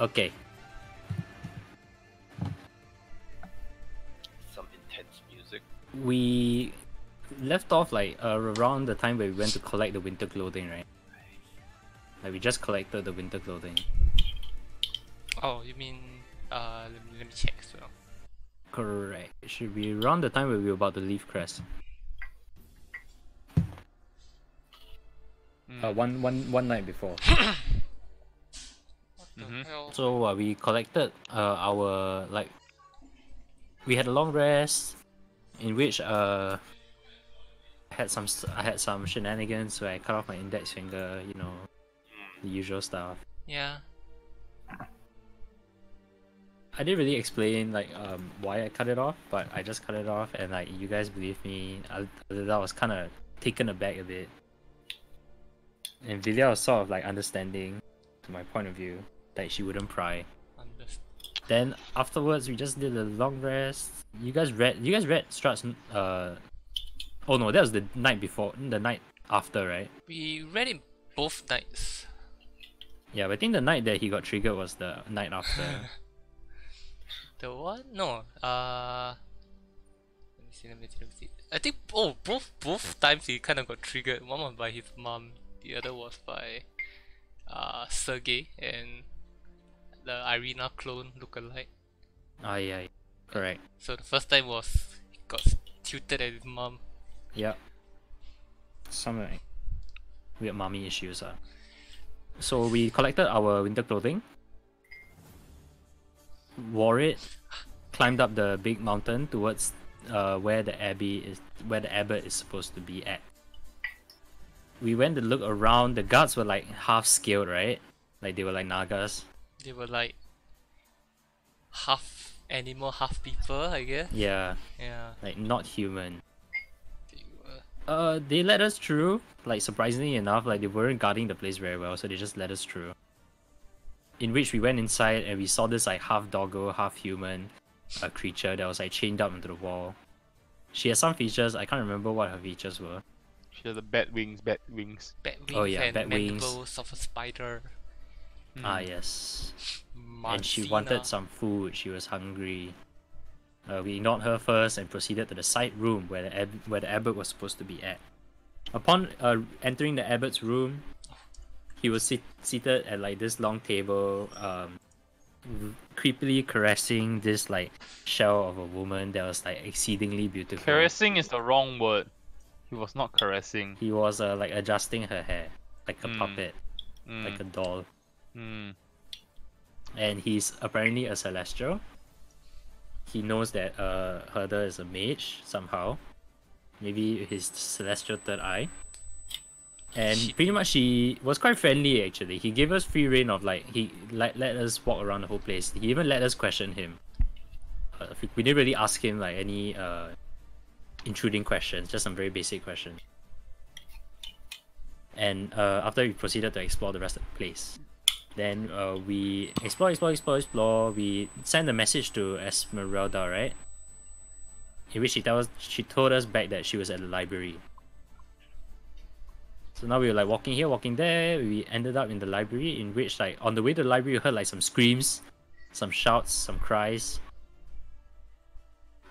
Okay. Some intense music. We left off like around the time where we went to collect the winter clothing, right? Like we just collected the winter clothing. Oh, you mean let me check as well. Correct. It should be around the time where we were about to leave Crest. One night before. What the hell? So we collected our like we had a long rest in which I had some shenanigans where I cut off my index finger, you know, the usual stuff. Yeah. I didn't really explain like why I cut it off, but I just cut it off, and like you guys believe me, I was kind of taken aback a bit, and Vilya was sort of like understanding to my point of view that she wouldn't pry. Then afterwards we just did a long rest. You guys read Strahd's oh no, that was the night before, the night after, right? We read it both nights. Yeah, but I think the night that he got triggered was the night after. The one? No. Let me see. I think both times he kind of got triggered. One was by his mom, the other was by Sergey and the Irina clone lookalike. Ah yeah, correct. So the first time was he got tilted at his mom. Yeah. Some like weird mommy issues. So we collected our winter clothing, wore it, climbed up the big mountain towards where the abbot is supposed to be at. We went to look around. The guards were like half scaled, right? Like they were like Nagas. They were like half animal, half people, I guess. Yeah. Yeah. Like not human. They were. They let us through. Like surprisingly enough, like they weren't guarding the place very well, so they just let us through. In which we went inside and we saw this like half doggo, half human creature that was like chained up into the wall. She had some features. I can't remember what her features were. She has the bat wings. Bat wings Oh, yeah, and bat wings. mandibles of a spider. Ah yes. And she Marcina. wanted some food. She was hungry. We ignored her first and proceeded to the side room where the abbot was supposed to be at. Upon entering the abbot's room, he was seated at like this long table, creepily caressing this like shell of a woman that was like exceedingly beautiful. Caressing is the wrong word. He was not caressing. He was like adjusting her hair like a puppet, like a doll. And he's apparently a celestial. He knows that Herder is a mage somehow. Maybe his celestial third eye. And pretty much he was quite friendly actually. He gave us free reign of like he let us walk around the whole place. He even let us question him. We didn't really ask him like any intruding questions, just some very basic questions. And after we proceeded to explore the rest of the place, then we explore. We sent a message to Esmeralda, right? In which she told us back that she was at the library. So now we were like walking here, walking there. We ended up in the library, in which like on the way to the library we heard like some screams, some shouts, some cries.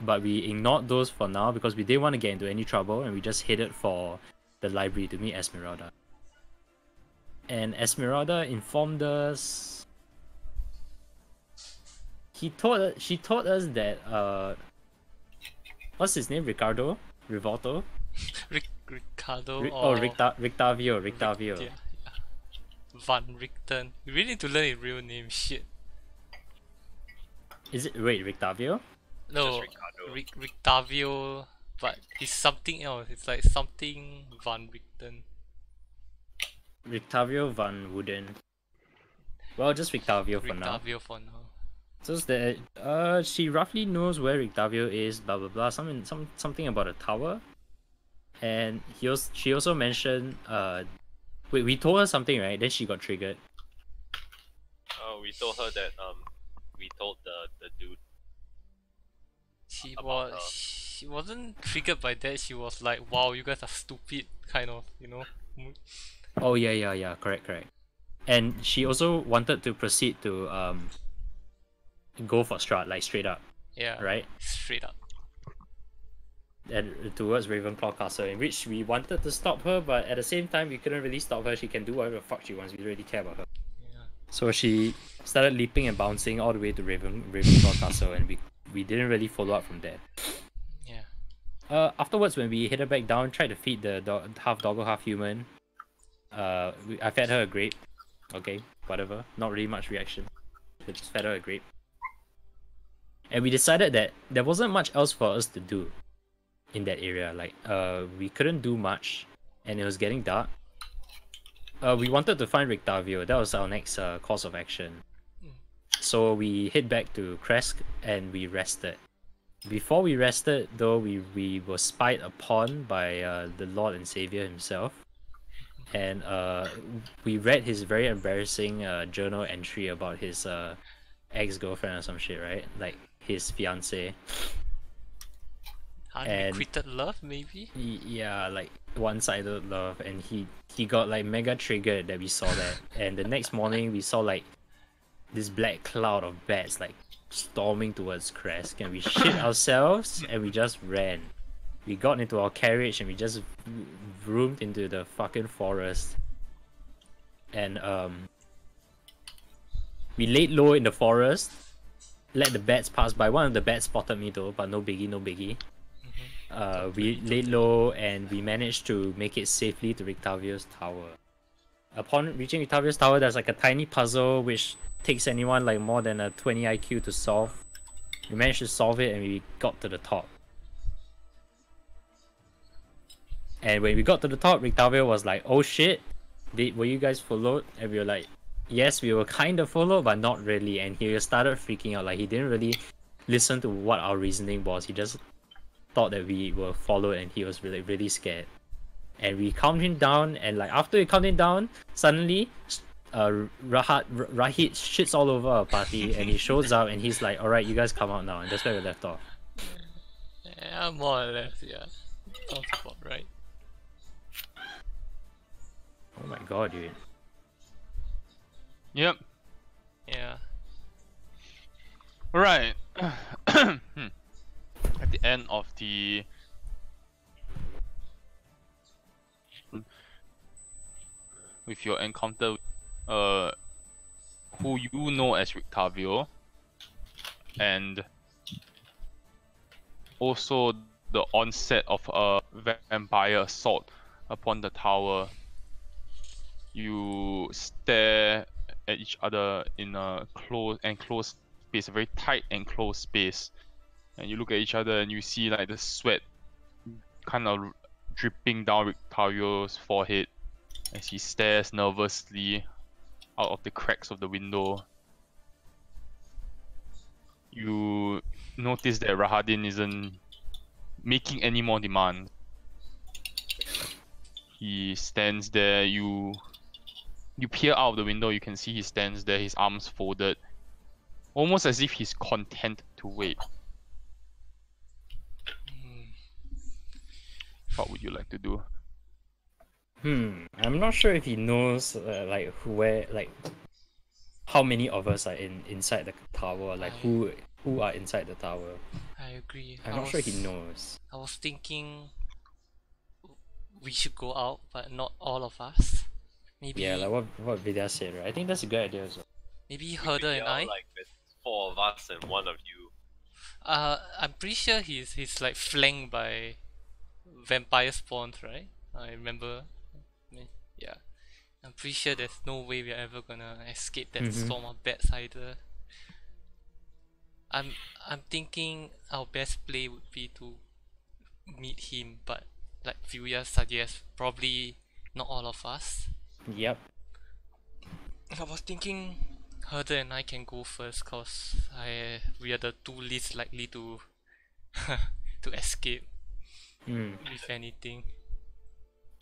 But we ignored those for now because we didn't want to get into any trouble, and we just headed for the library to meet Esmeralda. And Esmeralda informed us. She told us that what's his name? Ricardo? Rivolto? Ricardo Rictavio. Yeah. Van Richten. You really need to learn his real name. Shit. Is it Rictavio? No, Just Ricardo. Rictavio, but it's something else. It's like something Van Richten. Rictavio van Wooden. Well, just Rictavio for now. Rictavio for now. So that she roughly knows where Rictavio is. Blah blah blah. Something about a tower. And she also mentioned wait, we told her something, right? Then she got triggered. Oh, we told her that we told the dude. About She wasn't triggered by that. She was like, "Wow, you guys are stupid," kind of, you know. Oh yeah. Correct. And she also wanted to proceed to go for Strahd, like straight up, Yeah. right? Straight up. And towards Ravenclaw Castle, in which we wanted to stop her, but at the same time we couldn't really stop her. She can do whatever the fuck she wants. We don't really care about her. Yeah. So she started leaping and bouncing all the way to Ravenclaw Castle, and we didn't really follow up from there. Yeah. Afterwards, when we headed back down, tried to feed the half doggo, half human. I fed her a grape. Okay, whatever. Not really much reaction. I just fed her a grape. And we decided that there wasn't much else for us to do in that area. Like, we couldn't do much, and it was getting dark. We wanted to find Rictavio. That was our next course of action. So we hit back to Kresk and we rested. Before we rested, though, we were spied upon by the Lord and Savior himself. And we read his very embarrassing journal entry about his ex-girlfriend or some shit, right? Like his fiance. Unrequited love, maybe? Yeah, like one-sided love, and he got like mega triggered that we saw that. And the next morning we saw like this black cloud of bats like storming towards Kresk, and we shit ourselves and we just ran. We got into our carriage and we just roomed into the fucking forest. And we laid low in the forest, let the bats pass by. One of the bats spotted me though, but no biggie, no biggie. We laid low and we managed to make it safely to Rictavio's tower. Upon reaching Rictavio's tower, there's like a tiny puzzle which takes anyone like more than a 20 IQ to solve. We managed to solve it and we got to the top. And when we got to the top, Rictavio was like, "Oh shit, were you guys followed?" And we were like, "Yes, we were kind of followed, but not really." And he started freaking out. Like, he didn't really listen to what our reasoning was. He just thought that we were followed, and he was really scared. And we calmed him down, and like after we calmed him down, suddenly Rahid shits all over our party, and he shows up and he's like, "Alright, you guys come out now," and that's where we left off. Yeah, more or less, yeah. Sounds about right. Oh my god, dude. Yep. Yeah. Right. At the end of the with your encounter, who you know as Rictavio, and also the onset of a vampire assault upon the tower, you stare at each other in a enclosed space, a very tight enclosed space, and you look at each other and you see like the sweat kind of dripping down Rictavio's forehead as he stares nervously out of the cracks of the window. You notice that Rahadin isn't making any more demands. He stands there. You peer out of the window, you can see he stands there, his arms folded, almost as if he's content to wait. What would you like to do? I'm not sure if he knows like how many of us are inside the tower, like who are inside the tower. I agree. I'm not sure he knows. I was thinking we should go out, but not all of us. Maybe. Yeah, like what Vidya said, right? I think that's a good idea as well. Maybe Herder and I. Like with 4 of us and 1 of you. I'm pretty sure he's like flanked by vampire spawns, right? I remember. Yeah. I'm pretty sure there's no way we're ever gonna escape that storm of bats either. I'm thinking our best play would be to meet him, but like Fuya suggests, probably not all of us. Yep. I was thinking Herder and I can go first, cause we are the 2 least likely to to escape, if anything.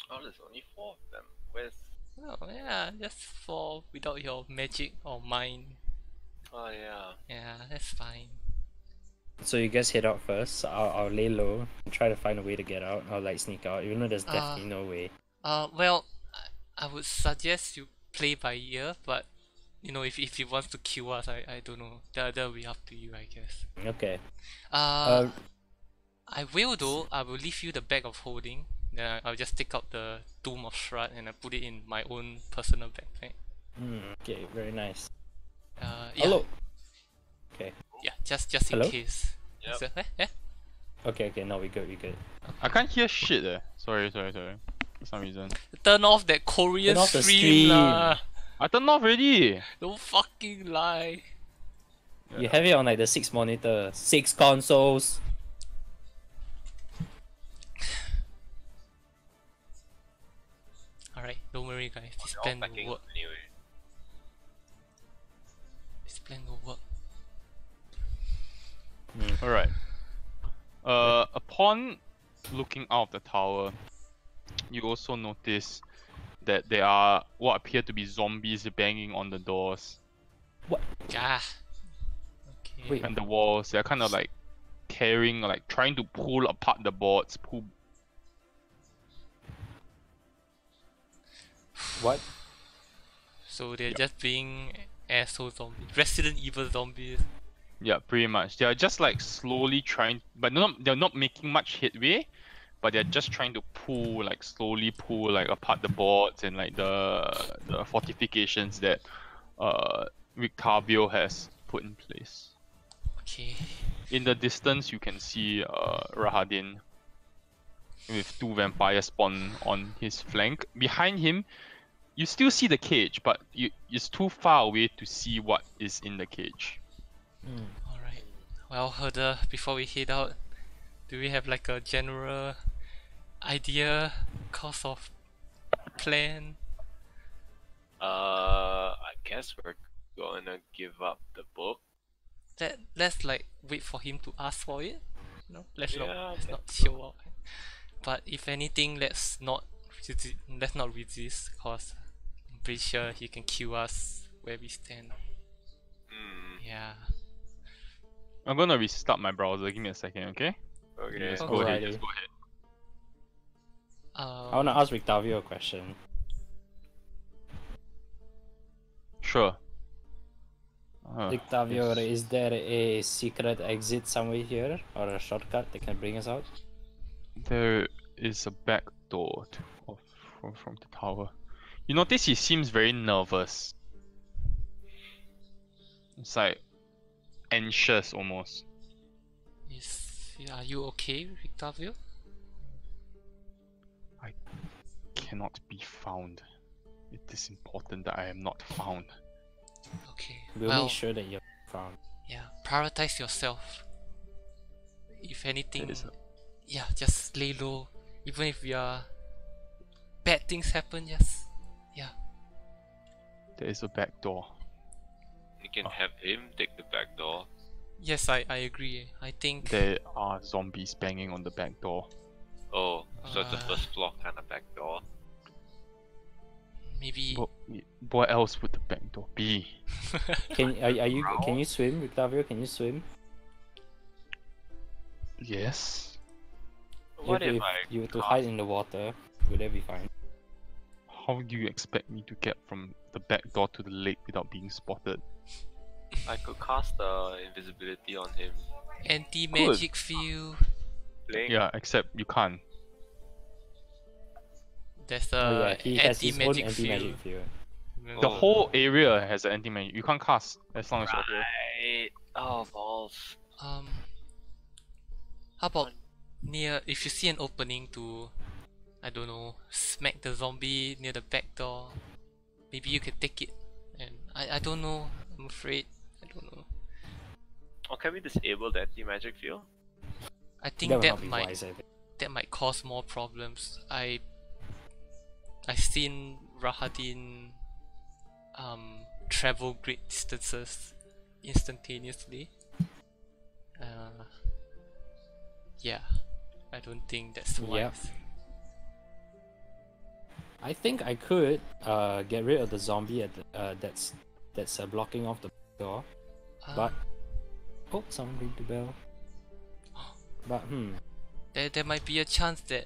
Oh, there's only 4 of them. Where's... Oh yeah, just 4 without your magic or mine. Oh yeah. Yeah, that's fine. So you guys head out first. I'll lay low and try to find a way to get out. I'll like sneak out, even though there's definitely no way. Well, I would suggest you play by ear, but you know, if he wants to kill us, I don't know. That'll be up to you, I guess. Okay. I will though. I will leave you the bag of holding. Then I'll just take out the Tomb of Strahd and I put it in my own personal backpack. Okay, very nice. Yeah. Hello. Okay. Yeah, just in Hello? case. Yep. So, Okay, no, we good. I can't hear shit. Sorry. For some reason. Turn off that Korean Turn off the stream lah. I turned off already. Don't fucking lie. You have it on like the 6 monitor, 6 consoles. Alright, don't worry guys. This They're all plan packing will work. anyway. This plan will work. Alright. Upon looking out of the tower, you also notice that there are what appear to be zombies banging on the doors Yeah. Okay. Wait. and the walls. They're kind of like tearing, like trying to pull apart the boards. What? So they're just being asshole zombies. Resident Evil zombies. Yeah, pretty much. They are just like slowly trying, but they're not making much headway. But they're just trying to slowly pull like apart the boards and like the fortifications that Rictavio has put in place. Okay. In the distance, you can see Rahadin with 2 vampires spawn on his flank. Behind him, you still see the cage, but it's too far away to see what is in the cage. Alright. Well, Herder, before we head out, do we have like a general idea, course of plan? I guess we're gonna give up the book. Let's like wait for him to ask for it. No, let's Yeah, not that's show up. But if anything, let's not resist, cause I'm pretty sure he can kill us where we stand. Yeah. I'm gonna restart my browser. Give me a second, okay? Okay. Just Oh, go ahead. alrighty. Just go ahead. I wanna ask Rictavio a question. Sure. Rictavio, yes. is there a secret exit somewhere here or a shortcut that can bring us out? There is a back door from the tower. You notice he seems very nervous. It's like anxious almost. Are you okay, Rictavio? Cannot be found. It is important that I am not found. Okay. We'll well, make sure that you're found. yeah. Prioritize yourself. If anything, That is yeah, just lay low. Even if bad things happen, yes. Yeah. There is a back door. You can have him take the back door. Yes, I agree. I think There are zombies banging on the back door. Oh, so it's a Uh. first floor kind of back door. maybe What else would the back door be? Can you swim, Rictavio? Can you swim? Yes. What if you were to cast- hide in the water? Would that be fine? How do you expect me to get from the back door to the lake without being spotted? I could cast invisibility on him. anti-magic field. Playing Yeah, except you can't. There's Oh a yeah, he has his own anti-magic anti-magic field. field. The Oh. whole area has an anti-magic. You can't cast as long as you're here. Right. Oh, balls. How about if you see an opening to, I don't know, smack the zombie near the back door, maybe you could take it. And I don't know. I'm afraid. I don't know. Or can we disable the anti-magic field? I think That would that not be might wise, I think. that might cause more problems. I seen Rahadin travel great distances instantaneously. Yeah, I don't think that's wise. Yeah. I think I could get rid of the zombie at the, that's blocking off the door. But oh, someone ring the bell. But there might be a chance that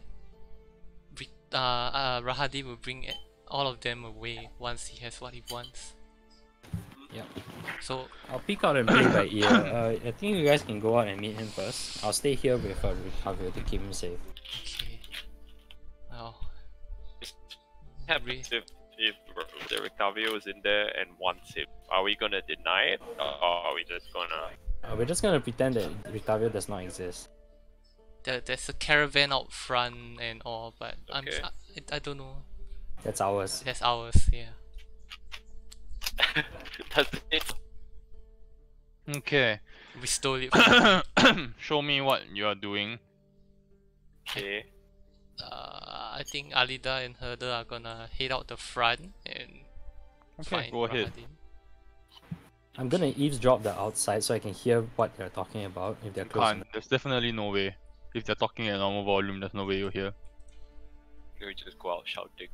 Rahadin will bring all of them away once he has what he wants. Yep. So I'll peek out and play by ear. I think you guys can go out and meet him first. I'll stay here with Ricardo to keep him safe. okay. Well, Happens if the Rictavio is in there and wants him. Are we gonna deny it, or are we just gonna? We're just gonna pretend that Rictavio does not exist. there's a caravan out front and all, but Okay. I don't know. That's ours. That's ours, yeah. Does it? Okay. We stole it. From, Show me what you are doing. Okay. I think Alida and Herder are gonna head out the front and Okay, find go ahead. Rahadin. I'm gonna eavesdrop the outside so I can hear what they're talking about if they're close Can't. enough. There's definitely no way. If they're talking at normal volume, there's no way you'll hear. We just go out shouting.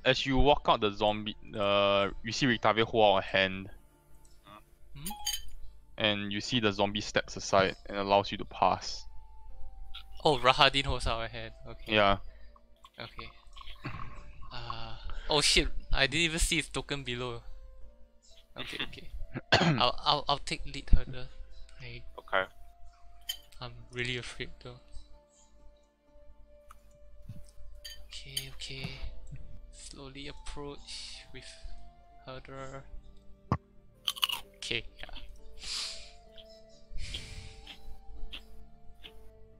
As you walk out the zombie, you see Rictavio hold out a hand. Hmm? And you see the zombie steps aside and allows you to pass. Oh, Rahadin holds out a hand. Okay. Yeah. Okay. Oh shit! I didn't even see his token below. Okay, okay. I'll take lead, Herder. Okay. I'm really afraid though. Okay, okay. Slowly approach with Herder. Okay, yeah.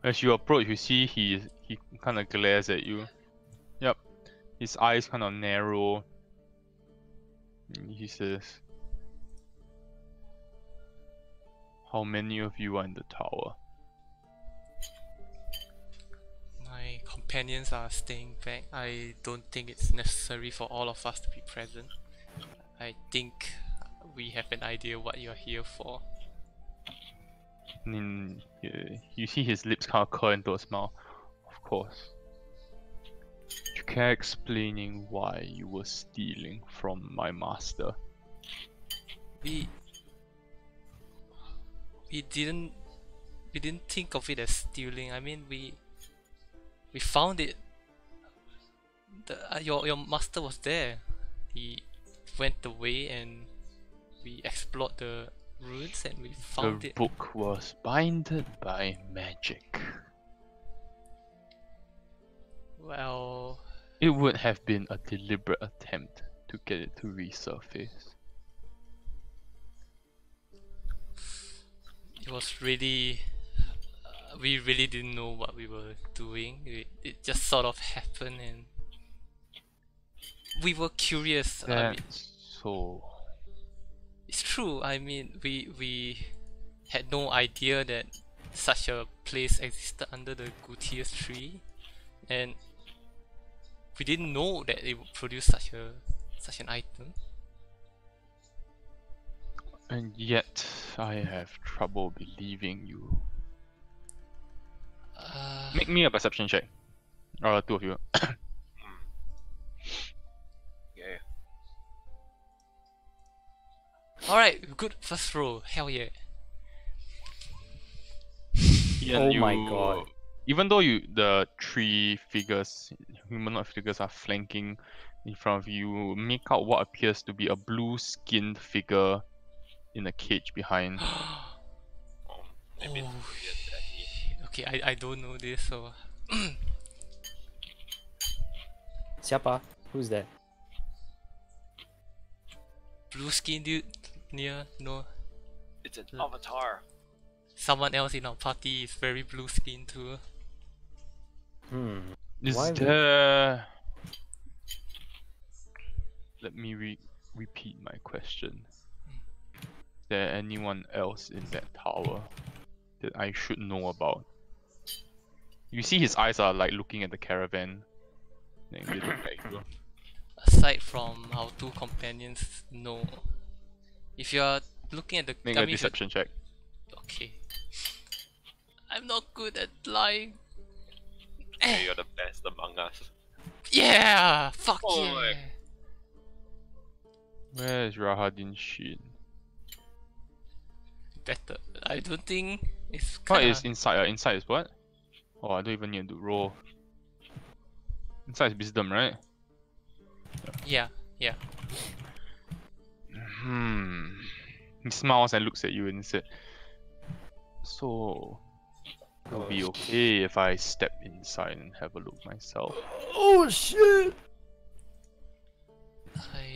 As you approach, you see he kind of glares at you. Yep. His eyes kind of narrow. And he says, "How many of you are in the tower?" My companions are staying back. I don't think it's necessary for all of us to be present. I think we have an idea what you're here for. And then you see his lips kind of curl into a smile. Of course. You care explaining why you were stealing from my master? We didn't think of it as stealing. I mean, we found it. Your master was there. He went away and we explored the ruins and we found The it. book was binded by magic. Well, It would have been a deliberate attempt to get it to resurface. it was really. We really didn't know what we were doing. It just sort of happened and we were curious. I mean, That's so... it's true. I mean, we had no idea that such a place existed under the Gutierrez tree, and we didn't know that it would produce such an item. And yet, I have trouble believing you. Make me a perception check. Two of you. Yeah. Alright, good first roll. Hell yeah. Ian, Oh my god. Even though the three figures, humanoid figures, are flanking in front of you, make out what appears to be a blue-skinned figure in a cage behind. Maybe Oh, it's that he- okay, I don't know this, so Siapa? Who's that? blue skin dude near no. It's an avatar. Someone else in our party is very blue skin too. Is Why would- there... Let me repeat my question. Is there anyone else in that tower that I should know about? You see his eyes are like looking at the caravan. Then they look at you. Aside from our two companions, no. If you are looking at the Make I a mean, if you- deception check. okay. I'm not good at lying. Okay, you're the best among us. Yeah! Fuck Oh yeah! my- Where is Rahadin Shin? Better. I don't think it's What kinda... is inside? Inside is what? Oh, I don't even need to roll. Inside is wisdom, right? Yeah, yeah. He smiles and looks at you and said, "So, it'll be okay if I step inside and have a look myself." Oh shit!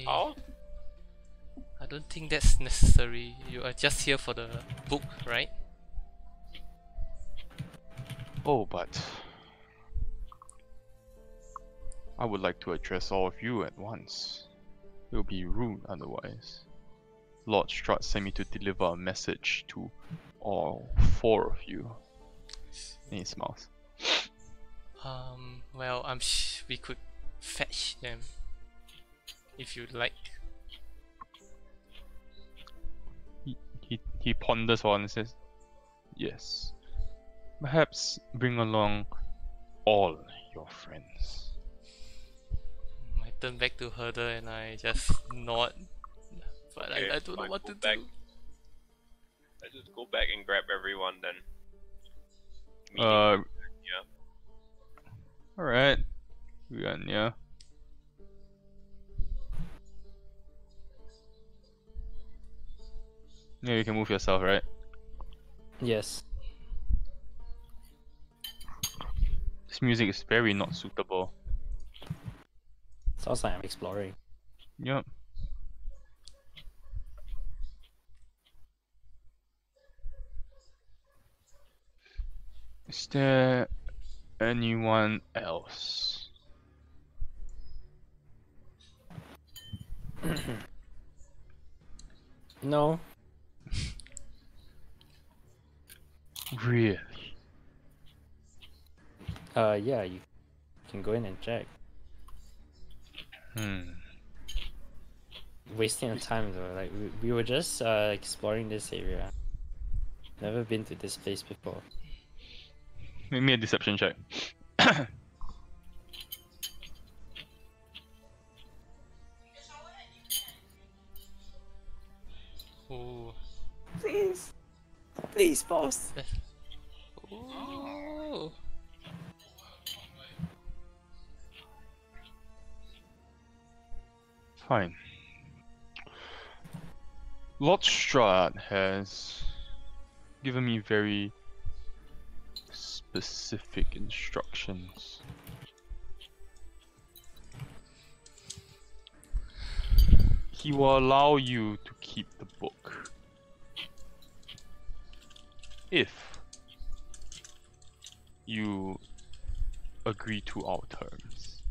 Oh, I don't think that's necessary. You are just here for the book, right? Oh, but I would like to address all of you at once. It will be rude otherwise. Lord Strahd sent me to deliver a message to all 4 of you. And he smiles. Well, we could fetch them if you like. He ponders on and says, "Yes. Perhaps bring along all your friends." I turn back to Herder and I just nod. But okay, I don't know fine, what go to back. do. Let's just go back and grab everyone then. Yeah. Alright. We are near. Yeah, you can move yourself, right? Yes. This music is very not suitable. Sounds like I'm exploring. Yep. Is there anyone else? No. Really? Yeah, you can go in and check. Wasting your time though. Like we were just exploring this area. Never been to this place before. Make me a deception check. Ooh. Please, please, boss. Ooh. Fine. Lord Strahd has given me very specific instructions. He will allow you to keep the book if you agree to our terms.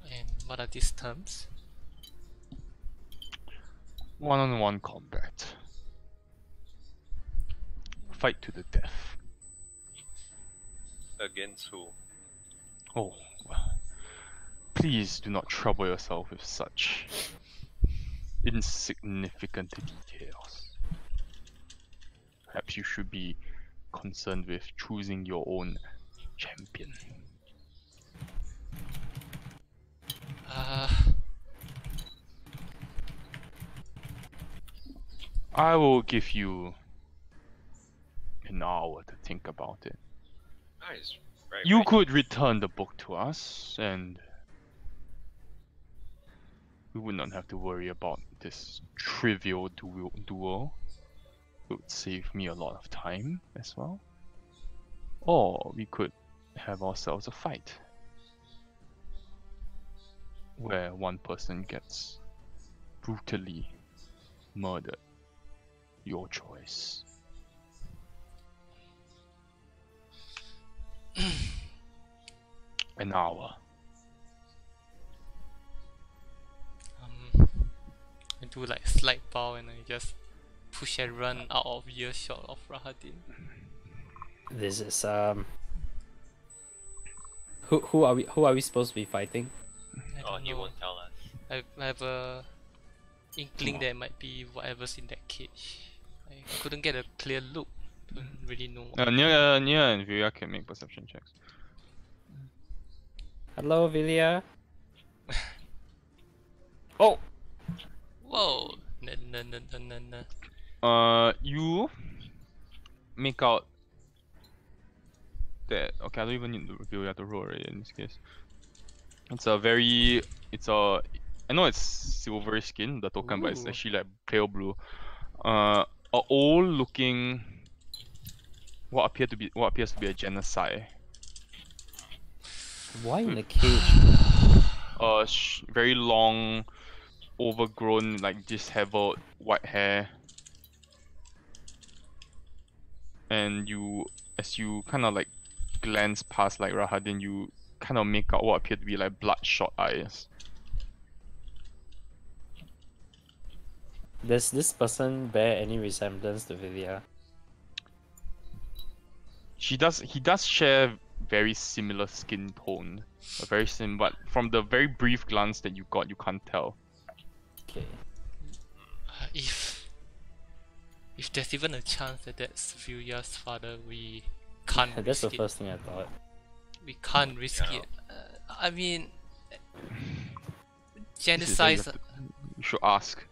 And what are these terms? One-on-one combat. Fight to the death. Against who? Oh, well. Please do not trouble yourself with such insignificant details. Perhaps you should be concerned with choosing your own champion. I will give you an hour to think about it. Nice. Right. You right. could return the book to us, and we would not have to worry about this trivial duel. It would save me a lot of time as well. Or we could have ourselves a fight where one person gets brutally murdered. Your choice. An hour. I do like slight bow and I just push and run out of earshot of Rahadin. This is Who are we supposed to be fighting? I Oh, don't he know. won't tell us. I have a inkling there might be whatever's in that cage. I couldn't get a clear look. Don't really know. Nia and Virya can make perception checks. Hello, Vilya. Oh. Whoa! No. You make out that. Okay, I don't even need to reveal the role already in this case. It's a very, I know it's silvery skin, the token, but it's Ooh. actually like pale blue. A old looking, what appears to be a genocide. Why in a cage? Very long, overgrown, like disheveled white hair. And as you kind of like glance past like Rahadin, you kind of make out what appear to be like bloodshot eyes. Does this person bear any resemblance to Vilia? He does share very similar skin tone, but from the very brief glance that you got, you can't tell. Okay. If there's even a chance that that's Vilya's father, we can't That's the risk it. first thing I thought. We can't risk Yeah. it. I mean, This is genocide. where you should ask.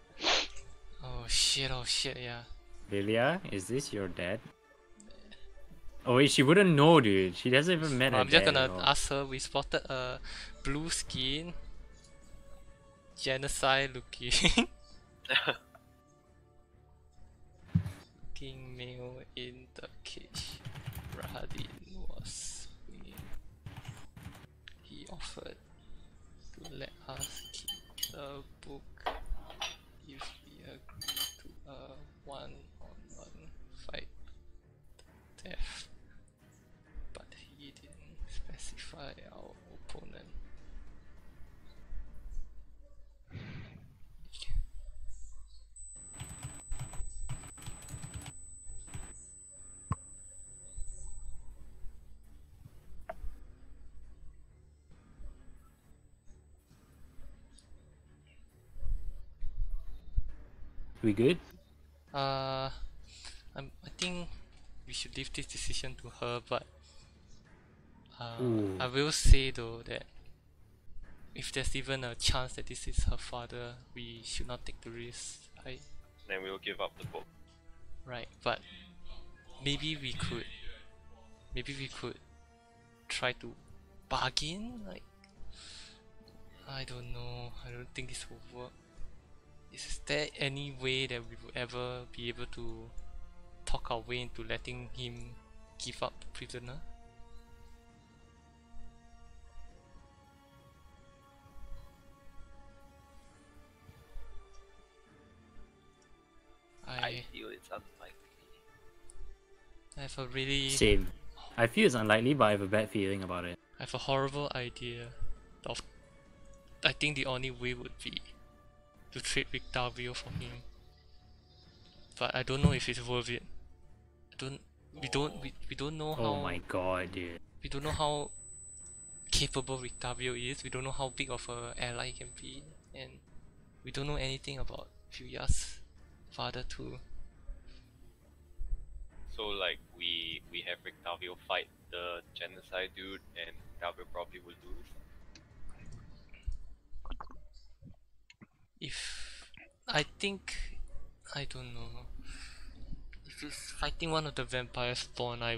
Oh shit! Yeah. Vilia, is this your dad? Oh wait, she wouldn't know, dude. She hasn't even met her I'm just dad gonna at all. ask her. We spotted a blue skin, genocide looking, looking male in the cage. Rahadin was swinging. He offered to let us keep the book if we agree to a one-on-one fight to death. But he didn't specify our opponent. We good? I think we should leave this decision to her, but Ooh. I will say though that if there's even a chance that this is her father, we should not take the risk. Then we'll give up the book. Right, but maybe we could try to bargain. Like, I don't know. I don't think this will work. Is there any way that we will ever be able to talk our way into letting him give up the prisoner? I feel it's unlikely. I have a really Same. I feel it's unlikely, but I have a bad feeling about it. I have a horrible idea of I think the only way would be to trade Victavio for him. But I don't know if it's worth it. We don't know how Oh my god, dude. we don't know how capable Victavio is, we don't know how big of a ally he can be, and we don't know anything about Fuya's father too. So like we have Rictavio fight the genocide dude, and Rictavio probably will lose. If I don't know. If he's fighting one of the vampire spawn, I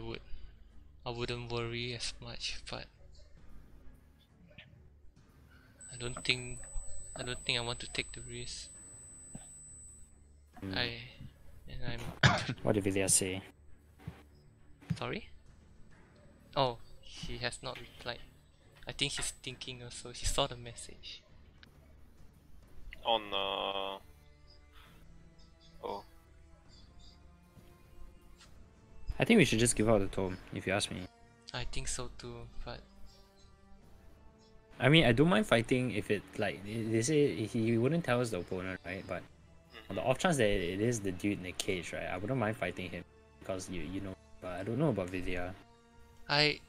wouldn't worry as much, but I don't think I want to take the risk. I'm What did Vilia say? sorry? Oh, he has not replied. I think he's thinking also. He saw the message. On oh, I think we should just give out the tome, if you ask me. I think so too, but I mean, I don't mind fighting if it, like, they say he wouldn't tell us the opponent, right? But on the off chance that it is the dude in the cage, right? I wouldn't mind fighting him because you know. But I don't know about Vidya. If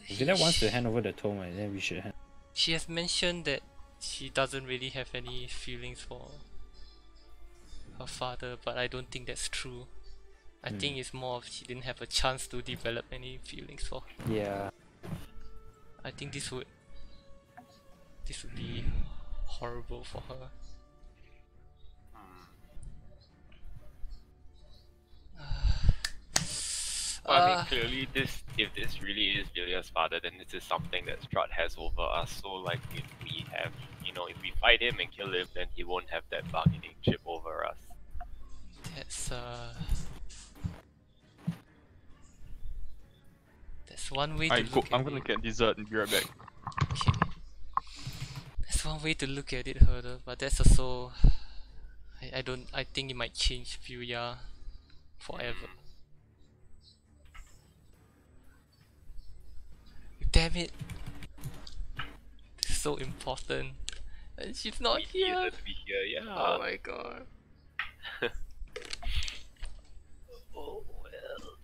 Vidya wants to hand over the tome, then we should hand. She has mentioned that she doesn't really have any feelings for her father, but I don't think that's true. I think it's more of she didn't have a chance to develop any feelings for him. Yeah. I think this would be horrible for her. but mean, clearly, if this really is Vilya's father, then this is something that Strahd has over us. So, like, if we have, if we fight him and kill him, then he won't have that bargaining chip over us. That's one way to Alright, look at I'm gonna it. get dessert and be right back. Okay. That's one way to look at it, Herder, but that's also I think it might change Vilya forever. Damn it! It's so important. And she's not We need here! her to be here, yeah. Oh my god. Oh, well.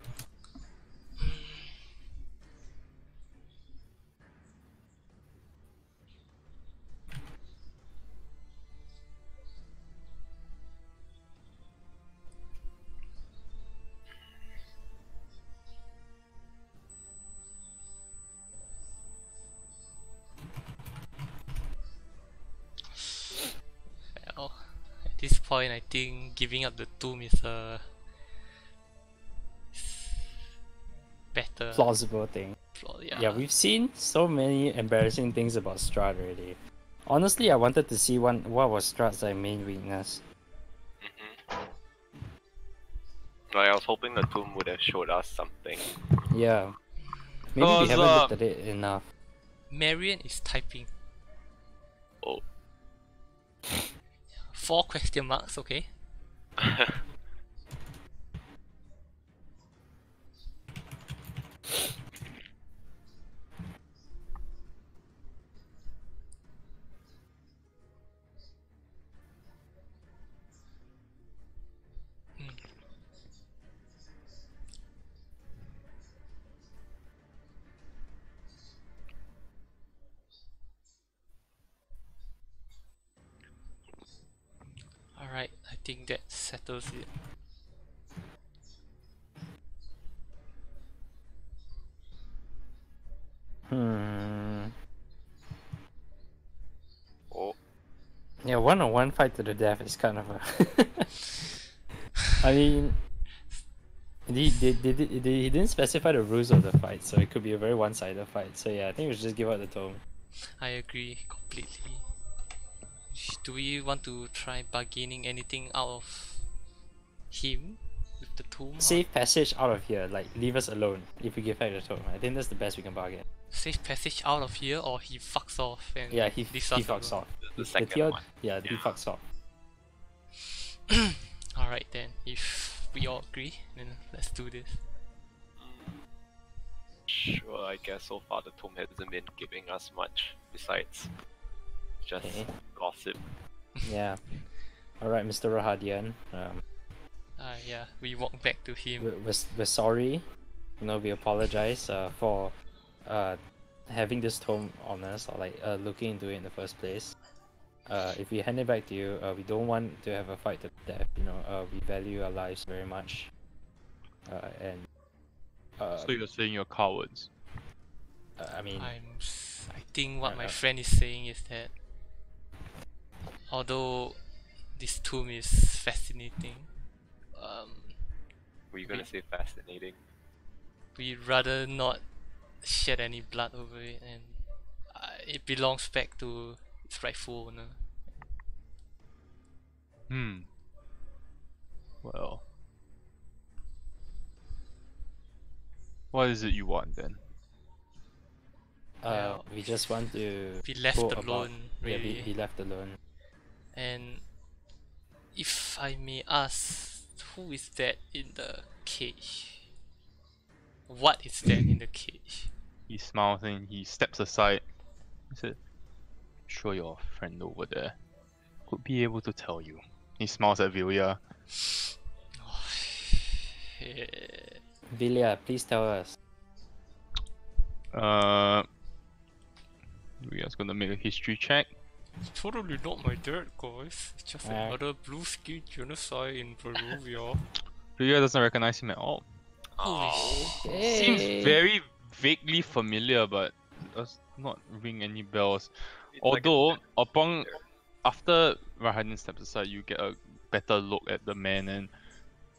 Well, at this point I think giving up the tomb is a better. Plausible thing. Yeah. Yeah, we've seen so many embarrassing things about Strahd already. Honestly, I wanted to see what was Strahd's main weakness. Like, I was hoping the tomb would have showed us something. Yeah. Maybe we Cause, haven't looked at it enough. Marion is typing. Oh. 4 question marks, okay? Alright, I think that settles it. Oh. Yeah, one-on-one fight to the death is kind of a... I mean... He didn't specify the rules of the fight, so it could be a very one-sided fight. So yeah, I think we should just give out the tome. I agree completely. Do we want to try bargaining anything out of him with the tomb? Safe passage out of here, like leave us alone if we give back the tome. I think that's the best we can bargain. Safe passage out of here, or he fucks off and Yeah, he leaves us fucks alone? off. The The second tier, one. yeah, he Yeah. fucks off. Alright then, if we all agree, then let's do this. Sure, I guess so far the tomb hasn't been giving us much besides just Okay. gossip. Yeah. Alright, Mr. Rahadian. Yeah, we walk back to him. We're sorry. We apologize for having this tome on us, or like looking into it in the first place. If we hand it back to you, we don't want to have a fight to the death. We value our lives very much. And So you're saying you're cowards? I mean, I think what my Uh, friend is saying is that although this tomb is fascinating, Were you gonna say fascinating? we'd rather not shed any blood over it, and it belongs back to its rightful owner. Well, what is it you want then? Well, we just want to be left go about- alone, Yeah, really. be left alone. And if I may ask, who is that in the cage? What is that in the cage? He smiles and he steps aside. He said, "Sure, your friend over there could be able to tell you." He smiles at Vilya. Vilya, please tell us. Vilya's gonna make a history check. It's totally not my dad, guys. It's just another blue skin genocide in Perugia. Vilya doesn't recognize him at all. Holy shit. Seems very vaguely familiar, but does not ring any bells. It's like a- Although, after Rahadin steps aside, you get a better look at the man, and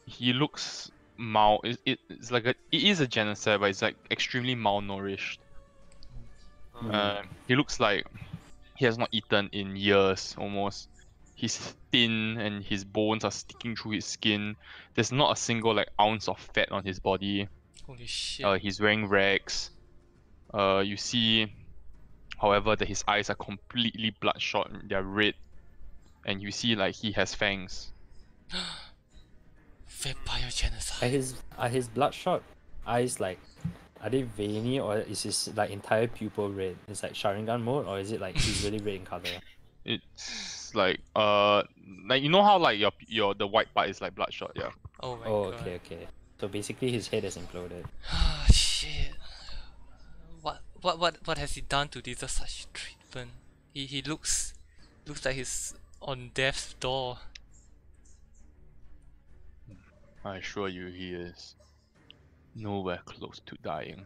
he looks it's like it is a genocide, but it's like extremely malnourished. He looks like he has not eaten in years almost. He's thin and his bones are sticking through his skin. There's not a single like ounce of fat on his body. Holy shit. He's wearing rags. You see, however, that his eyes are completely bloodshot. They're red, and you see like he has fangs. Vampire genocide. Are his bloodshot eyes like, are they veiny, or is his like entire pupil red? It's like Sharingan mode, or is it like he's really red in color? It's like you know how like your the white part is like bloodshot, yeah. Oh my Oh, god. okay. So basically his head is imploded. Ah, shit. What has he done to deserve such treatment? He looks like he's on death's door. I assure you, he is nowhere close to dying.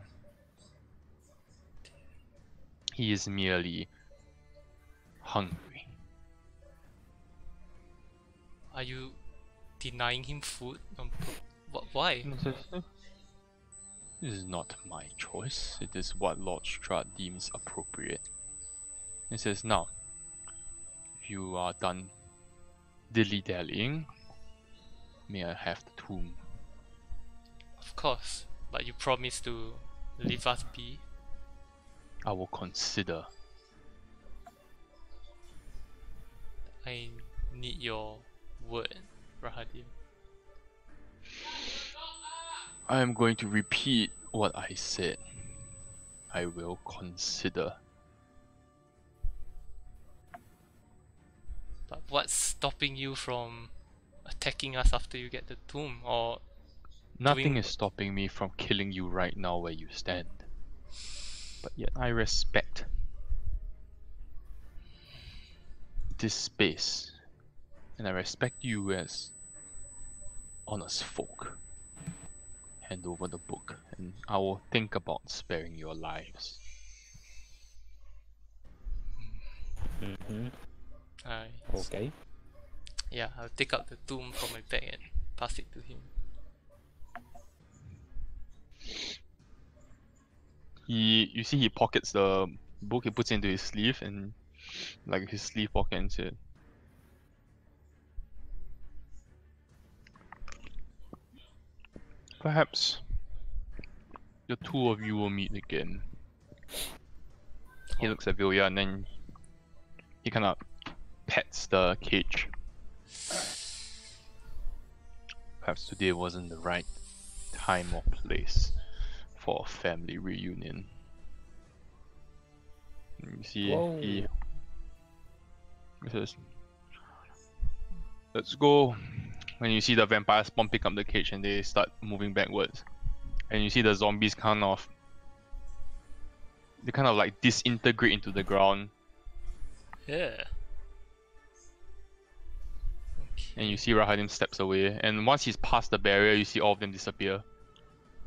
He is merely hungry. Are you denying him food? Why? This is not my choice. It is what Lord Strahd deems appropriate. He says, now, if you are done dilly-dallying, may I have the tomb? Of course, but you promised to leave us be. I will consider. I need your word, Rahadin. I am going to repeat what I said. I will consider. But what's stopping you from attacking us after you get the tomb, or Nothing is stopping me from killing you right now where you stand. But yet I respect this space, and I respect you as honest folk. Hand over the book, and I will think about sparing your lives. Mm-hmm. Okay. Yeah, I'll take out the tomb from my bag and pass it to him. You see, he pockets the book. He puts it into his sleeve, and like his sleeve pocket, and said, "Perhaps the two of you will meet again." He looks at Vilya, and then he kind of pets the cage. Perhaps today wasn't the right time or place for a family reunion. And you see, Whoa. he says, "Let's go." And you see the vampires pumping up the cage, and they start moving backwards. And you see the zombies they kind of like disintegrate into the ground. Yeah. And you see Rahadin steps away, and once he's past the barrier, you see all of them disappear.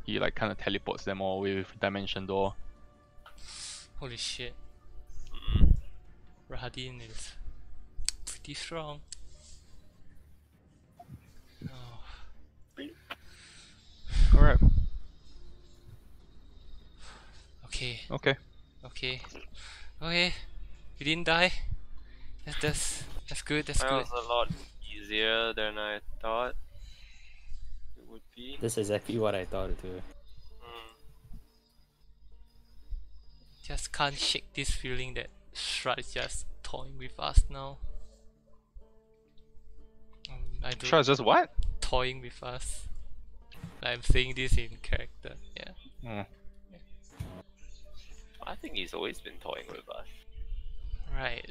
He like kind of teleports them all away with Dimension Door. Holy shit. Rahadin is pretty strong. Oh. Alright. Okay. Okay. Okay. Okay. You didn't die. That's good. That's That good. was a lot easier than I thought it would be. That's exactly what I thought too. Just can't shake this feeling that Strahd is just toying with us now. I don't Strahd just what? toying with us. I'm saying this in character. Yeah. I think he's always been toying with us. Right.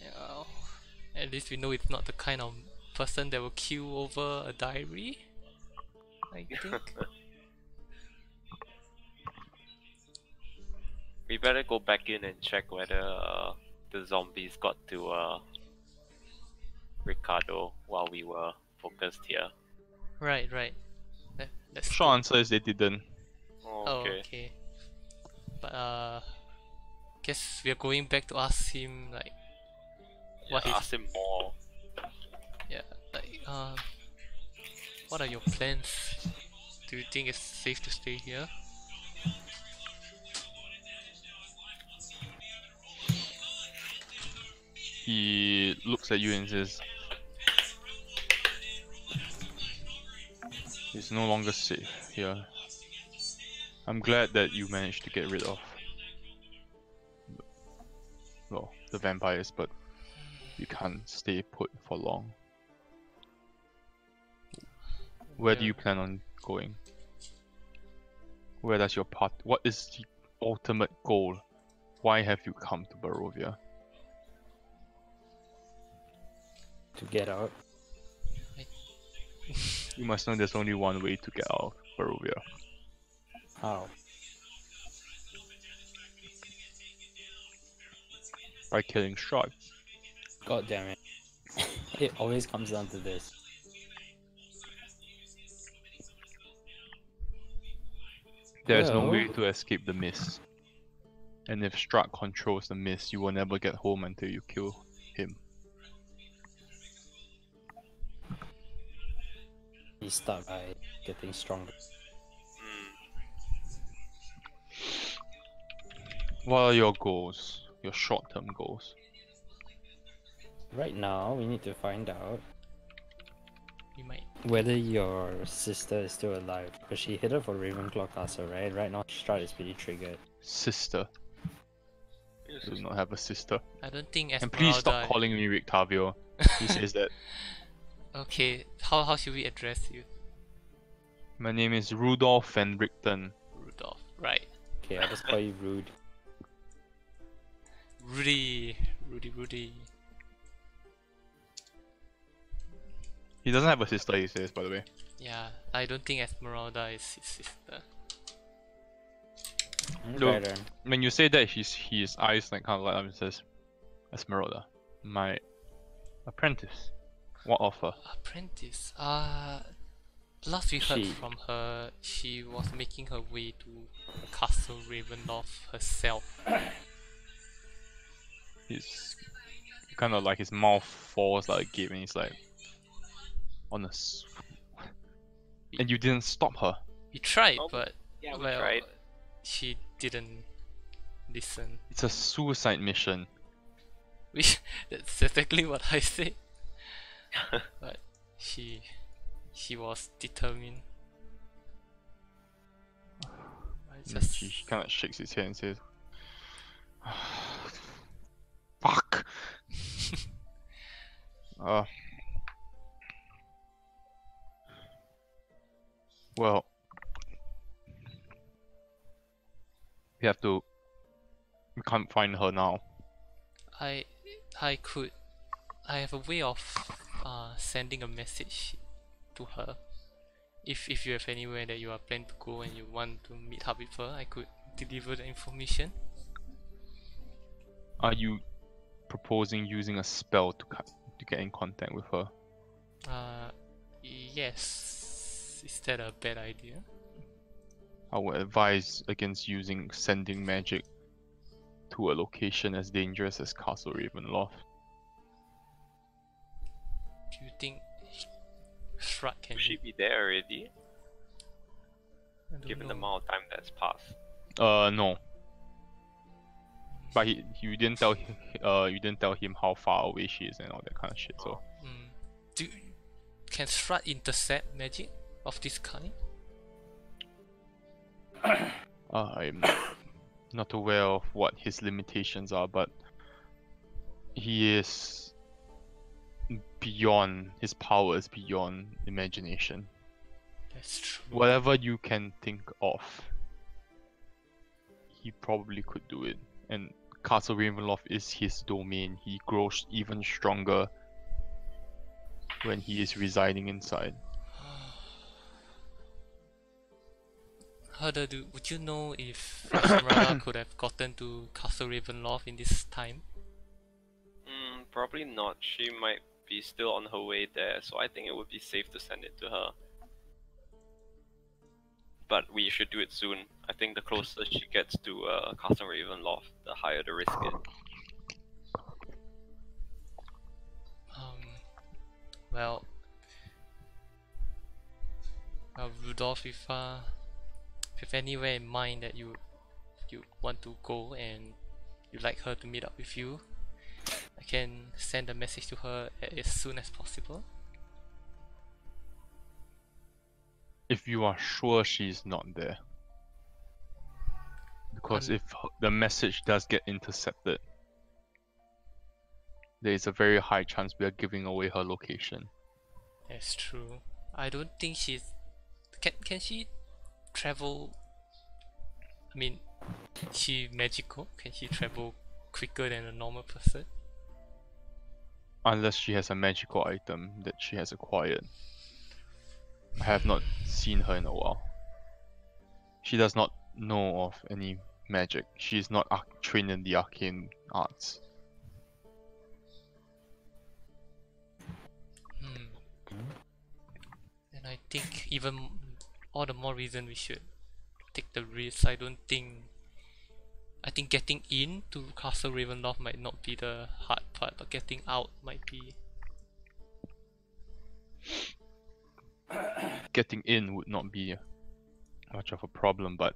Yeah. At least we know it's not the kind of person that will kill over a diary. I think. We better go back in and check whether the zombies got to Ricardo while we were focused here. Right. That's Short answer is they didn't. Oh, Oh, okay. okay. But guess we are going back to ask him like what Yeah, his ask him more. like what are your plans? Do you think it's safe to stay here? He looks at you and says, "It's no longer safe here. I'm glad that you managed to get rid of, well, the vampires, but you can't stay put for long. Where do you plan on going? Where does your path? What is the ultimate goal? Why have you come to Barovia?" To get out. You must know there's only one way to get out of Barovia. How? By killing Strahd. God damn it. It always comes down to this. There's no Well- way to escape the mist. And if Strahd controls the mist, you will never get home until you kill him. You start by getting stronger. What are your goals? Your short-term goals? Right now, we need to find out We might. whether your sister is still alive. Because she hid her for Ravenclaw Castle, right? Right now, Strahd is pretty triggered. Sister. Yes, I do not have a sister. I don't think And please stop Esmeralda. calling me Rictavio. He says that. Okay, how should we address you, My name is Rudolph Van Richten. Rudolph? Right. Okay, I'll just call you Rude. Rudy. He doesn't have a sister, he says, by the way. Yeah, I don't think Esmeralda is his sister. Okay, then. When you say that, his eyes like kind of light up and says, "Esmeralda, my apprentice. What of her?" Apprentice. Last we heard She- from her, she was making her way to Castle Ravenloft herself. He's kind of like his mouth falls like a gape and he's like, on a and you didn't stop her. We tried, Oh, but yeah, we well, tried. she didn't listen. It's a suicide mission. That's exactly what I said. But she was determined. I And then just she kind of shakes his head and says, "Fuck." uh, well, we can't find her now. I have a way of sending a message to her. If you have anywhere that you are planning to go and you want to meet up with her, I could deliver the information. Are you proposing using a spell to get in contact with her? Yes. Is that a bad idea? I would advise against sending magic to a location as dangerous as Castle Ravenloft. Do you think Strahd can? Will she be there already? I don't Given the know. amount of time that's passed. No. But you didn't tell him how far away she is and all that kind of shit. So Can Strahd intercept magic of this kind? I'm not aware of what his limitations are, but he is beyond, his power is beyond imagination. That's true. Whatever you can think of, he probably could do it. And Castle Ravenloft is his domain. He grows even stronger when he is residing inside. Would you know if Esmeralda could have gotten to Castle Ravenloft in this time? Probably not. She might be still on her way there, so I think it would be safe to send it to her. But we should do it soon. I think the closer she gets to Castle Ravenloft, the higher the risk is. Well, Rudolph, with anywhere in mind that you want to go and you'd like her to meet up with you, I can send a message to her as soon as possible. If you are sure she's not there. Because if the message does get intercepted, there is a very high chance we are giving away her location. That's true. I don't think she's... Can she travel? I mean, is she magical? Can she travel quicker than a normal person? Unless she has a magical item that she has acquired. I have not seen her in a while. She does not know of any magic. She is not trained in the arcane arts. And I think even all the more reason we should take the risk. I think getting in to Castle Ravenloft might not be the hard part, but getting out might be. Getting in would not be much of a problem, but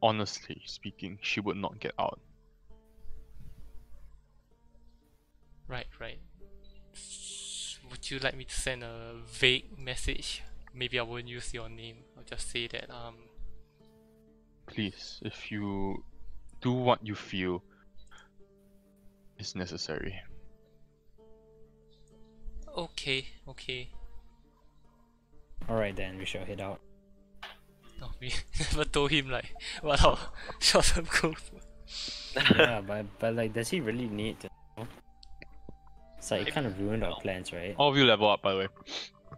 honestly speaking, she would not get out. Right. Would you like me to send a vague message? Maybe I won't use your name. I'll just say that Please, if you do what you feel is necessary. Okay. Alright then, we shall head out. No, we never told him like what our short-term goals were. Yeah, but like, does he really need to know? It's like, it kind of ruined our plans, right? All of you level up, by the way.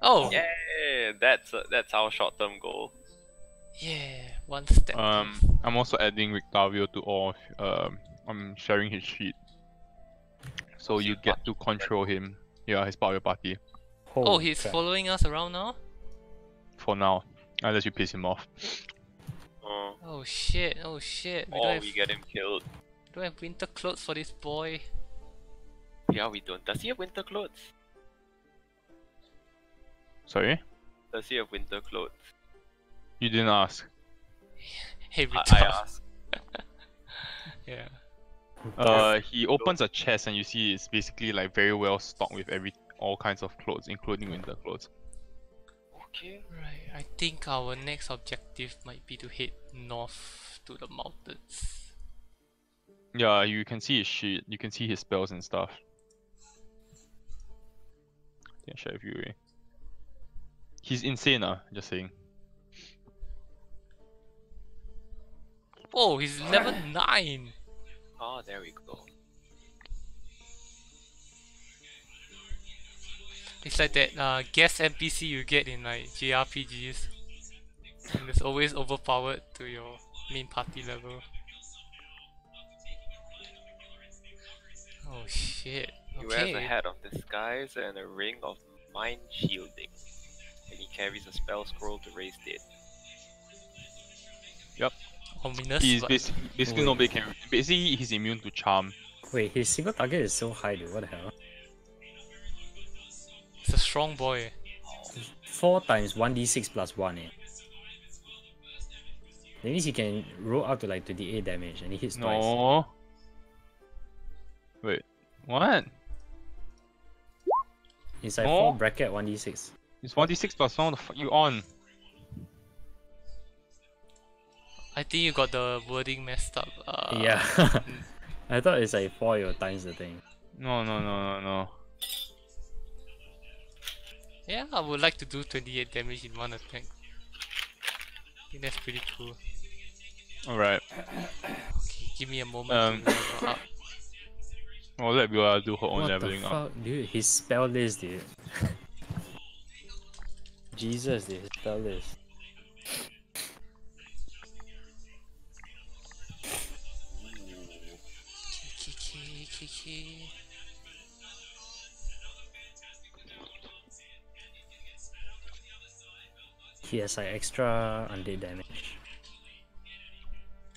Oh Yeah, that's our short-term goal. yeah, one step. I'm also adding Rictavio to all. I'm sharing his sheet, so you get to control him. Yeah, he's part of your party Oh, he's following us around now? for now, unless you piss him off. Oh shit. Or we get him killed. We don't have winter clothes for this boy. Yeah, we don't. Does he have winter clothes? Sorry, Does he have winter clothes? you didn't ask. Hey, I Rudolph. asked. Yeah. He opens a chest and you see it's basically like very well stocked with all kinds of clothes, including winter clothes. Okay. Right, I think our next objective might be to head north to the mountains. Yeah, you can see his sheet. You can see his spells and stuff. Yeah, share with you. He's insane, just saying. Oh, he's level 9! Oh, there we go. It's like that guest NPC you get in like JRPGs. And it's always overpowered to your main party level. Oh shit. He wears a Okay. hat of disguise and a ring of mind shielding. And he carries a spell scroll to raise dead. Yep. Ominous. He's but basically nobody can. Basically, he's immune to charm. Wait, his single target is so high, dude. What the hell? It's a strong boy. 4 times 1d6 plus 1, eh? That means he can roll up to like 28 damage and he hits twice. No. Wait, what? It's like No. 4 bracket 1d6. It's 1d6 plus 1. What the fuck you on? I think you got the wording messed up. Yeah. I thought it's like 4 your times the thing. No. Yeah, I would like to do 28 damage in one attack. I think that's pretty cool. Alright. Okay, give me a moment to level up. I'll let Viola do her own What the leveling up. fuck, dude? His spell list, dude. Jesus, dude, his spell list. Okay. He has like extra undead damage.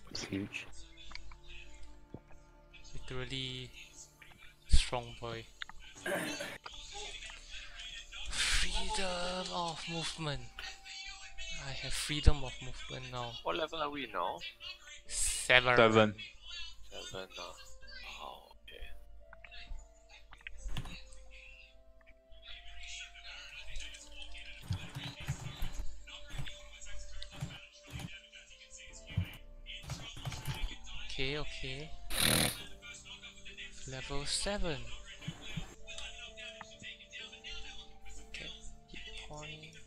It's huge. Literally strong boy. Free Freedom of movement. I have freedom of movement now. What level are we now? 7. 7. 7. Oh, okay. Okay, okay. Level 7. Okay, hit points.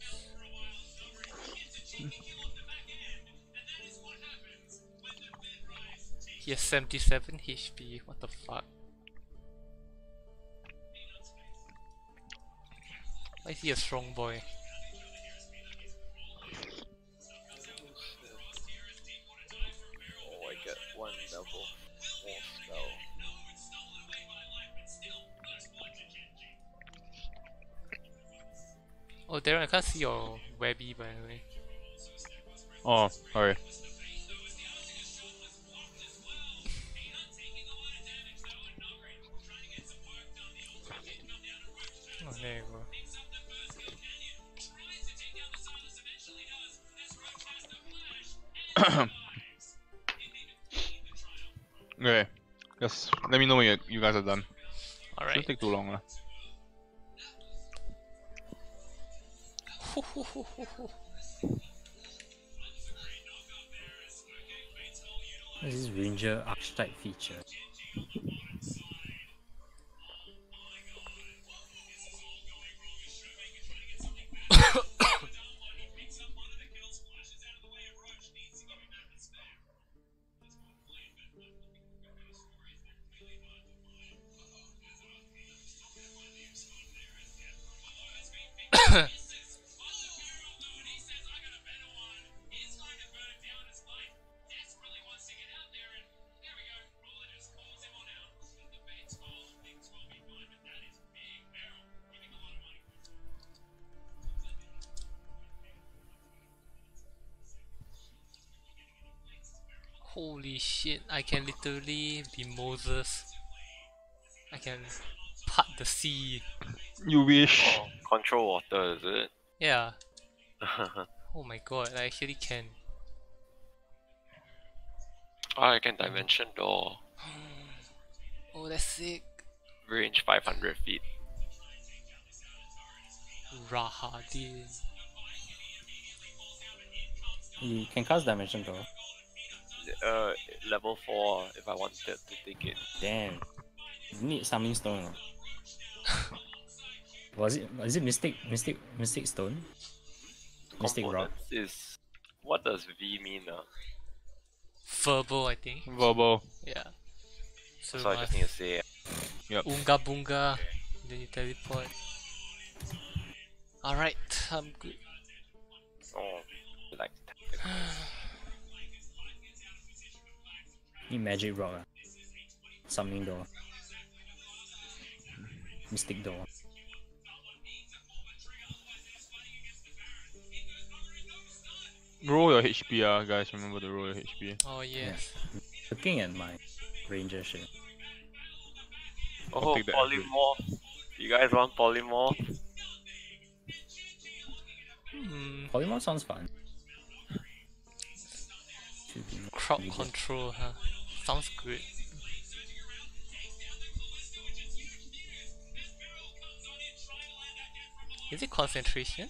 He has 77 HP. What the fuck? Why is he a strong boy? Oh, I get 1 level 4 spell. Oh, Darren, I can't see your webby by the way. Oh, sorry. Oh, there you go. Okay. Just let me know when you guys are done. Alright. Shouldn't take too long. What is this Ranger archetype feature? Holy shit, I can literally be Moses. I can part the sea. You wish. Oh, control water, is it? Yeah. Oh my god, I actually can. Oh, I can dimension door. Oh, that's sick. Range 500 feet. Rahadin. You can cast Dimension Door. Level 4 if I wanted to take it. Damn. You need Summoning Stone. Or? Was it Mystic Stone? Mystic Rock. Components is... What does V mean? Verbal, I think. Verbal. Yeah. So, So I just need to say... Yep. Unga Bunga. Then you teleport. Alright, I'm good. Oh, like tactical. Need Magic Rock. Summoning Door. Mystic Door. Roll your HP, guys. Remember to roll your HP. Oh yes. Looking at my Ranger shit. Oh, take that. polymorph. You guys want polymorph? Polymorph sounds fun. Should be Crowd immediate. control, huh? Sounds good. Is it concentration?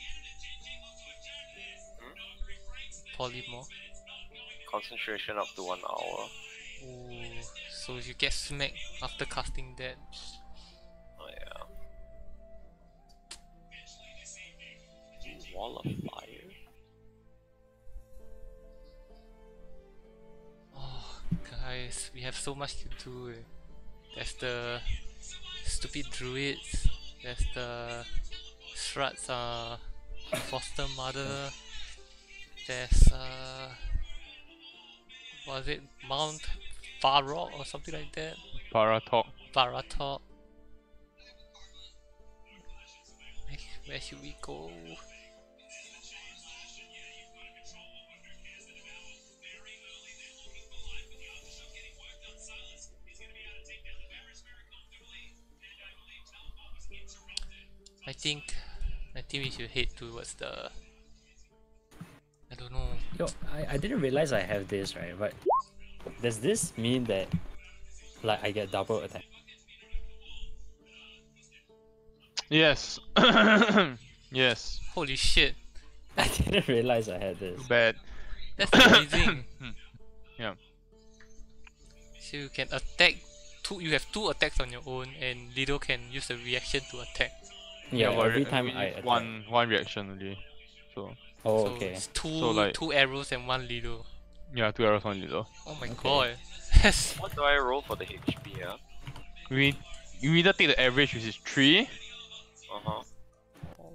Polymorph. Concentration up to 1 hour. Ooh, so you get smacked after casting that. Oh yeah. Ooh, Wall of Fire. Oh, guys, we have so much to do. There's the stupid druids. There's the Strahd's foster mother. There's was it Mount Farrock or something like that? Paratalk. Baratok. Where should we go? I I think we should head towards the. I don't know. Yo, I didn't realize I have this, right? But does this mean that like I get double attack? Yes. Yes. Holy shit! I didn't realize I had this. Too bad. That's amazing. Yeah. So you can attack. You have 2 attacks on your own, and Lido can use the reaction to attack. Yeah, but every time we I use attack. one reaction only. So Oh, So okay. it's two So, like- 2 arrows and 1 Lido. yeah, 2 arrows, 1 little. Oh my Okay. god. That's What do I roll for the HP? Yeah. You either take the average, which is 3,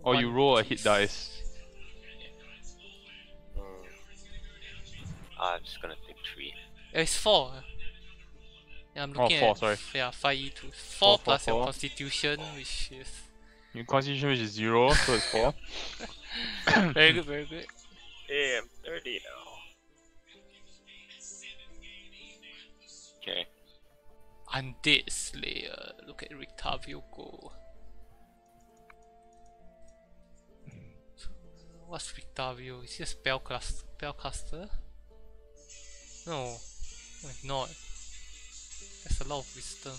or you roll a hit dice. I'm just gonna take 3. It's 4. Yeah, I'm looking 4, at sorry. Yeah, 5e2. 4 4, plus your 4. constitution, which is Your constitution, which is 0, so it's 4. very good, very good. Hey, I'm 30 now. Okay. Undead Slayer. Look at Rictavio go. What's Rictavio? Is he a spellcaster? No, it's not. There's a lot of wisdom.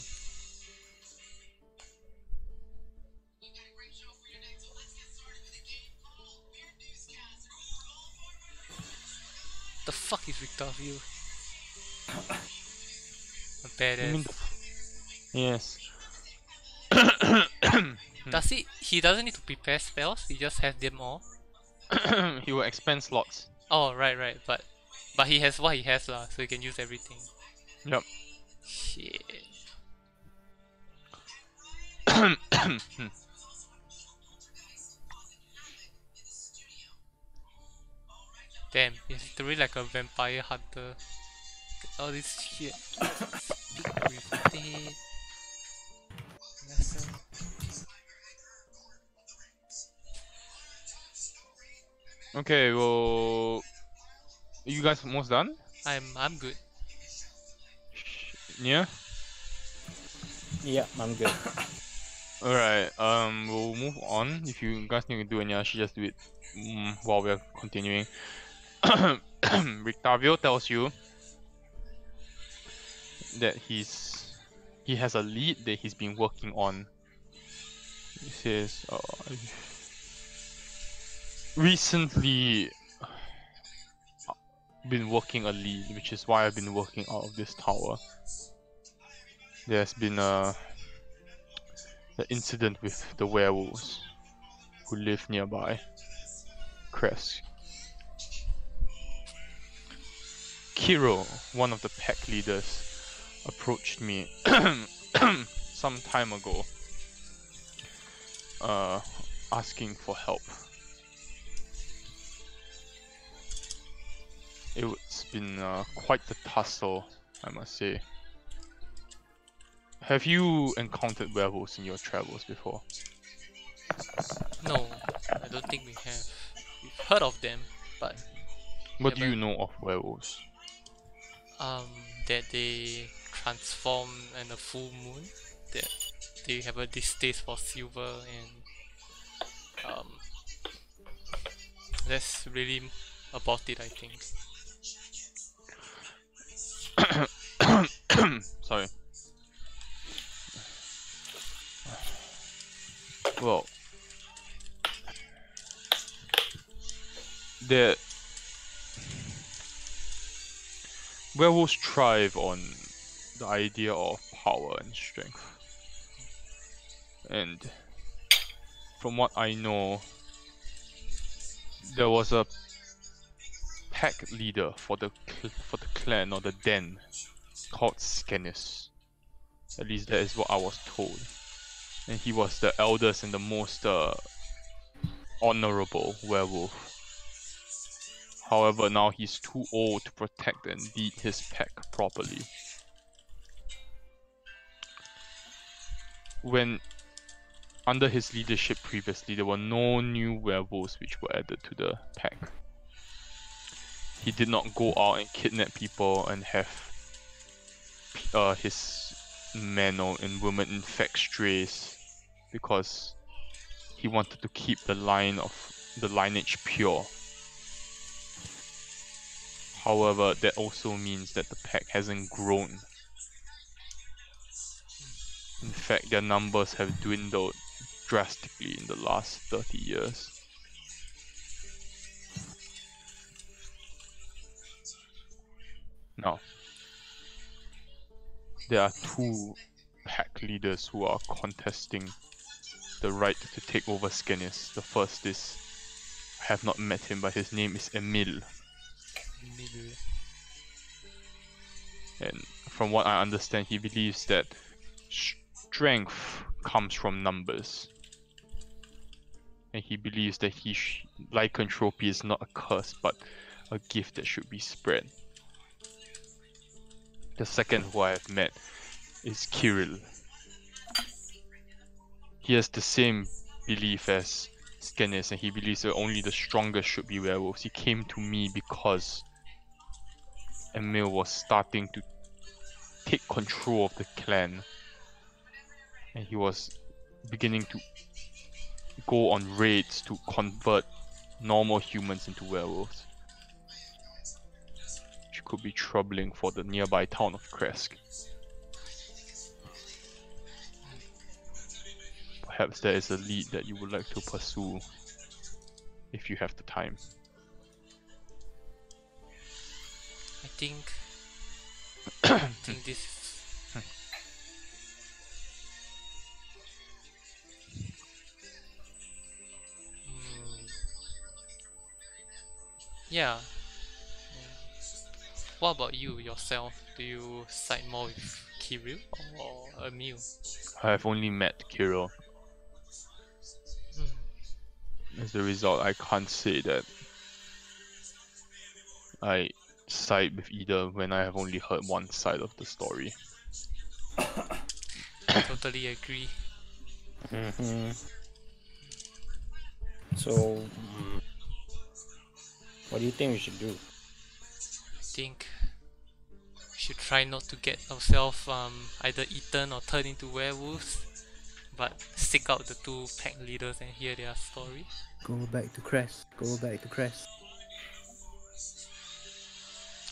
The fuck is Rictavio? A badass. Yes. Does he doesn't need to prepare spells, he just has them all. He will expand slots. Oh right, but he has what he has lah, so he can use everything. Yep. Shit. Damn, he's literally like a vampire hunter. All this shit. Okay, well, you guys almost done? I'm good. Yeah. Yeah, I'm good. Alright. We'll move on. If you guys need to do any, I should just do it while we're continuing. Rictavio tells you that he has a lead that he's been working on. He says, recently been working a lead, which is why I've been working out of this tower. There's been the incident with the werewolves who live nearby Crest. Kiro, one of the pack leaders, approached me some time ago, asking for help. It's been quite the tussle, I must say. Have you encountered werewolves in your travels before? No, I don't think we have. We've heard of them, but What do you know of werewolves? that they transform in a full moon, that they have a distaste for silver, and that's really about it, I think. Sorry. Well, the werewolves thrive on the idea of power and strength. And from what I know, there was a pack leader for the clan or the den called Scanis. At least that is what I was told. And he was the eldest and the most honorable werewolf. However, now he's too old to protect and lead his pack properly. When under his leadership previously, there were no new werewolves which were added to the pack. He did not go out and kidnap people and have his men and women infect strays, because he wanted to keep the lineage pure. However, that also means that the pack hasn't grown. In fact, their numbers have dwindled drastically in the last 30 years. Now, there are two pack leaders who are contesting the right to take over Skenis. The first is, I have not met him, but his name is Emil. And from what I understand, he believes that strength comes from numbers. And he believes that lycanthropy is not a curse, but a gift that should be spread. The second who I have met is Kirill. He has the same belief as Skenis, and he believes that only the strongest should be werewolves. He came to me because Emil was starting to take control of the clan, and he was beginning to go on raids to convert normal humans into werewolves, which could be troubling for the nearby town of Kresk. Perhaps there is a lead that you would like to pursue if you have the time. I think this is yeah. What about you yourself? Do you side more with Kirill or Emil? I have only met Kirill. As a result, I can't say that I side with either when I have only heard one side of the story. Totally agree. So, what do you think we should do? I think we should try not to get ourselves either eaten or turned into werewolves, but seek out the two pack leaders and hear their story. Go back to Crest. Go back to Crest.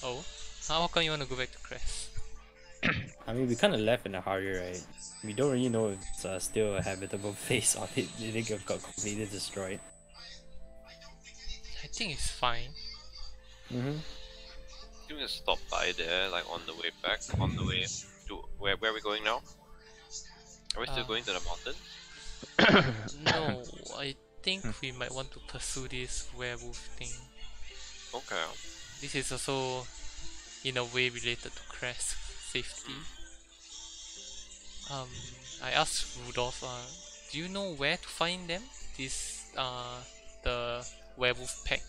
Oh, how come you want to go back to Crest? I mean, we kind of left in a hurry, right? We don't really know if it's still a habitable place or if it got completely destroyed. I think it's fine. You can stop by there, like on the way back, on the way to where are we going now? Are we still going to the mountain? No, I think we might want to pursue this werewolf thing. Okay. This is also in a way related to Crest safety. I asked Rudolph, do you know where to find them? The werewolf pack.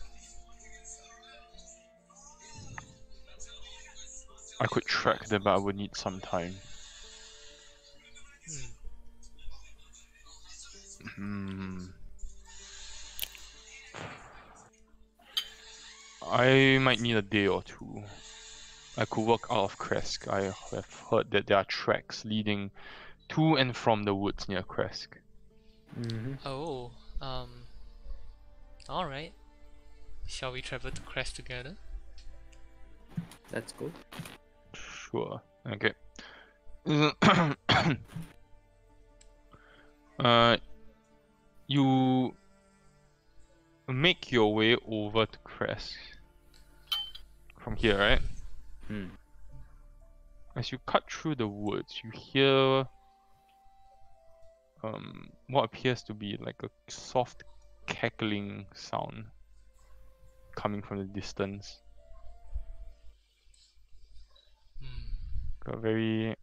I could track them, but I would need some time. I might need a day or two. I could walk out of Kresk. I have heard that there are tracks leading to and from the woods near Kresk. Oh, alright. Shall we travel to Crest together? That's cool. Sure. Okay. You make your way over to Kresk from here, right? As you cut through the woods, you hear what appears to be like a soft cackling sound coming from the distance. A very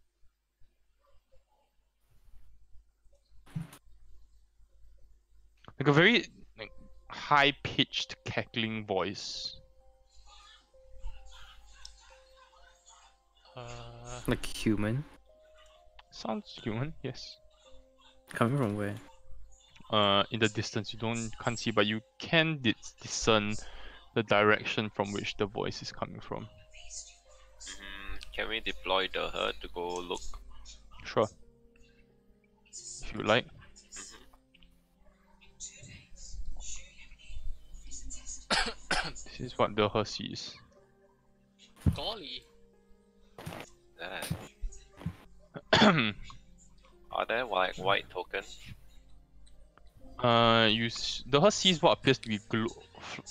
high-pitched cackling voice. Like human? Sounds human, yes. Coming from where? In the distance, can't see, but you can discern the direction from which the voice is coming from. Can we deploy the herd to go look? Sure. If you like. is what the her sees. Golly. Are there white tokens? The her sees what appears to be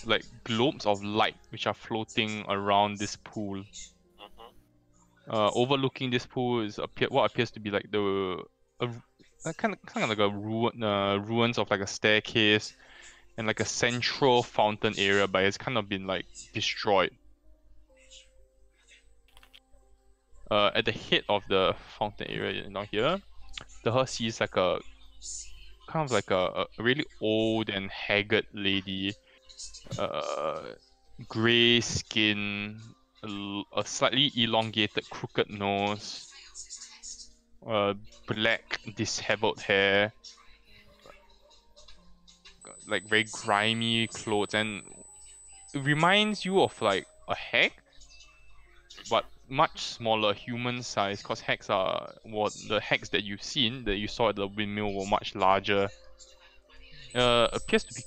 like globes of light which are floating around this pool. Overlooking this pool is what appears to be like kind of like a ruins of like a staircase and like a central fountain area, but it's kind of been like destroyed. At the head of the fountain area down here, the her sees like a kind of like a really old and haggard lady, grey skin, a slightly elongated crooked nose, black disheveled hair, like very grimy clothes, and it reminds you of like a hag, but much smaller, human size, because hags are the hags that you saw at the windmill were much larger. Appears to be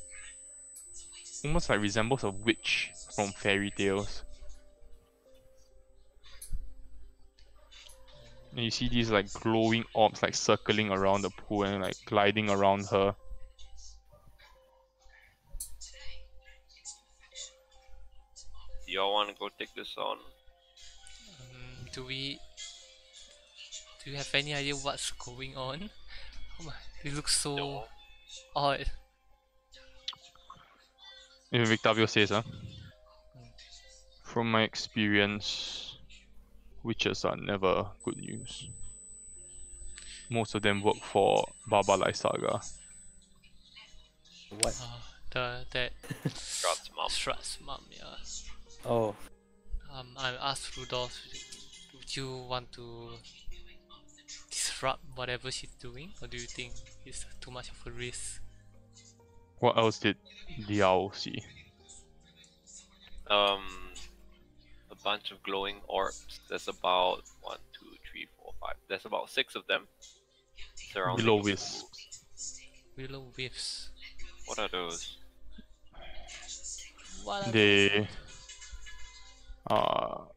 almost like resembles a witch from fairy tales. And you see these like glowing orbs like circling around the pool and like gliding around her. Do y'all want to go take this on? Do you have any idea what's going on? Oh my, it looks so No. odd. If Victavio says, from my experience, witches are never good news. Most of them work for Baba Lysaga. What? That Strahd's mom. Strahd's mom, yeah. Oh, I asked Rudolph, would you want to disrupt whatever she's doing, or do you think it's too much of a risk? What else did Liao see? A bunch of glowing orbs. There's about 1, 2, 3, 4, 5. There's about 6 of them surrounding. Willow wisps. Willow wisps. What are those? What are They are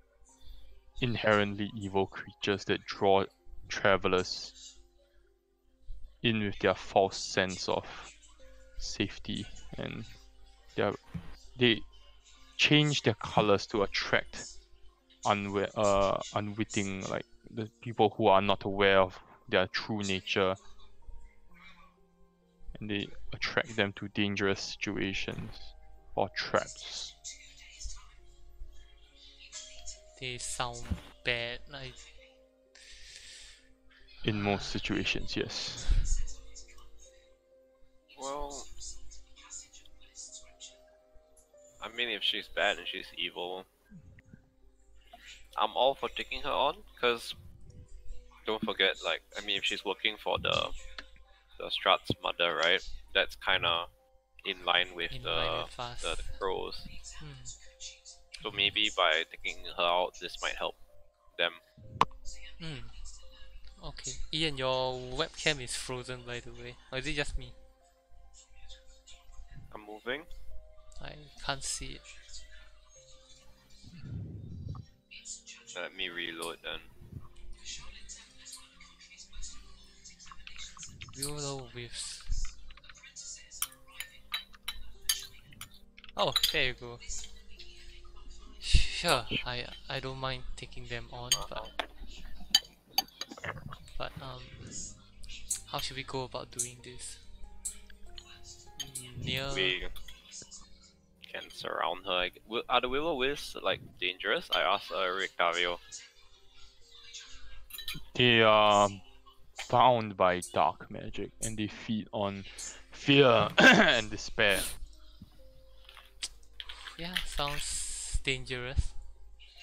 inherently evil creatures that draw travelers in with their false sense of safety, and they change their colors to attract unwitting, like the people who are not aware of their true nature, and they attract them to dangerous situations or traps. They sound bad, like In most situations, yes. Well, I mean, if she's bad and she's evil, I'm all for taking her on, because don't forget, like, I mean, if she's working for the Strahd's mother, right? That's kind of in line with the crows. So maybe by taking her out, this might help them. Okay. Ian, your webcam is frozen, by the way. Or is it just me? I'm moving. I can't see it. Let me reload then. Willow wisps. Oh, there you go. Sure, I don't mind taking them on, but how should we go about doing this? We can surround her. Are the willow wisps like dangerous? I asked Rictavio. They are bound by dark magic, and they feed on fear and despair. Yeah, sounds dangerous.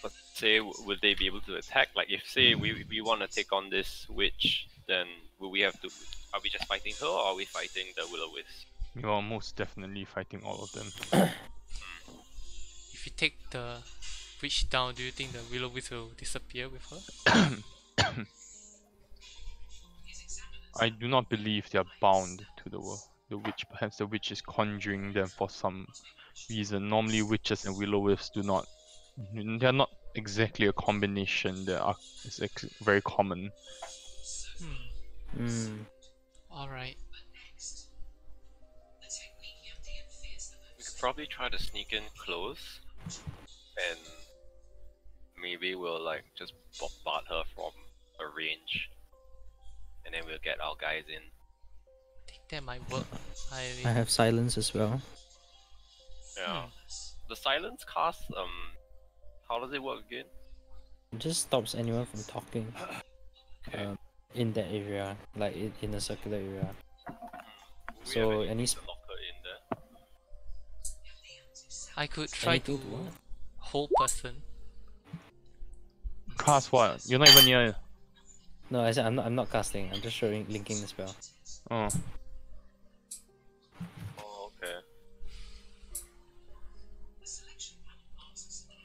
But say, would they be able to attack? Like, if say we want to take on this witch, then will we have to? Are we just fighting her, or are we fighting the willow wisp? You are most definitely fighting all of them. If you take the witch down, do you think the willow wisp will disappear with her? I do not believe they are bound to the witch. Perhaps the witch is conjuring them for some reason. Normally witches and will-o-wisps do not. They're not exactly a combination. It's very common. Alright. We could probably try to sneak in close, and maybe we'll like just bombard her from a range, and then we'll get our guys in. I think that might work. I have silence as well. Yeah. The silence cast, how does it work again? It just stops anyone from talking. Okay. In that area, like in a circular area. We So haven't any used the locker in there. I could try to anything to what? hold person. Cast what? You're not even near. No, I said I'm not casting. I'm just showing linking the spell. Oh. Oh, okay.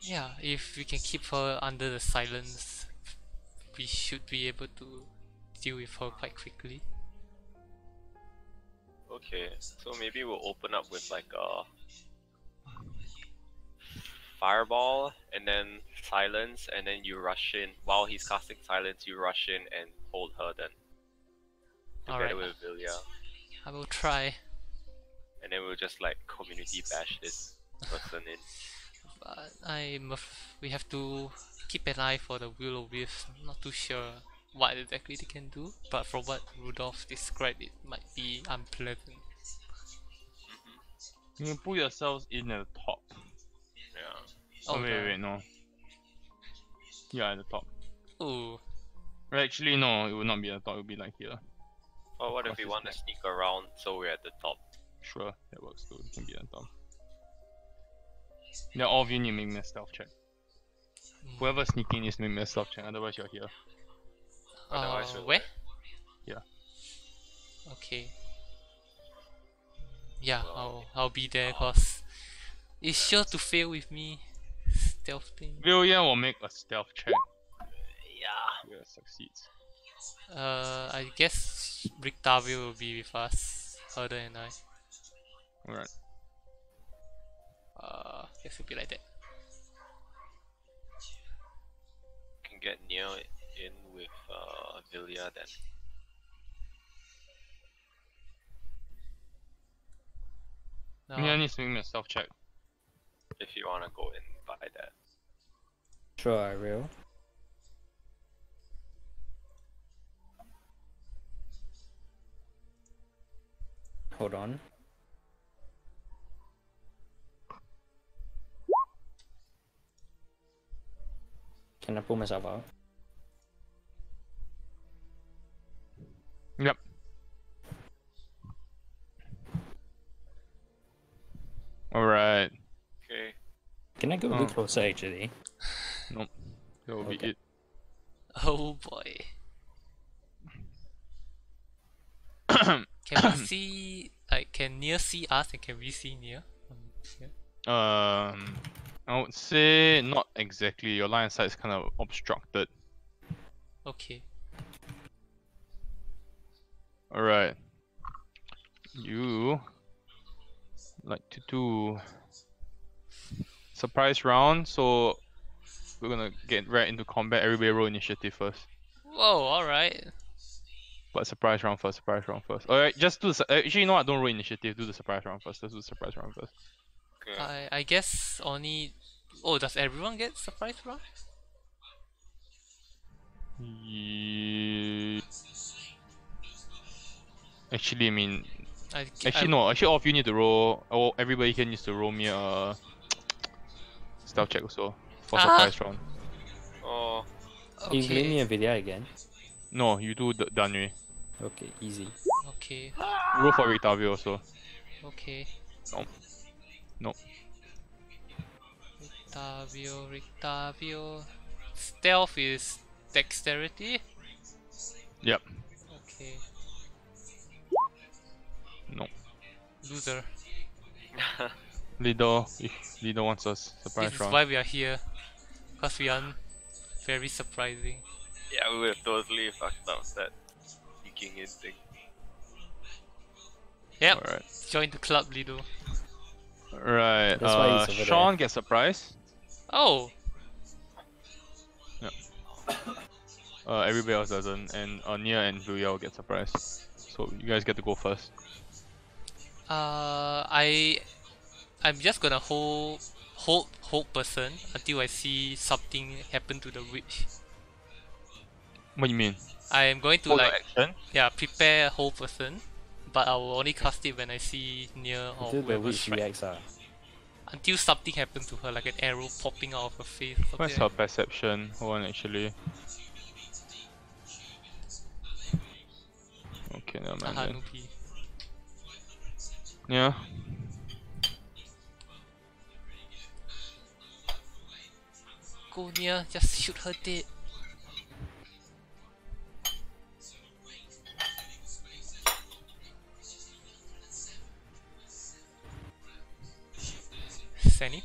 Yeah, if we can keep her under the silence, we should be able to deal with her quite quickly. Okay, so maybe we'll open up with like a fireball and then silence, and then you rush in. While he's casting silence, you rush in and hold her then. Together Alright. with Vilya. I will try. And then we'll just like community bash this person in. But we have to keep an eye for the will-o-wisp. I'm not too sure what exactly they can do, but from what Rudolph described, it might be unpleasant. You can put yourselves in at the top. Yeah. Oh, wait, no. Yeah, at the top. Oh, Actually, no, it would not be at the top, it would be like here. Or what if we Crosses want to back. sneak around so we're at the top? Sure, that works too. It can be at the top. Yeah, all of you need to make me a stealth check. Whoever's sneaking needs to make me a stealth check, otherwise you're here. Otherwise we'll where? Yeah. Okay. Yeah, Well, I'll be there cause it's sure to fail with me. Stealth thing. Vilya will make a stealth check. Yeah. Yeah, succeeds. I guess Rictavio will be with us, Herder and I. Alright. Guess it'll be like that. Can get near in with Vilya then. No, Yeah, needs to make me a stealth check. If you wanna go in by that. Sure, I will. Hold on. Can I pull myself out? Yep. Alright. Okay. Can I go a bit closer actually? Nope. That will Okay. be it. oh boy. Can we see, like, can Near see us and can we see Near? Yeah. I would say not exactly. Your line of sight is kind of obstructed. Okay. Alright. You like to do surprise round, so we're gonna get right into combat. Everybody roll initiative first. Whoa, alright. But surprise round first, surprise round first. Alright, just do the actually you know what, don't roll initiative, do the surprise round first. Let's do the surprise round first. Okay. I guess only. Oh, does everyone get surprise round? Actually, I mean, I no. Actually, all of you need to roll. Oh, everybody here needs to roll me a stealth check also for surprise round. Oh, You blame me Okay. a video again? No, you do the Danui. Okay, easy. Okay. Roll for Rictavio also. Okay. No. No. Rictavio. Stealth is dexterity? Yep. Okay. No. Loser. Lido, if Lido wants us surprise This is round. why we are here. Because we are very surprising. yeah, we would have totally fucked up that sneaking in thing. Yep. Alright. Join the club, Lido. Right. That's why he's over Sean gets surprised. Oh, Everybody else doesn't, and Nia and Vilya will get surprised. So you guys get to go first. I'm just gonna hold person until I see something happen to the witch. What do you mean? I am going to Hold your like action? prepare a whole person, but I will only cast it when I see near or until the whoever witch strike. reacts. Until something happens to her, like an arrow popping out of her face. Where's her perception? Hold on, actually. Okay, never mind Haha, then. noopy. Yeah. Go near, just shoot her dead. Sani?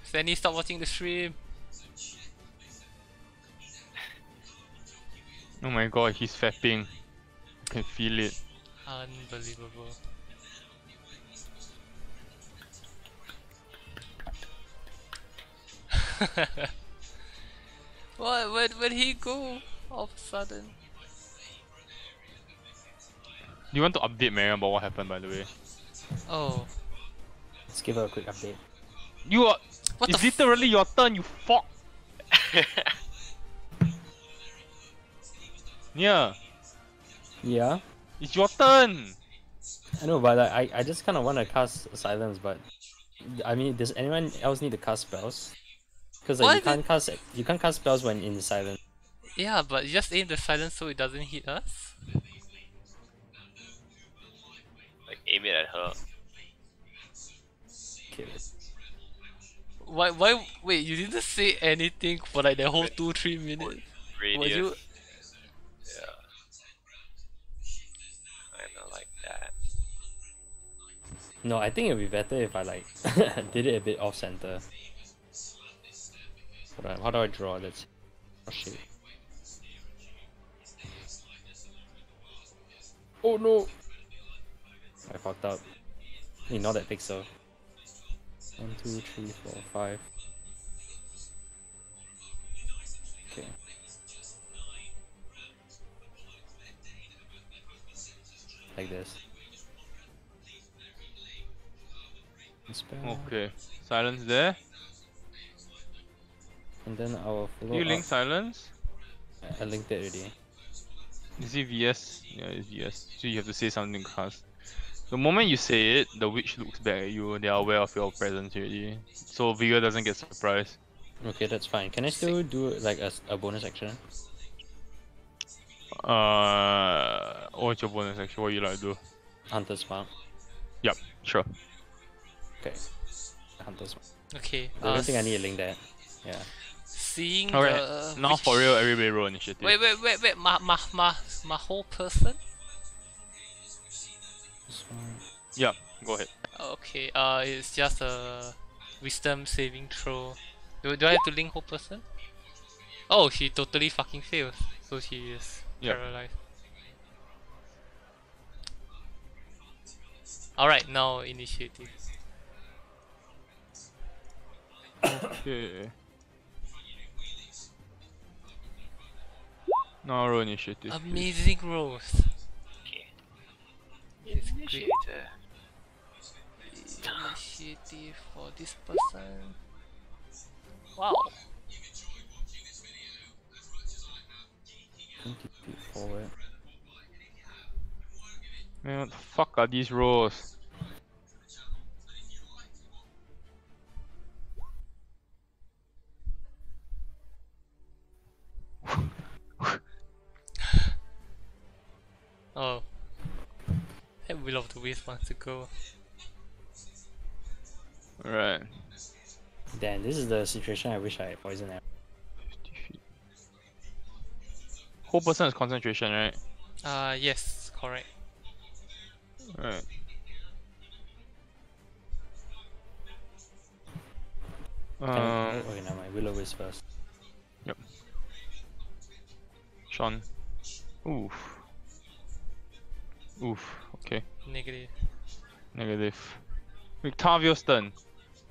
Sani, stop watching the stream. Oh my god, he's fapping. I can feel it. Unbelievable. What? Where'd he go? All of a sudden. Do you want to update Mary about what happened, by the way? Oh. Let's give her a quick update. You are. What It's the literally your turn, you fuck! Yeah, Yeah, it's your turn! I know, but I just kind of want to cast silence. But I mean, does anyone else need to cast spells? Because like, you can't cast spells when in silence. Yeah, but you just aim the silence so it doesn't hit us. Like aim it at her. Okay. Why? Wait, you didn't say anything for like the whole 2-3 minutes. Radius. Was you? Yeah. Kinda like that. No, I think it'd be better if I like did it a bit off center. Hold on, how do I draw this? Oh shit. Oh no! I fucked up. Ignore that pixel. 1, 2, 3, 4, 5. Okay. Like this. Spell. Okay, silence there. And then I will follow Do you link up. silence? I linked it already. Is it VS? Yeah, it's VS. So you have to say something fast. The moment you say it, the witch looks back at you, they are aware of your presence already. So Vigor doesn't get surprised. Okay, that's fine. Can I still do like a bonus action? What's your bonus action? What you like to do? Hunter's Mark. Yep, sure. Okay. Hunter's Mark. Okay. I don't think I need to link that. Yeah. Seeing Alright, the now for real, everybody roll initiative. Wait. My whole person. This one. Yep, go ahead. Okay. It's just a wisdom saving throw. Do I have to link whole person? Oh, she totally fucking fails. So she is Yep. paralyzed. Alright, now initiative. Okay. Now roll initiative. Amazing rolls. Okay. It's great. Initiator. Initiative for this person. Wow. 20 feet forward. Man, what the fuck are these rolls? Oh. That Will of the Wisp wants to go. Alright. Damn, this is the situation I wish I had poison arrow. 50 feet. Whole person is concentration, right? Yes, correct. Alright. Okay, never mind. Will-O-Wisp first. Yep. Sean. Oof. Oof. Okay. Negative. Negative. Victavio's turn.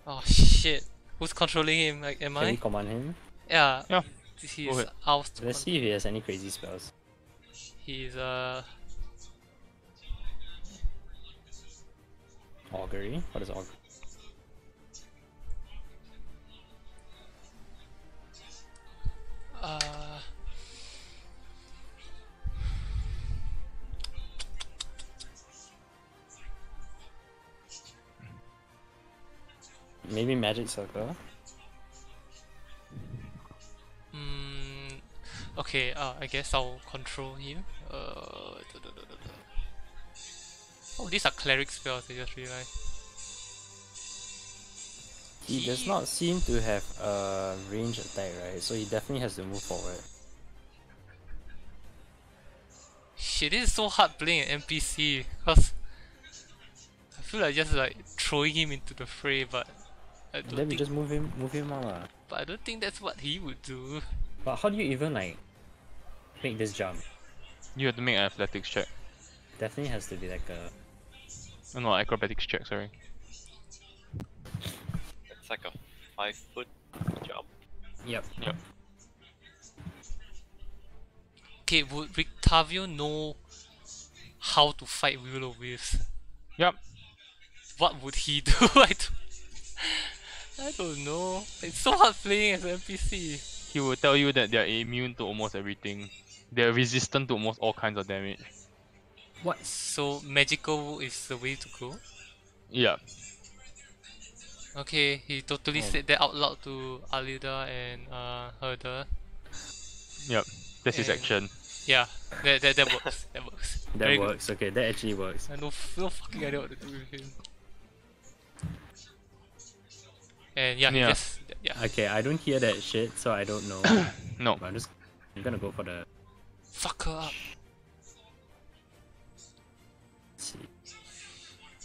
Oh shit. Who's controlling him? Like, am Can we I? command him? Yeah. Yeah. He's ahead. ours to Let's see if he has any crazy spells. He's Augury? What is augury? uh Maybe magic circle? okay, I guess I'll control him. Oh, these are cleric spells, I just realized. He does not seem to have a range attack, right? So he definitely has to move forward. Shit, this is so hard playing an NPC, cause I feel like just like throwing him into the fray, but I don't Then we think just move him out lah. but I don't think that's what he would do. But how do you even like make this jump? You have to make an athletics check. Definitely has to be like a... Oh, no, acrobatics check, sorry. It's like a 5-foot jump. Yep. Yep. Okay, would Victavio know how to fight will-o-wisps? Yep. What would he do? I don't know. It's so hard playing as an NPC. He will tell you that they're immune to almost everything. They're resistant to almost all kinds of damage. What? So magical is the way to go? Yeah. Okay, he totally said that out loud to Alida and Herder. Yep. That's his And- action. Yeah, that works. That works. That Very good. works, okay, that actually works. I no fucking idea what to do with him. And yeah, he Yeah. just Okay, I don't hear that shit, so I don't know. No. But I'm gonna go for the... fuck her up. Let's see.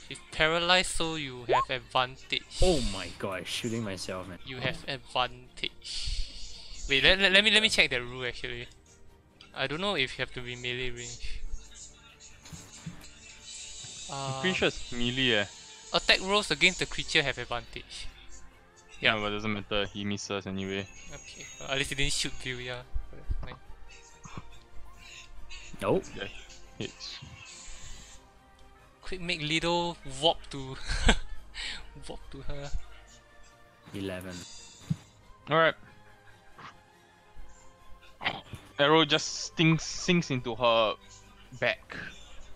She's paralyzed, so you have advantage. Oh my god, shooting myself, man. You have advantage. Wait, let me check that rule actually. I don't know if you have to be melee range. I'm pretty sure it's melee eh. Attack rolls against the creature have advantage. Yeah. Yeah, but it doesn't matter, he misses anyway. Okay, at least he didn't shoot you, yeah. That's fine. Nope. Yeah. Hits. Quick, make little warp to warp to her. 11. Alright. Arrow just sinks into her back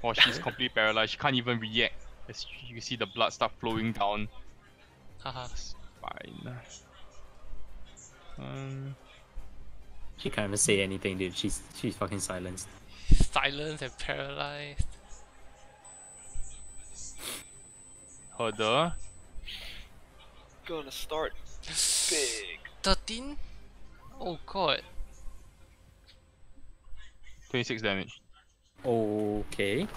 while she's completely paralyzed. She can't even react as you see the blood start flowing down Haha. spine. She can't even say anything, dude. She's fucking silenced. Silence and paralyzed. Herder. Gonna start big. 13? Oh god. 26 damage. Okay.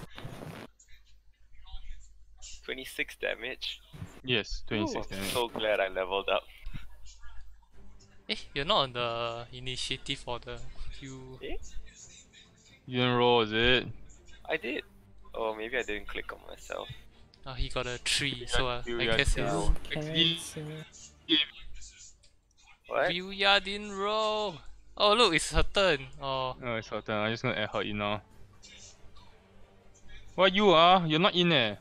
26 damage. Yes, 26 Ooh, I'm damage. so glad I leveled up. Eh, you're not on the initiative for the you. Eh? You didn't roll, is it? I did. Oh, maybe I didn't click on myself. Oh, he got a 3, so I you guess got it's. zero. What? Ryuya didn't roll! Oh look, it's her turn. Oh, Oh, it's her turn. I'm just gonna add her in now. What you are? You're not in there.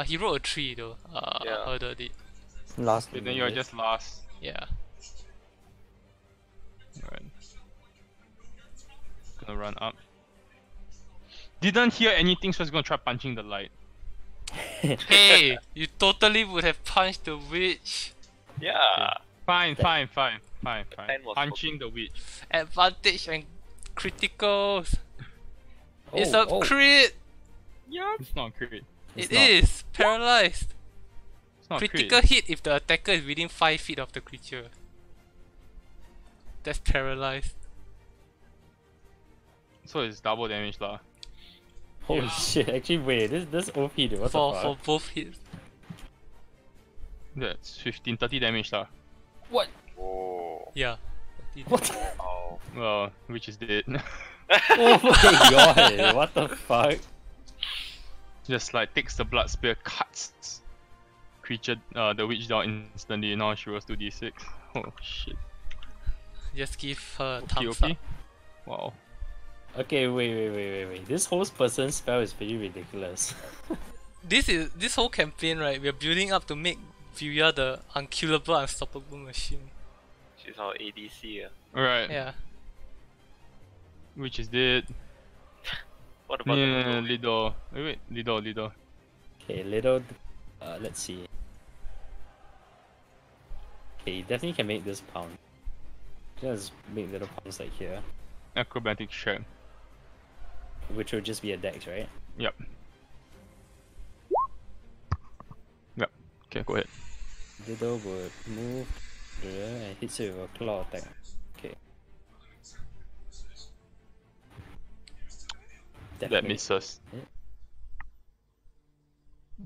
he rolled a 3 though. Yeah. Herder did. Last Okay, then you're just last. Yeah. Alright. Gonna run up. Didn't hear anything, so I was gonna try punching the light. Hey, you totally would have punched the witch. Yeah. Fine. Plan was Punching the witch. Advantage and criticals. It's Oh, a oh. crit. Yeah. It's not a crit. It's It not. is paralyzed. It's not a Critical crit. hit if the attacker is within 5 feet of the creature. That's paralyzed. So it's double damage lah. Holy shit, actually wait, this OP dude, what For the for fuck? both hits. That's 15, 30 damage lah. What? Oh. Yeah. What the... Oh. Well, which is dead. Oh my god, what the fuck? Just like takes the blood spear, cuts creature, the witch down instantly. Now she was 2d6. Oh shit. Just give her a Okay, thumbs okay. up. Wow. Okay, wait. This host person spell is pretty ridiculous. This whole campaign, right? We're building up to make Vilya the unkillable, unstoppable machine. She's our ADC. Alright. Yeah. Which is dead. What about Yeah, the Lido. Wait, Lido. Okay, little. Let's see. Okay, you definitely can make this pound. Just make little pounds like here, Acrobatic check. which will just be a dex, right? Yep. Yep. Okay, go ahead. Little would move and hits it with a claw attack. Okay. That Definitely. misses. Yeah.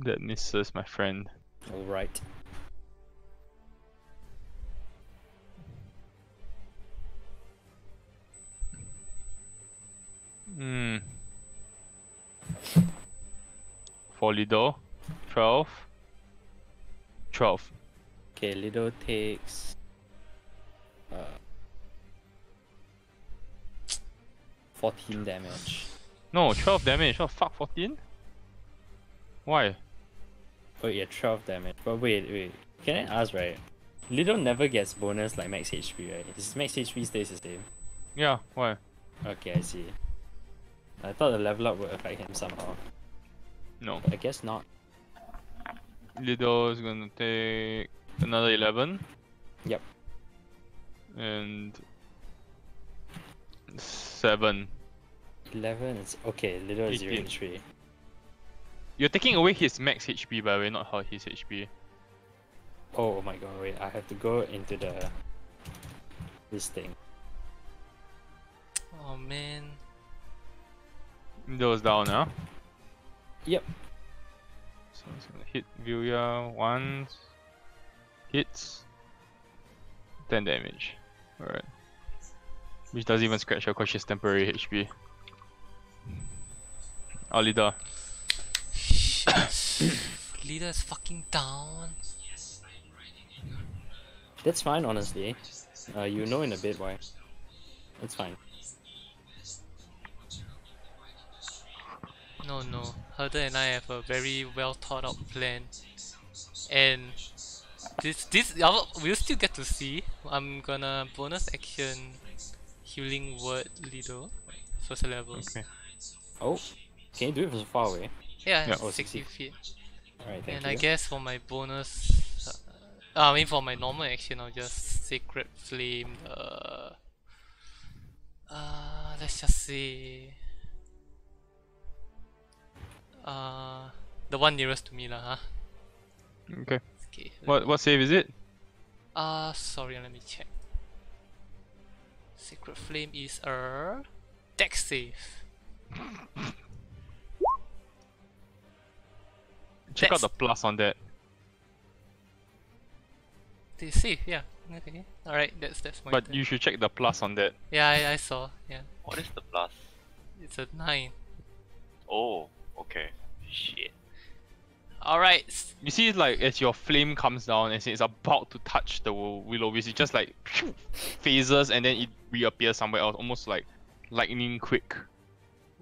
That misses, my friend. Alright. Hmm. For Lido, 12. 12. Okay, Lido takes 14 damage. No, 12 damage. Oh fuck, 14? Why? Oh yeah, 12 damage. But wait. Can I ask, right? Lido never gets bonus like max HP, right? His max HP stays the same. Yeah, why? Okay, I see. I thought the level up would affect him somehow. No. But I guess not. Lido is gonna take another 11. Yep. And 7. 11 is okay, Lido is 0 18. HP. You're taking away his max HP by the way, not how his HP. Oh my god, wait, I have to go into this thing. Oh man. Lido's down now. Yep. So it's gonna hit Vilya once. Hits. 10 damage. Alright. Which doesn't even scratch her because she's temporary HP. Alida. Leader is fucking down. That's fine, honestly. You know in a bit why. It's fine. No. Herder and I have a very well thought out plan. And we'll still get to see. I'm gonna bonus action healing word Lido. First level. Okay. Oh, can you do it from so far away? Yeah, Yeah. 60 feet. Alright, thank And you. I guess for my bonus, I mean for my normal action, I'll just Sacred Flame. Let's just say, the one nearest to me lah, huh? Okay. Okay. What save is it? Sorry, let me check. Sacred Flame is a dex save. Check out That's- the plus on that. They save, yeah. Okay. Alright, that's my But turn. you should check the plus on that. Yeah, I saw. Yeah, What is the plus? it's a 9. Oh, okay. Shit. Alright. You see, like as your flame comes down, as it's about to touch the will-o-wisp, it just like phases and then it reappears somewhere else, almost like lightning quick.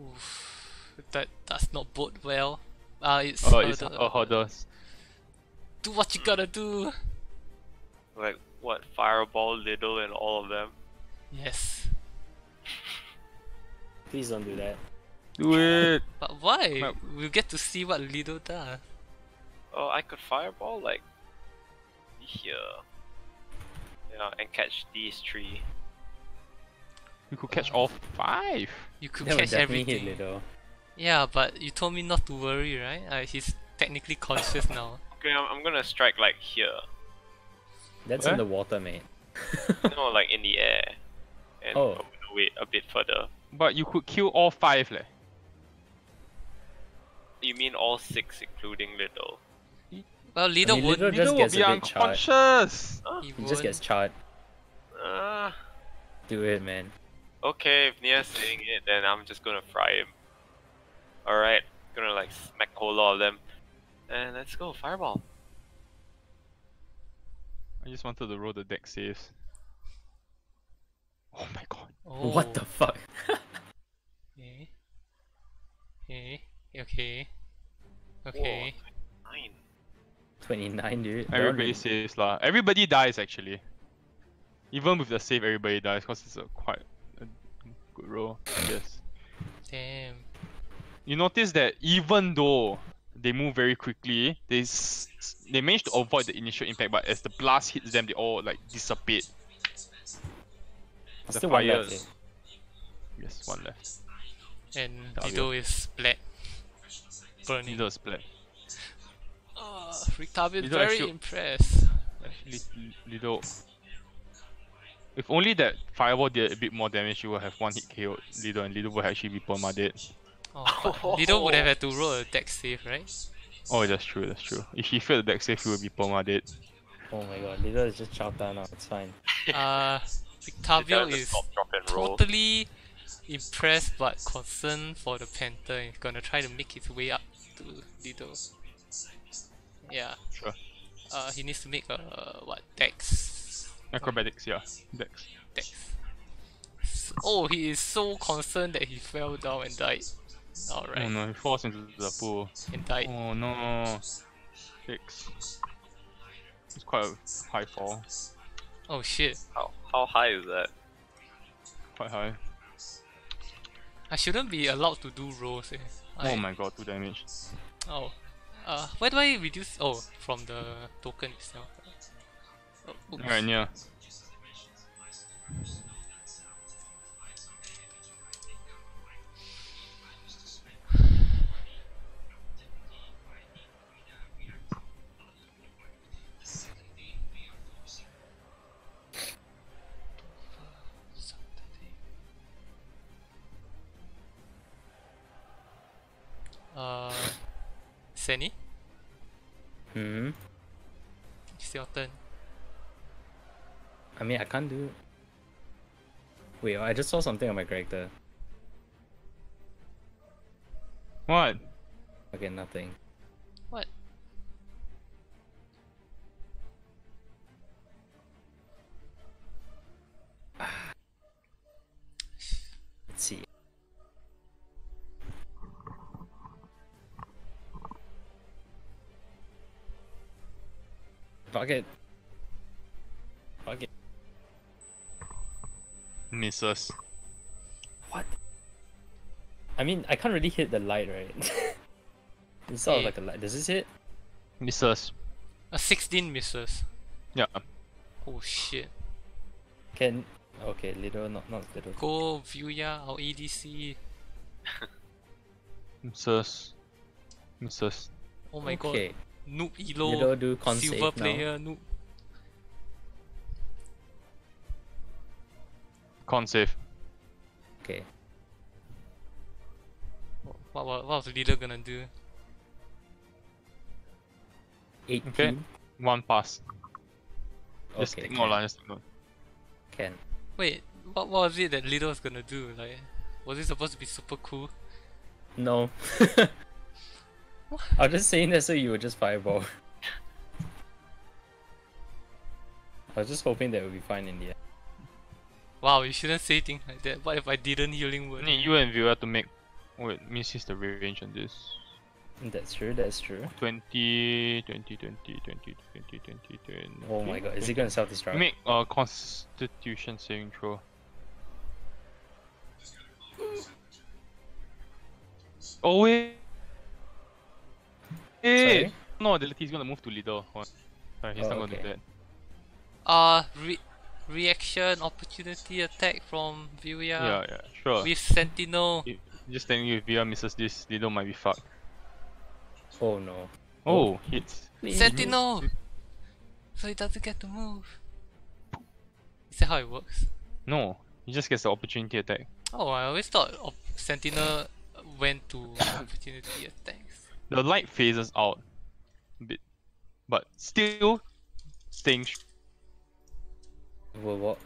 Oof, that does not bode well. It's It's Herder. a herder. Do what you gotta do. Like what? Fireball, Little, and all of them. Yes. Please don't do that. Do it. But why? Well- We'll get to see what Lido does. Oh, I could fireball like here. Yeah, and catch these three. You could catch all 5. You could That would catch definitely everything. hit Lido. Yeah, but you told me not to worry, right? He's technically conscious now. Okay, I'm gonna strike like here. That's Where? in the water, mate. No, like in the air. And Oh. I'm gonna wait a bit further. But you could kill all 5 leh. You mean all 6, including Little? Well, Lido I mean, would. Lido just Lido gets will a be bit charred. unconscious. He He just gets charred. Uh, Do it, man. Okay, if Nia's saying it, then I'm just gonna fry him. Alright, gonna like smack a whole lot of them. And let's go, fireball. I just wanted to roll the deck saves. Oh my god. Oh. What the fuck? Okay. Okay. Okay. Whoa, 9. 29, dude. That one Everybody really- saves lah. Everybody dies actually. Even with the save, everybody dies because it's a quite a good roll, I guess. Damn. You notice that even though they move very quickly, they manage to avoid the initial impact, but as the blast hits them, they all like dissipate. The Still one fire. left, eh? Yes, one left. And Tavio. Lido is black. Burning. Lido splat. Rictavio Lido very actually- impressed. Actually, Lido. If only that fireball did a bit more damage, you would have one hit KO Lido, and Lido would actually be permadead. Oh, but Lido would have had to roll a deck save, right? Oh, that's true, that's true. If he failed the deck save, he would be permadead. Oh my god, Lilo is just chopped down now. It's fine. Rictavio Just is stop, drop, and roll. totally impressed but concerned for the Panther and gonna try to make his way up to Lido. Yeah. Sure. He needs to make a what dex? Acrobatics, yeah. Dex. Dex. Oh, he is so concerned that he fell down and died. Alright, Oh no, he falls into the pool. and died. Oh no. 6. It's quite a high fall. Oh shit. How high is that? Quite high. I shouldn't be allowed to do rolls. Oh my god, 2 damage. Oh. Where do I reduce? Oh, from the token itself. Oh, oops. Alright, yeah. Senny, Hmm. it's your turn. I mean, I can't do. Wait, I just saw something on my character. What? Okay, nothing. What? Let's see. Fuck it. Fuck it. Misses. What? I mean, I can't really hit the light, right? It's sort of Hey. like a light. Does this hit? Misses. A 16 misses. Yeah. Oh shit. Can. Okay, little, not little. Go Vuya or EDC. Misses. Misses. Oh my Okay. god. Noob Elo. Little do con Silver save now. player noob. Con save. Okay. What was the leader gonna do? 18. Okay. 1 pass. Just Okay, take note can. lah, just take note. Can. Wait, what was it that leader was gonna do? Like, was it supposed to be super cool? No. I was just saying that so you would just fireball. I was just hoping that would be fine in the end. Wow, you shouldn't say things like that. What if I didn't healing word? Need you and Viewer to make. Wait, misses the range on this. That's true, that's true. 20, 20, 20, 20, 20, 20, 20. Oh my god, is he gonna self-destruct? Make a constitution saving throw. Oh wait! Hey! Sorry? No, he's gonna move to leader. Sorry, he's Oh, not gonna do okay. that. Reaction opportunity attack from Vuya Yeah, sure. with Sentinel. Just telling you, if Via misses this, leader might be fucked. Oh no. Oh, hits. Please. Sentinel! So he doesn't get to move. Is that how it works? No, he just gets the opportunity attack. Oh, I always thought Sentinel went to opportunity attacks. The light phases out a bit, but still staying. Well, what?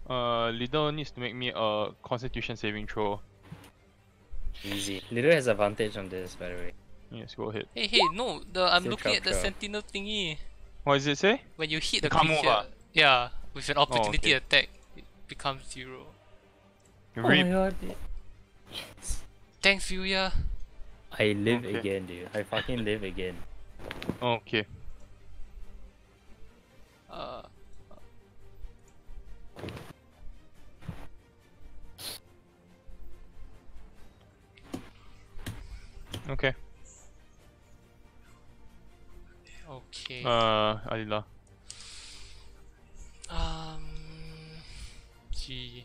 Lido needs to make me a Constitution saving throw. Easy. Lido has advantage on this, by the way. Yes, go ahead. Hey, no, I'm Still looking at the 12. sentinel thingy. What does it say? When you hit You a can't move, creature, yeah, with an opportunity okay. attack, it becomes 0. Oh my Rip. god. Thanks, Yuya. I live Okay. again, dude. I fucking live again. Okay. Okay. Okay. Alila. Gee.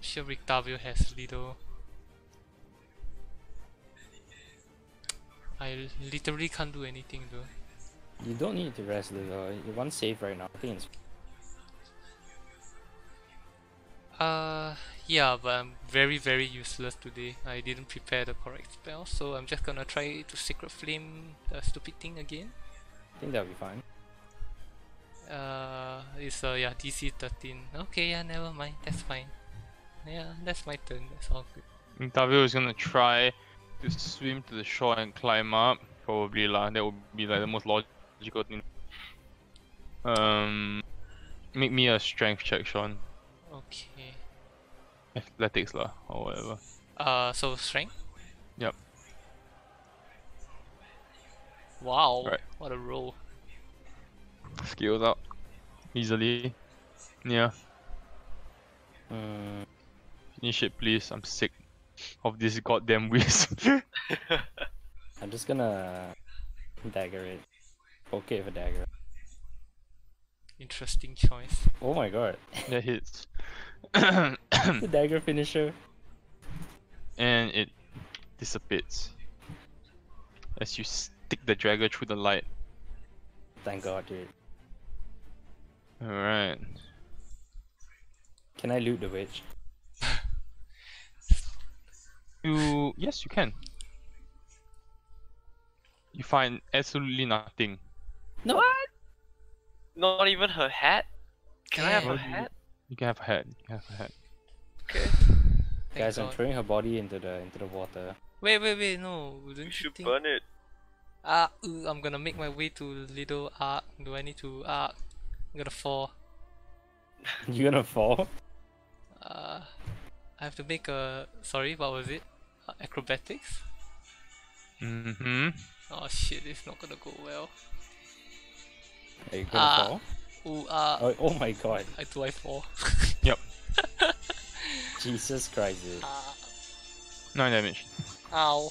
Sure, Rictavio has Lido. I literally can't do anything though. You don't need to rest, Lido. You want save right now. I think it's Yeah, but I'm very, very useless today. I didn't prepare the correct spell, so I'm just gonna try to Sacred Flame the stupid thing again. I think that'll be fine. It's yeah, DC 13. Okay, yeah, never mind. That's fine. Yeah, that's my turn. That's all good. Tavio is gonna try to swim to the shore and climb up. Probably lah. That would be like the most logical thing. Make me a strength check, Sean. Okay. Athletics lah, or whatever. So strength? Yep. Wow, Right. what a roll. Skills up. Easily. Yeah. Finish it, please. I'm sick of this goddamn whiz. I'm just gonna dagger it. Poke it with a dagger. Interesting choice. Oh my god. That hits. The dagger finisher. And it dissipates as you stick the dagger through the light. Thank god, dude. Alright. Can I loot the witch? Yes, you can. You find absolutely nothing. No. What? Not even her hat? Can I have her Damn. hat? You can have a hat. You can have a hat. Okay. Thank Guys, I'm God. throwing her body into the water. Wait, no. Don't You you should think... burn it. I'm gonna make my way to Lido Ark. Do I need to Ark? I'm gonna fall. You gonna fall? I have to make a... Sorry, what was it? Acrobatics? Mm-hmm. Oh shit, it's not gonna go well. Are you gonna fall? Ooh, Oh my god. do I fall? Yep. Jesus Christ, dude. 9 damage. Ow.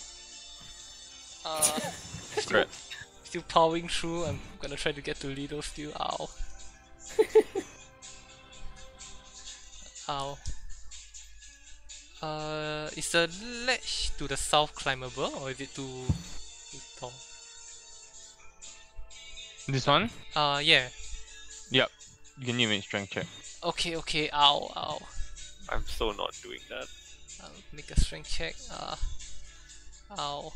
Great. Still powering through. I'm gonna try to get to Lido still. Ow. Ow. Is the ledge to the south climbable or is it too tall? This one? Yeah. Yep. You can make a strength check. Okay. Ow. I'm so not doing that. I'll make a strength check. Ow.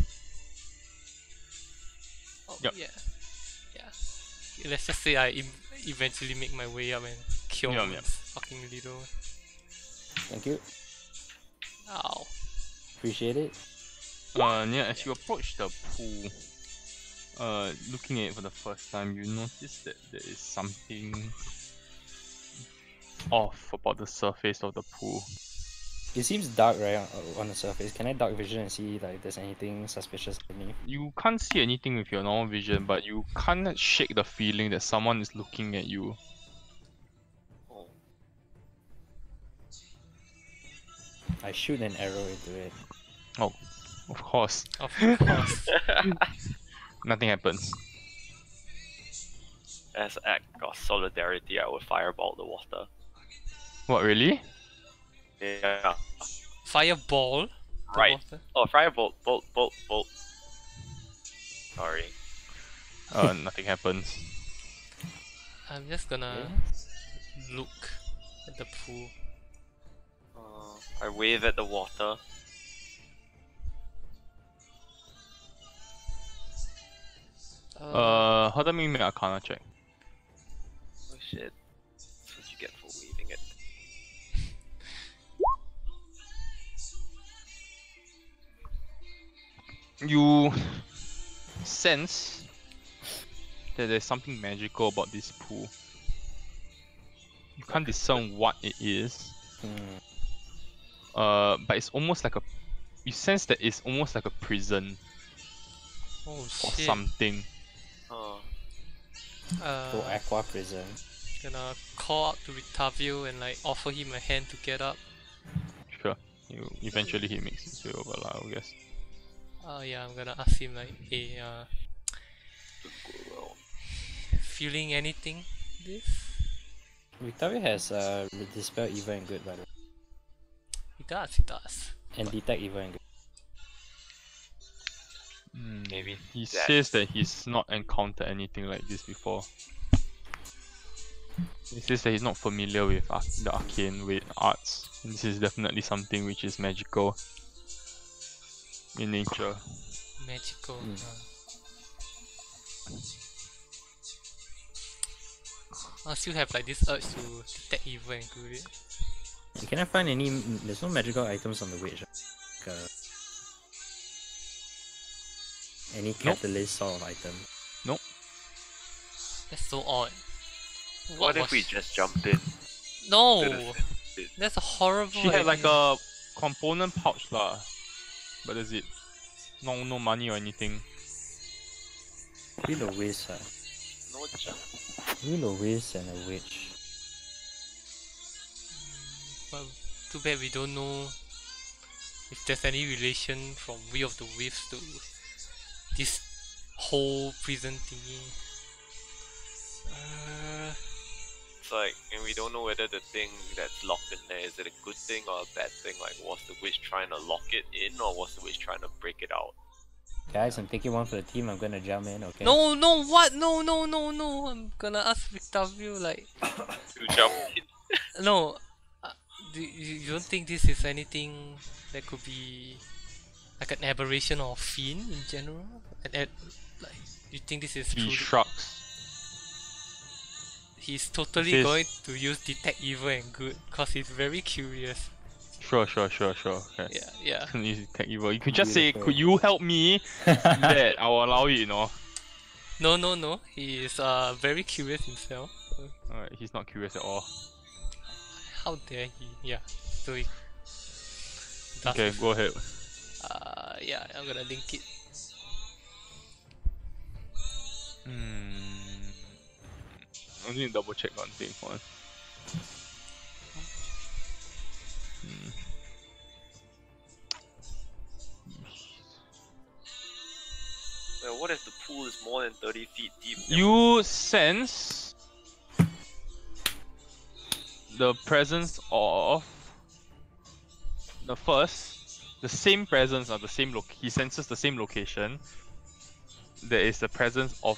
Oh, Yep. yeah. Let's just say I eventually make my way up and kill Yep. fucking Lido. Thank you. Ow. Appreciate it. Yeah, as you approach the pool, looking at it for the first time, you notice that there is something off about the surface of the pool. It seems dark, right, on the surface. Can I dark vision and see like if there's anything suspicious underneath? You can't see anything with your normal vision, but you can't shake the feeling that someone is looking at you. Oh. I shoot an arrow into it. Oh, of course. Of course. Nothing happens. As an act of solidarity, I would fireball the water. What, really? Yeah. Fireball? The Right. water? Oh, firebolt, bolt. Sorry. Nothing happens. I'm just gonna look at the pool. I wave at the water. How do I make an Arcana check? Oh shit. That's what you get for waving it. You sense that there's something magical about this pool. You can't discern what it is. But it's almost like a. You sense that it's almost like a prison Oh or shit. something. Oh. Go Aqua Prison. Gonna call out to Rictavio and like offer him a hand to get up. Sure. Eventually he makes his way over, I guess. Yeah, I'm gonna ask him like, hey, feeling anything? This? Victoria has Dispel Evil and Good, by the way. He does. And Detect Evil and Good. Maybe He that- says that he's not encountered anything like this before. He says that he's not familiar with the arcane arts. And this is definitely something which is magical in nature. Magical. I still have like this urge to detect evil and good. Can I find any? There's no magical items on the witch. Like, any catalyst sort of item. Nope. That's so odd. What if we just jumped in? No! to the- That's a horrible She had like idea. a component pouch lah. But that's it. No money or anything. Will o' Wisp, No jump. Will o' Wisp and a witch. But too bad we don't know if there's any relation from Will of the Wisps to this whole prison thingy. It's like, and we don't know whether the thing that's locked in there is it a good thing or a bad thing. Like, was the witch trying to lock it in, or was the witch trying to break it out? Guys, I'm taking one for the team. I'm gonna jump in. Okay. No, what? No. I'm gonna ask Rictavio like, To jump in. no. You don't think this is anything that could be like an aberration or fiend in general? Like, you think this is He truly? shrugs. He's totally This- going to use detect evil and good because he's very curious. Sure. Okay. Yeah. Use tech evil. You could just say, Beautiful. could you help me? That I will allow it, you know. No. He is very curious himself. Alright, he's not curious at all. How dare he? Yeah. So he does Okay, this. go ahead. Yeah, I'm gonna link it. I need to double check one thing. Hold on. Well, what if the pool is more than 30 feet deep? You sense the presence of the same presence of the same he senses the same location. There is the presence of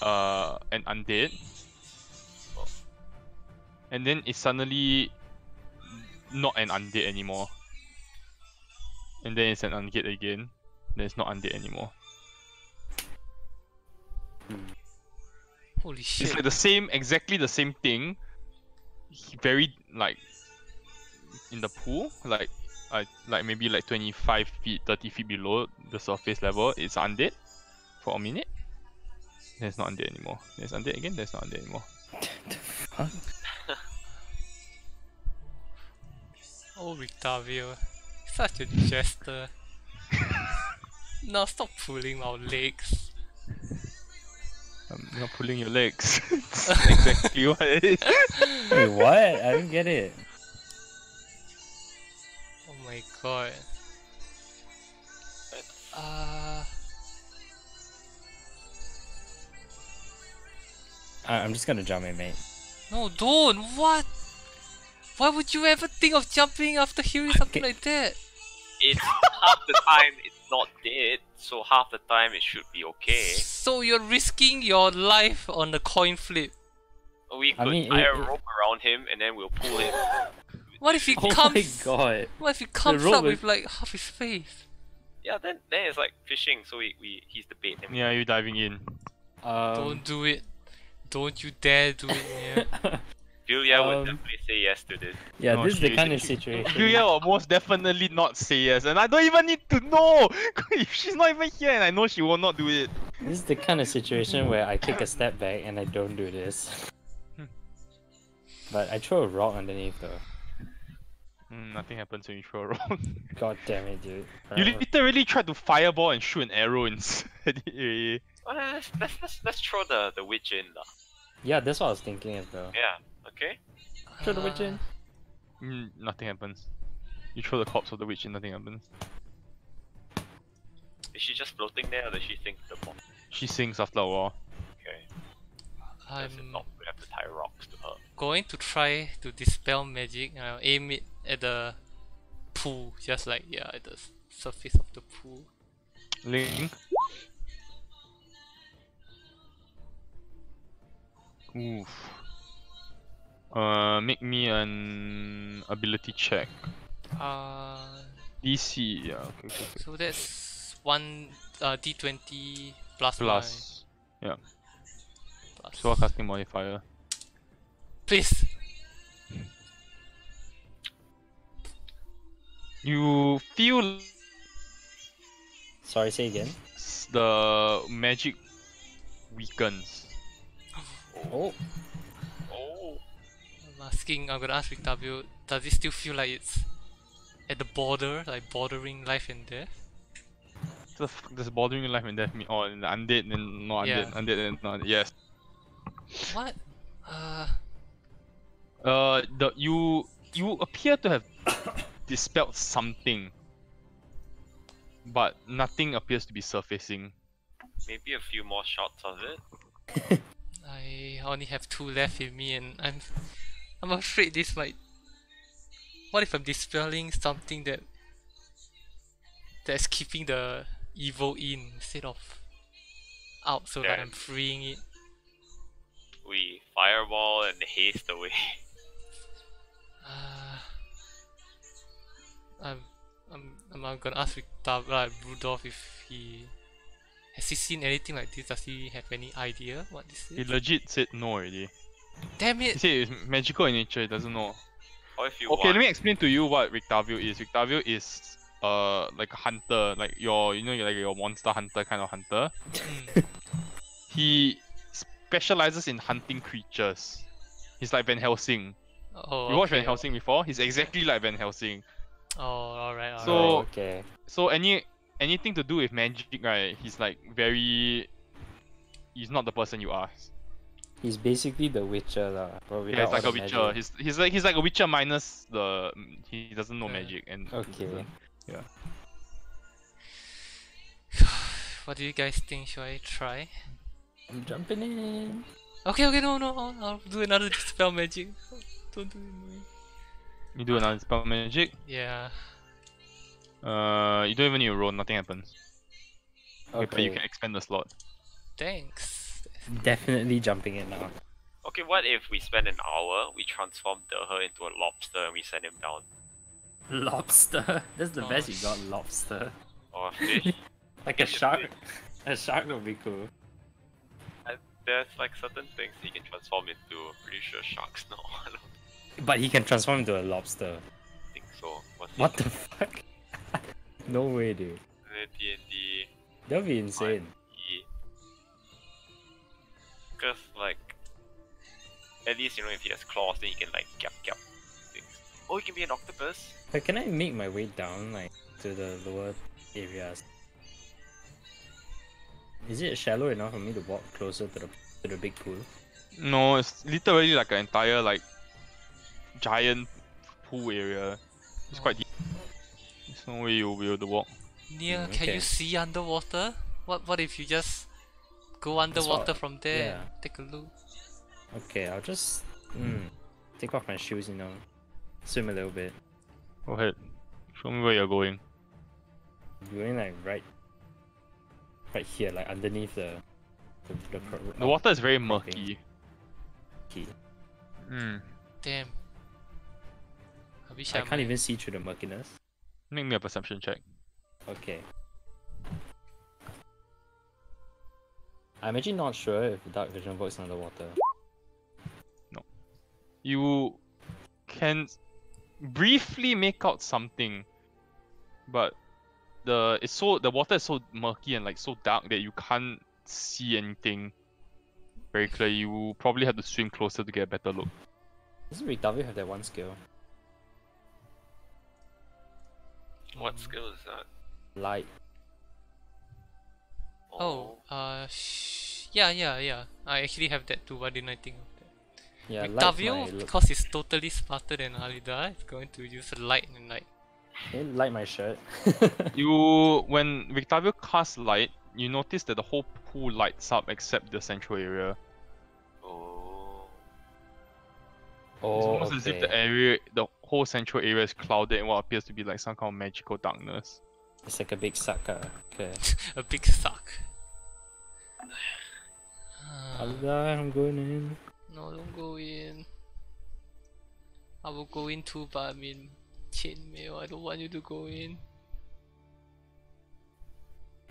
an undead, and then it's suddenly not an undead anymore, and then it's an undead again. Then it's not undead anymore. Holy shit. It's like the same, exactly the same thing. Very like in the pool, like maybe like 25 feet, 30 feet below the surface level. It's undead for a minute. Then it's not undead anymore. Then it's undead again. Then it's not undead anymore. Oh, Rictavio, such a jester. Now stop pulling our legs. I'm not pulling your legs. That's exactly what it is. Wait, what? I didn't get it. Oh my god. I'm just gonna jump in, mate. No, don't! What? Why would you ever think of jumping after hearing something like that? It's half the time it's not dead, so half the time it should be okay. So you're risking your life on the coin flip. We could mean, tie a it- rope around him and then we'll pull him. What if he Oh comes? my god. What if he comes rope up is- with like half his face? Yeah, then it's like fishing, so he's the bait. And Yeah, you're diving in. Don't do it. Don't you dare do it, man. Julia would definitely say yes to this. Yeah, No, this is the she- kind of she- situation. Julia will most definitely not say yes, and I don't even need to know! If she's not even here and I know she will not do it. This is the kind of situation where I take a step back and I don't do this. But I throw a rock underneath though. Nothing happens when you throw a rock. God damn it, dude. You literally tried to fireball and shoot an arrow inside it. Well, let's throw the witch in lah. Yeah, that's what I was thinking as well. Yeah. Okay. Throw the witch in. Nothing happens. You throw the corpse of the witch and nothing happens. Is she just floating there, or does she think the bomb? She sinks after a while. Okay. I'm Does it not? We have to tie rocks to her. going to try to dispel magic. I'll aim it at the pool, just like at the surface of the pool. Link. Oof. Make me an ability check. DC, yeah, okay. So that's one D20 plus Plus, yeah. my plus. So casting modifier. Please. You feel Sorry, say again. the magic weakens. Oh, Oh. I'm gonna ask Victavio, does it still feel like it's at the border, like bordering life and death? Just bothering life and death. Oh, and undead and not undead, Yeah. undead and not. Yes. What? You appear to have dispelled something, but nothing appears to be surfacing. Maybe a few more shots of it. I only have 2 left in me, and I'm afraid this might. What if I'm dispelling something that's keeping the evil in instead of out, so that Yeah. I'm freeing it? We fireball and haste away. I'm gonna ask Rudolph if he has seen anything like this. Does he have any idea what this He is? legit said no already. Damn He it! said it's magical in nature. He doesn't know. Or if you Okay, want. let me explain to you what Victavio is. Victavio is like a hunter, like you're like your monster hunter kind of hunter. He specializes in hunting creatures. He's like Van Helsing. Oh, You watched Van okay. Helsing before? He's exactly like Van Helsing. Oh, alright. So- oh, okay. So anything to do with magic, right? He's like very. He's not the person you ask. He's basically the Witcher lah, but Yeah, without he's like all a the witcher. magic. He's like a witcher minus the he doesn't know magic and Okay. What do you guys think? Should I try? I'm jumping in. Okay, no, I'll do another dispel magic. Don't do it. You do another spell magic. Yeah. You don't even need to roll. Nothing happens. Okay, but you Okay, can expand the slot. Thanks. definitely jumping in now. Okay, what if we spend an hour, we transform her into a lobster and we send him down? Lobster. That's the best you got. Gosh. Lobster. Or a fish? Like a shark. A shark would be cool. There's like certain things he can transform into. Pretty sure sharks now. I don't But he can transform into a lobster. think so. What the fuck? No way, dude. D&D. That'd be insane. Because like, at least if he has claws, then he can like gap things. Oh, he can be an octopus. But can I make my way down, like, to the lower areas? Is it shallow enough for me to walk closer to the big pool? No, it's literally like an entire like giant pool area. It's quite deep. There's no way you'll be able to walk. Nia, can okay. you see underwater? What if you just go underwater what- from there yeah. and take a look? Okay, I'll just take off my shoes, swim a little bit. Go ahead. Show me where you're going. I'm going like right here, like underneath the The water is very Okay. murky. key. Damn. I wish I I can't even see through the murkiness. Make me a perception check. Okay. I'm actually not sure if dark vision works underwater. No. You can briefly make out something, but the water is so murky and like so dark that you can't see anything very clearly. You probably have to swim closer to get a better look. Doesn't Rictavio have that one skill? What skill is that? Light. Yeah. I actually have that too. Why didn't I think of that? Yeah, light's Rictavio, my because he's totally smarter than Alida, is going to use light and light. Hey, light my shirt. When Rictavio casts light, you notice that the whole pool lights up except the central area. Oh. It's Oh, almost as if the whole central area is clouded in what appears to be like some kind of magical darkness. It's like a big sucker. Okay. A big suck. Alida, I'm going in. No, don't go in. I will go in too, but I mean, chainmail, I don't want you to go in.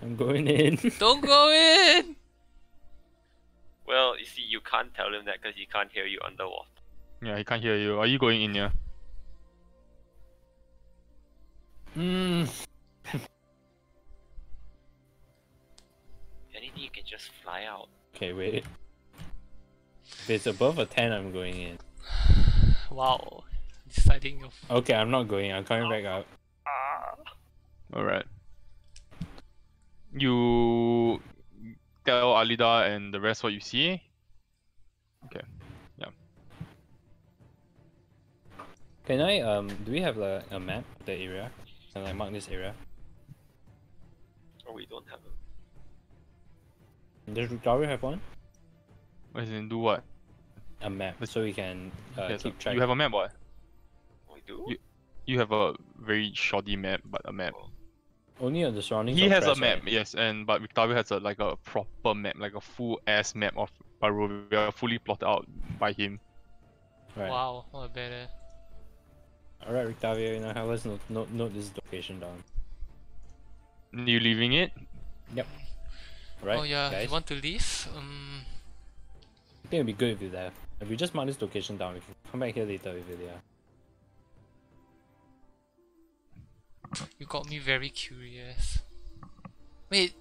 I'm going in. Don't go in! Well, you see, you can't tell him that because he can't hear you underwater. Yeah, he can't hear you. Are you going in here? Hmm. Anything you can just fly out. Okay, wait. If it's above a 10, I'm going in. Wow. Deciding your... Okay, I'm not going. I'm coming back up. Alright. You tell Alida and the rest what you see. Okay. Yeah. Can I, do we have a map of the area? Can I mark this area? Oh, we don't have a... Does Rictavio have one? As in, do what? A map, so we can keep track. You have a map, what? We do? You have a very shoddy map, but a map. Only on the surroundings. He of has a Crest, map, right? yes, but Rictavio has like a proper map, like a full ass map of Barovia, fully plotted out by him. Right. Wow, what a badass. Alright, Rictavio, you know how let's note this location down. You leaving it? Yep. Right, Oh yeah, guys? you want to leave? I think it'd be good if you're there. If we just mark this location down, we can come back here later if you're there. You got me very curious. Wait.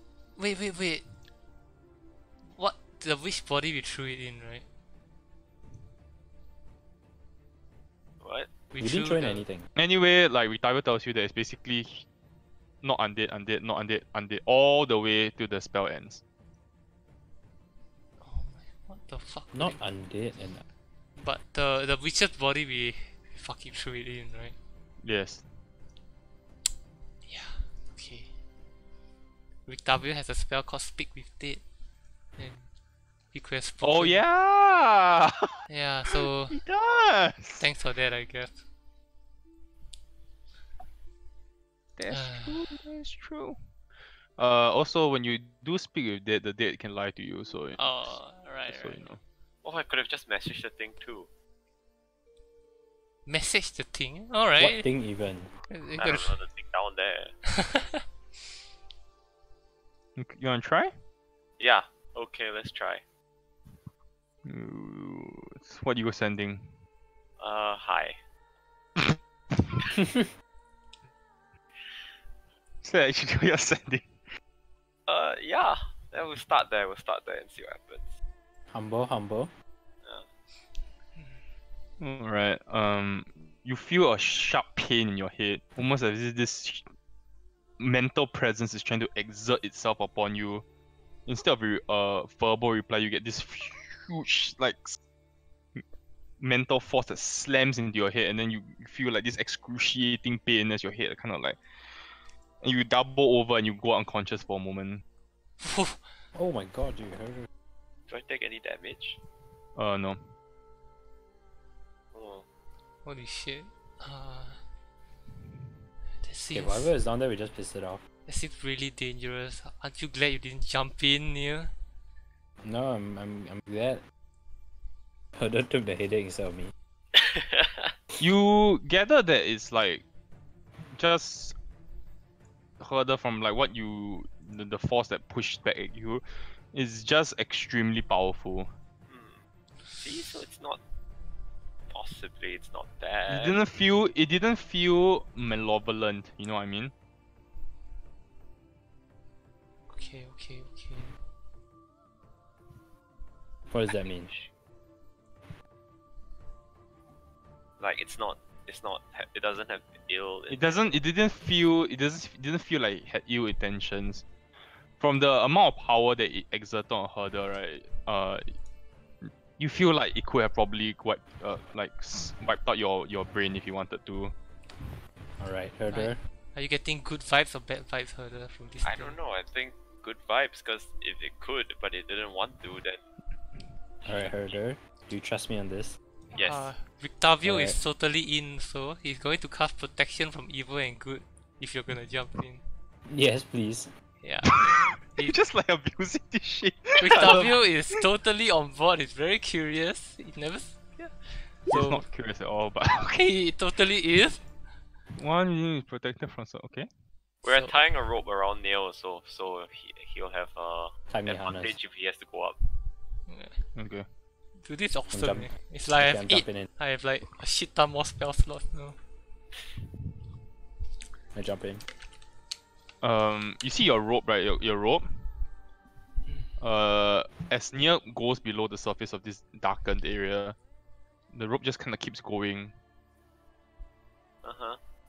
What? The which body we threw it in, right? What? We didn't throw in anything. Anyway, like Rictavio tells you that it's basically not undead, not undead, all the way till the spell ends. Oh my, what the fuck? Not undead and... But the witch's body we fucking threw it in, right? Yes. Yeah, okay. Rictavio has a spell called Speak with Dead. And he could have spoken. Oh yeah! Yeah, so He does! thanks for that, I guess. That's true, that's true. Also, when you do speak with dead, the dead can lie to you, so... Oh, right. So you know. Oh, I could have just messaged the thing too. Message the thing? Alright. What thing even? I don't know, the thing down there. You wanna try? Yeah, okay, let's try. What you were sending? Hi. So actually what you're sending. Yeah. Then we'll start there and see what happens. Humble. Alright, you feel a sharp pain in your head, almost as if this mental presence is trying to exert itself upon you. Instead of a verbal reply, you get this huge, like, mental force that slams into your head, and then you feel like this excruciating pain as your head kind of like... And you double over and you go unconscious for a moment. Oh my god, you heard her. Do I take any damage? No. Oh. Holy shit. That Okay, seems, whatever is down there, we just pissed it off. that seems really dangerous. Aren't you glad you didn't jump in here? No, I'm glad. Hodor took the headache instead of me. You gather that it's like just further from like what you the force that pushed back at you is just extremely powerful. See, so it's not possibly it's not It bad. didn't feel malevolent, you know what I mean? Okay. What does that mean? Like it doesn't have ill. It didn't feel like it had ill intentions. From the amount of power that it exerted on Herder, right? You feel like it could have probably wiped out your brain if you wanted to. Alright, Herder. Are you getting good vibes or bad vibes, Herder, from this I thing? don't know. I think good vibes, because if it could, but it didn't want to, then Alright, Herder. Do you trust me on this? yes. Victavio Alright. is totally in, so he's going to cast protection from evil and good if you're gonna jump in. Yes, please. Yeah. You're just like abusing this shit. Victavio is totally on board, he's very curious. He never. Yeah. He's So, not curious at all, but okay. he totally is. One unit is protected from okay. We're So- tying a rope around Neil, so he'll have Tie me harness. advantage if he has to go up. Yeah. Okay. Dude, this is awesome. jump- Eh. It's like Okay, I I'm have 8. jumping in. I have like a shit ton more spell slots now. I jump in. You see your rope, right? Your rope. As Nia goes below the surface of this darkened area, the rope just kind of keeps going.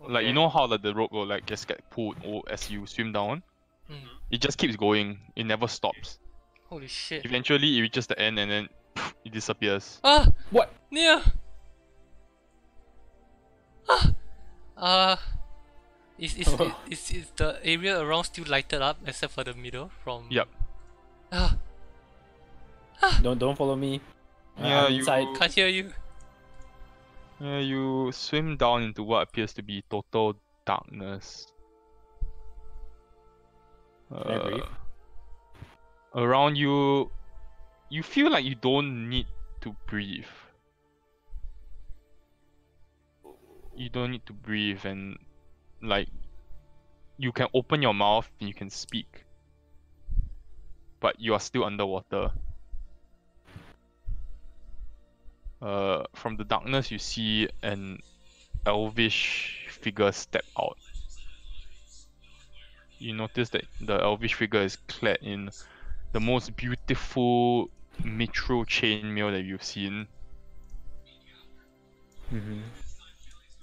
Like you know how like the rope will like just get pulled as you swim down. Mm. It just keeps going. It never stops. Holy shit. Eventually, it reaches the end and then it disappears. Ah! What? Nia! Is the area around still lighted up except for the middle from? Yep. Ah! Don't follow me. Yeah, I'm you- inside. Can't hear you. Yeah, you swim down into what appears to be total darkness. Can I breathe? Around you, you feel like you don't need to breathe. You don't need to breathe, and like you can open your mouth and you can speak, but you are still underwater. From the darkness, you see an elvish figure step out. You notice that the elvish figure is clad in the most beautiful mithril chainmail that you've seen. Mm-hmm.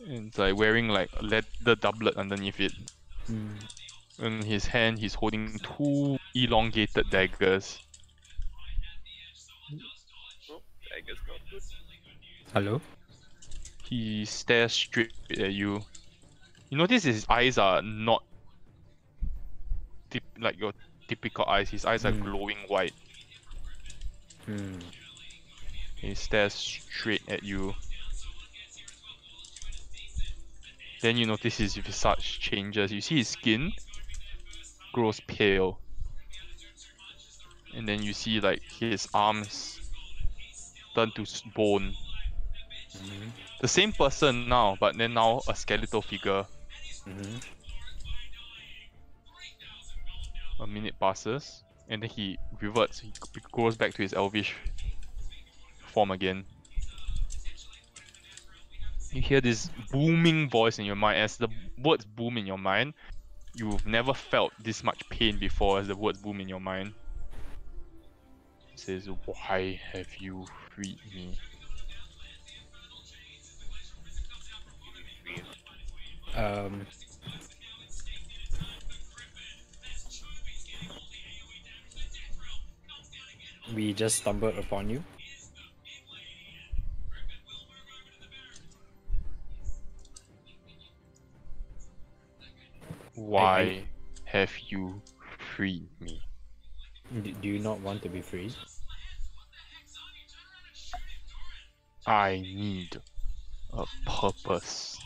And it's like wearing like a leather doublet underneath it. Mm. In his hand, he's holding 2 elongated daggers. I guess not good. Hello? He stares straight at you. You notice his eyes are not like your typical eyes. His eyes are glowing white. Hmm. He stares straight at you. Then you notice his visage changes. You see his skin grows pale. And then you see like his arms turn to bone. Mm-hmm. The same person now, but then now a skeletal figure. Mm-hmm. A minute passes, and then he reverts. He goes back to his elvish form again. You hear this booming voice in your mind. As the words boom in your mind, you've never felt this much pain before as the words boom in your mind. It says, "Why have you freed me?" We just stumbled upon you. Why have you freed me? Do you not want to be free? I need a purpose.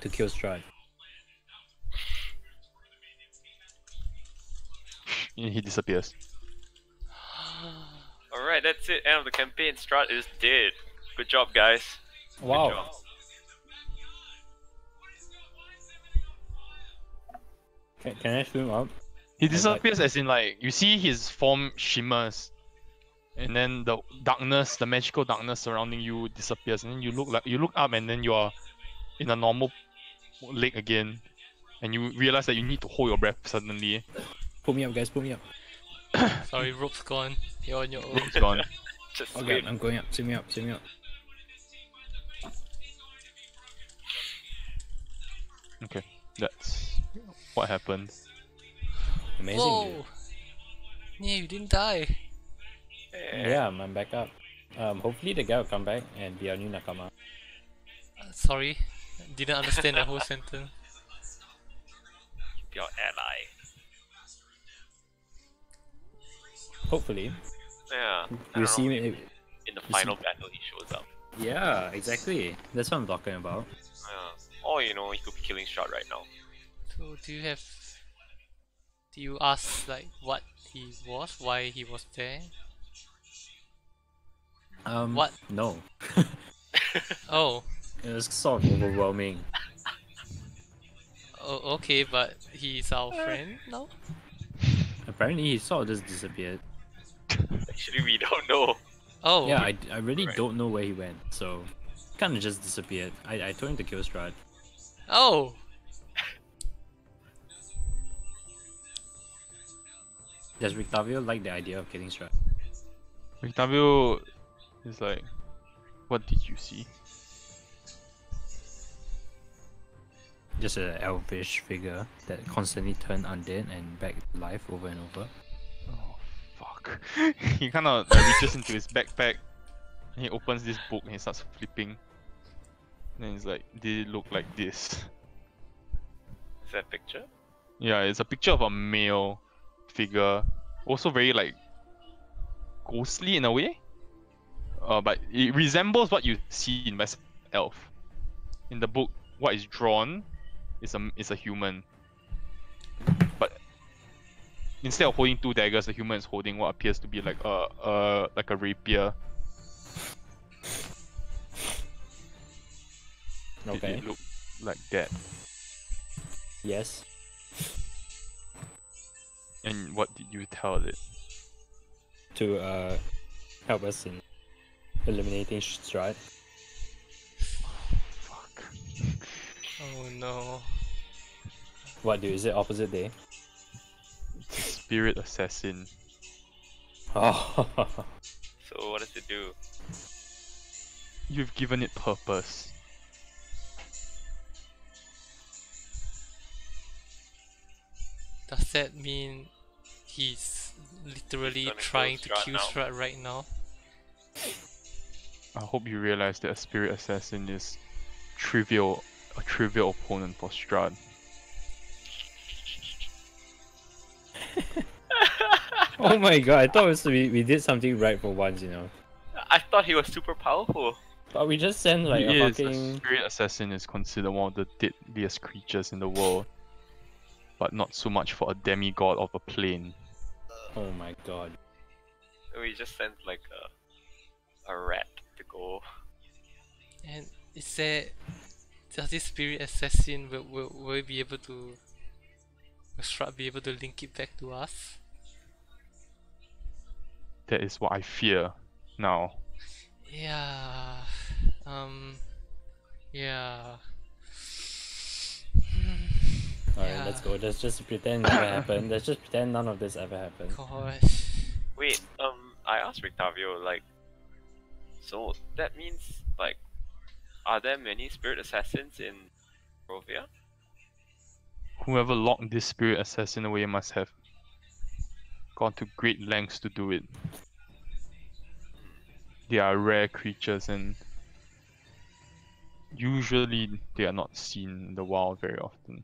To kill Strahd. And he disappears. Alright, that's it. End of the campaign. Strahd is dead. Good job, guys. Good Wow. job. Can I swim up? He disappears as in like you see his form shimmers. and then the darkness, the magical darkness surrounding you disappears, and then you look up, and then you are in a normal lake again, and you realize that you need to hold your breath suddenly. Pull me up, guys. Pull me up. Sorry, rope's gone. You're on your own. Rope's gone. Just Okay, wait. I'm going up. See me up. See me up. Okay, that's what happened. Amazing. Whoa! Yeah, you didn't die. Dude. Yeah, I'm back up. Hopefully the guy will come back and be our new nakama. Sorry, didn't understand the whole sentence. Your ally. Hopefully. Yeah. We'll see. In the final battle, he shows up. Yeah, exactly. That's what I'm talking about. Yeah. Or, you know, he could be killing Strahd right now. So do you ask like what he was, why he was there? What? No. Oh. It was sort of overwhelming. Oh, okay, but he's our friend now? Apparently he sort of just disappeared. Actually, we don't know. Oh. Yeah, I really don't know where he went, so kind of just disappeared. I told him to kill Strahd. Oh! Does Rictavio like the idea of killing Strahd? Octavio is like, what did you see? Just an elvish figure that constantly turned undead and back to life over and over. Oh, fuck. He kind of reaches into his backpack, and he opens this book and he starts flipping. And then he's like, did it look like this? Is that a picture? Yeah, it's a picture of a male figure, also very like ghostly in a way. But it resembles what you see in West Elf. In the book, what is drawn is a human. But instead of holding two daggers, the human is holding what appears to be like a rapier. Okay. It looked like that. Yes. And what did you tell it? To help us in eliminating Strahd. Fuck. Oh no. What, dude? Is it opposite day? It's a spirit assassin. Oh. So what does it do? You've given it purpose. Does that mean he's literally He's gonna trying to kill Strahd kill now? Strahd right now? I hope you realize that a spirit assassin is a trivial opponent for Strahd. Oh my god! I thought we did something right for once, you know. I thought he was super powerful. But we just sent like He a is. A fucking. spirit assassin is considered one of the deadliest creatures in the world, but not so much for a demigod of a plane. Oh my god. We just sent like a rat to go. And does this spirit assassin will be able to, will Strahd be able to link it back to us? That is what I fear now. Yeah. Yeah. Alright, Yeah. let's go. Let's just pretend never happened. Let's just pretend none of this ever happened. Gosh. Wait, I asked Rictavio, like, so that means, like, are there many spirit assassins in Rovia? Whoever locked this spirit assassin away must have gone to great lengths to do it. They are rare creatures and usually they are not seen in the wild very often.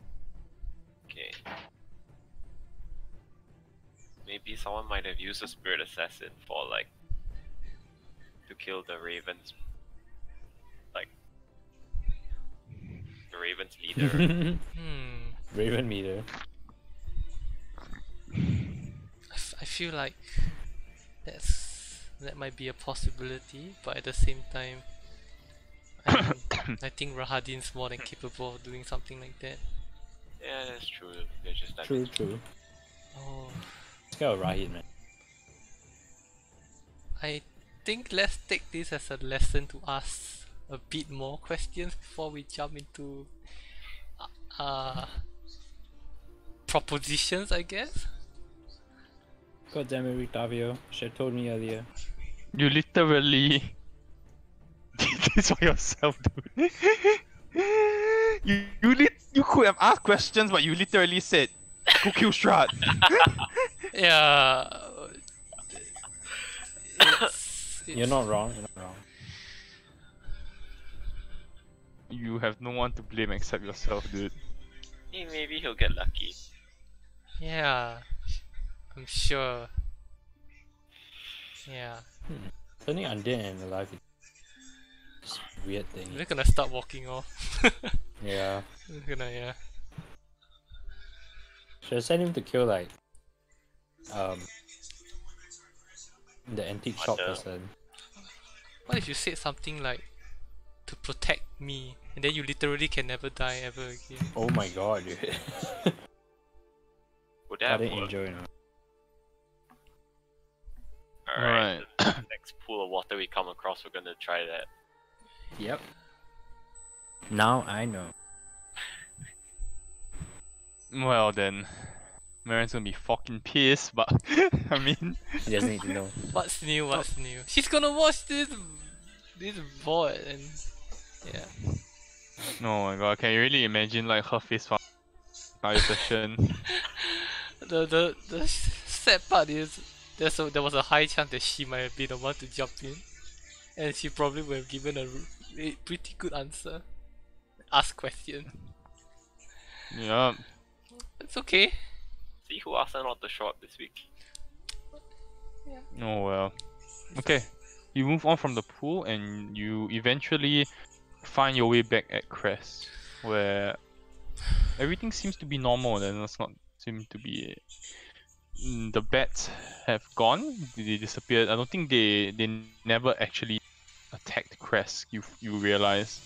Okay. Maybe someone might have used a spirit assassin for, like, to kill the ravens. Like, the ravens leader. Raven meter. I feel like that might be a possibility, but at the same time, I think Rahadin's more than capable of doing something like that. Yeah, that's true. They're just that True, true. Oh, Let's go Rahid, man. I think let's take this as a lesson to ask a bit more questions before we jump into uh propositions, I guess. God damn it, Rictavio. Should have told me earlier. You literally did this for yourself, dude. You could have asked questions, but you literally said, "Go kill Strahd." Yeah. You're not wrong. You're not wrong. You have no one to blame except yourself, dude. Maybe he'll get lucky. Yeah. I'm sure. Yeah. Something undead in the life is a weird thing. We're gonna start walking off. Yeah. We're gonna, yeah. Should I send him to kill like the antique shop person? What if you said something like to protect me, and then you literally can never die ever again? Oh my god, dude. Would that What an work? angel, you know. Alright, the next pool of water we come across, we're gonna try that. Yep. Now I know. Well then, Marin's gonna be fucking pissed, but I mean, He doesn't need to know. What's new? What's new? She's gonna watch this VOD and yeah. oh my god, can you really imagine like her face for entire session? The sad part is there was a high chance that she might have been the one to jump in, and she probably would have given a pretty good answer. Ask question. Yeah. It's okay. See who asked her not to show up this week. Oh well. Okay. You move on from the pool and you eventually find your way back at Crest, where everything seems to be normal. There does not seem to be. The bats have gone. They disappeared. I don't think they never actually attacked Crest. You realize.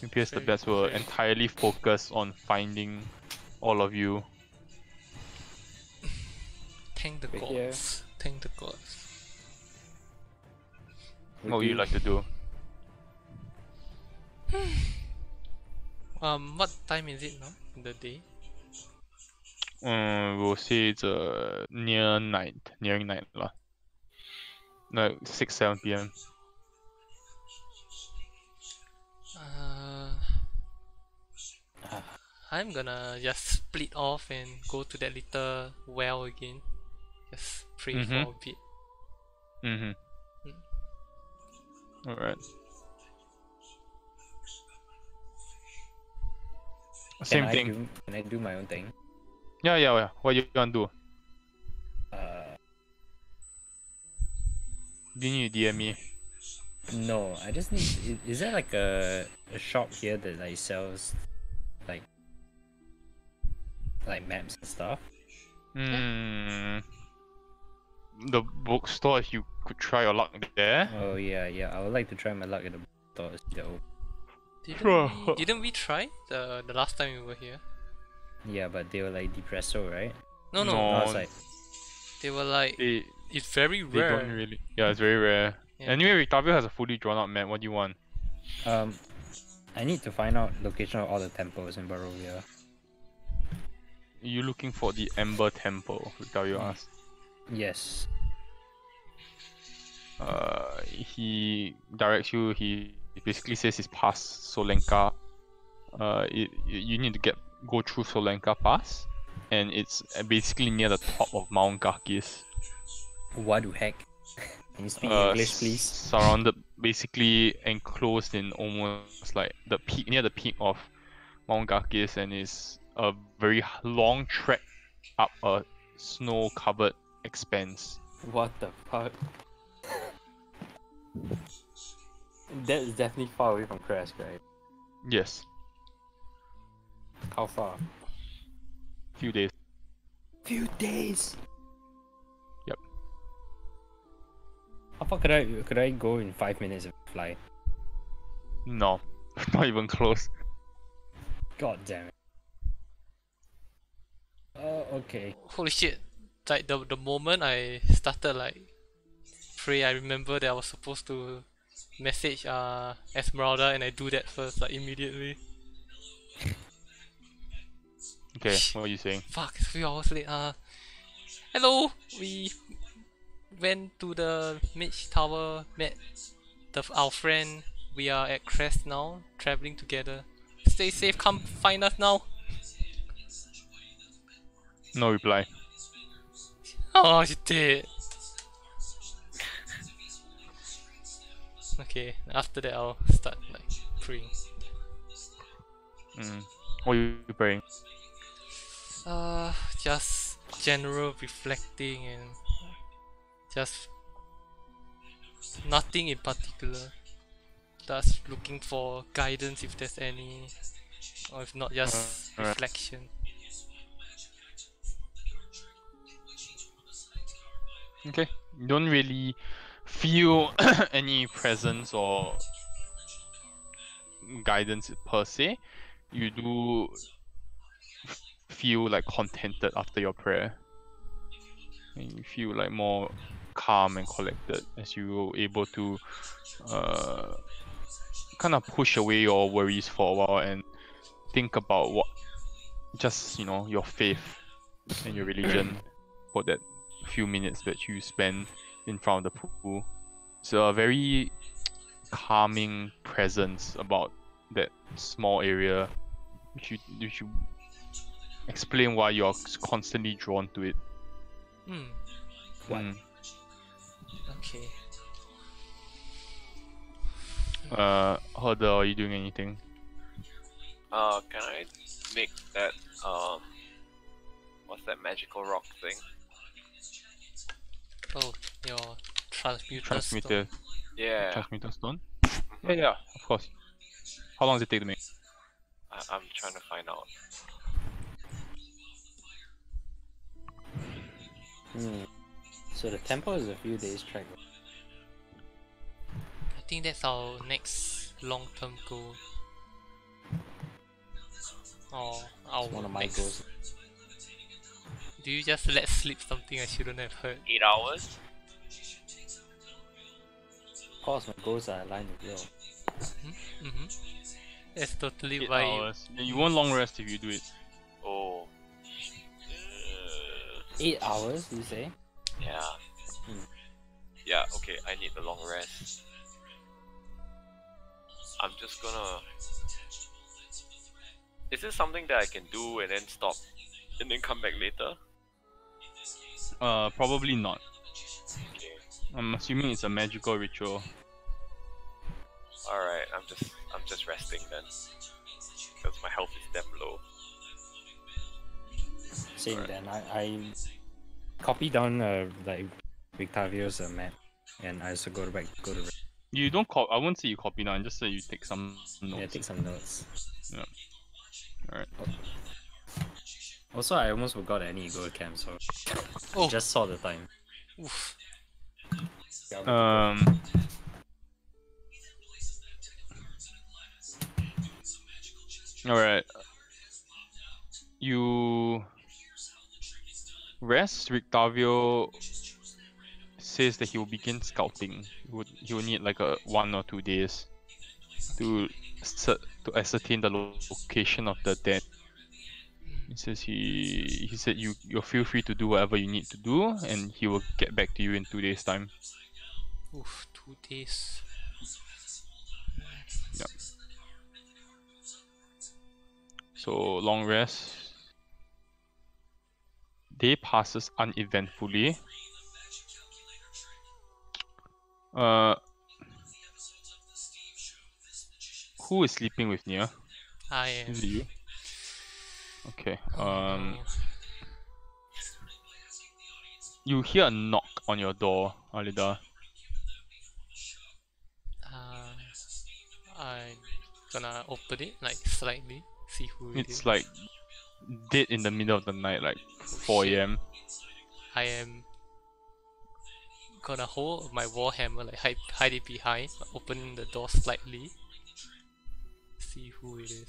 It appears the bats were entirely focused on finding all of you. Thank the But gods. yeah. Thank the gods. What would you like to do? What time is it now in the day? We'll say it's nearing night lah. Like 6-7 p.m. I'm gonna just split off and go to that little well again. Just pray for a bit. Mm-hmm. Alright. Same thing. Can I do my own thing? Yeah. What you gonna do? Didn't you DM me? No, I just need. Is there like a shop here that like sells like maps and stuff? The bookstore, if you could try your luck there. Oh yeah. I would like to try my luck at the bookstore. Didn't we try the last time we were here? Yeah, but they were like depresso, right? No. No, it's like They were like, it's very They rare. don't really. Yeah, it's very rare. Yeah. Anyway, Rictavio has a fully drawn out map. What do you want? I need to find out location of all the temples in Barovia. Are you looking for the Ember Temple? Rictavio asked. Yes. He directs you. He basically says it's past Solenka. You need to go through Solenka Pass, and it's basically near the top of Mount Garkis. What the heck? Can you speak English, please? Surrounded, basically enclosed in almost like the peak, near the peak of Mount Garkis, and is a very long trek up a snow-covered expanse. What the fuck? That is definitely far away from Crest, right? Yes, How far? few days. Few days. Yep. How far could I go in 5 minutes if I fly? No, not even close. God damn it. Oh, okay. Holy shit! Like the moment I started like pray, I remember that I was supposed to message Esmeralda, and I do that first, like immediately. Okay, what are you saying? Fuck, it's a few hours late. Hello, we went to the Mage Tower, met our friend. We are at Crest now, traveling together. Stay safe, come find us now. No reply. Oh, you did. Okay, after that I'll start like praying. What are you praying? Just general reflecting and just nothing in particular. Just looking for guidance if there's any, or if not, just Alright. reflection. Okay. You don't really feel any presence or guidance per se. You do feel like contented after your prayer. And you feel like more calm and collected as you were able to kind of push away your worries for a while and think about what just your faith and your religion for that few minutes that you spend in front of the pool. So a very calming presence about that small area, which you explain why you're constantly drawn to it. What? Okay. Herder, are you doing anything? Can I make that what's that magical rock thing? Oh, your transmuter Transmitter. stone. Yeah, Transmitter stone? Yeah, of course. How long does it take to make? I'm trying to find out. So the temple is a few days trek. I think that's our next long-term goal. Or our One of my next... goals. Do you just let slip something I shouldn't have heard? 8 hours? Of course, my goals are aligned with yours. That's totally 8 why hours. You won't long rest if you do it. Oh. 8 hours, you say? Yeah. Yeah, okay, I need a long rest. I'm just gonna... Is this something that I can do and then stop and then come back later? Probably not. Okay. I'm assuming it's a magical ritual. Alright, I'm just resting then. Because my health is damn low. Same Alright. then. I copy down like Victavio's map, and I also go to rest. You don't I won't say you copy down, just say you take some notes. Yeah, take some notes. Yeah. Alright. Also, I almost forgot any go to camp, so Oh. just saw the time. Oof. Alright. You rest. Rictavio says that he will begin scouting. He will need like 1 or 2 days to ascertain the location of the den. He says he said you feel free to do whatever you need to do, and he will get back to you in 2 days' time. Oof, 2 days. Yeah. So long rest. Day passes uneventfully. Who is sleeping with Nia? I am. Is it you? Okay. No. You hear a knock on your door, Alida. I'm gonna open it like slightly, see who it is. It's like dead in the middle of the night, like 4 AM. I am gonna hold my warhammer, like hide it behind, open the door slightly, see who it is.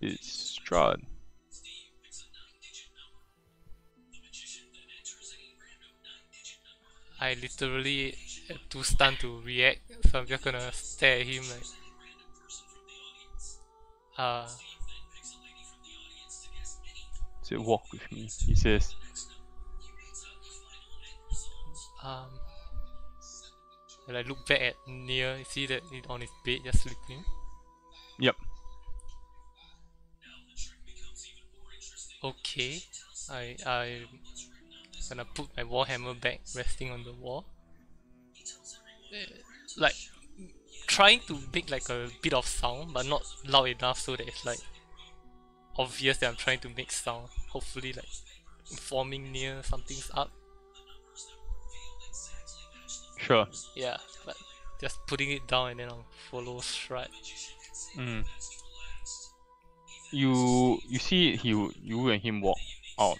It's Strahd. I literally too stunned to react, so I'm just gonna stare at him like, So walk with me, he says. and I look back at Nia, see that he's on his bed just sleeping. Yep. Okay, I'm gonna put my warhammer back resting on the wall. Like trying to make like a bit of sound, but not loud enough so that it's like obvious that I'm trying to make sound. Hopefully, like informing Nia something's up. Sure. Yeah, but just putting it down and then I'll follow Strahd. You see you and him walk out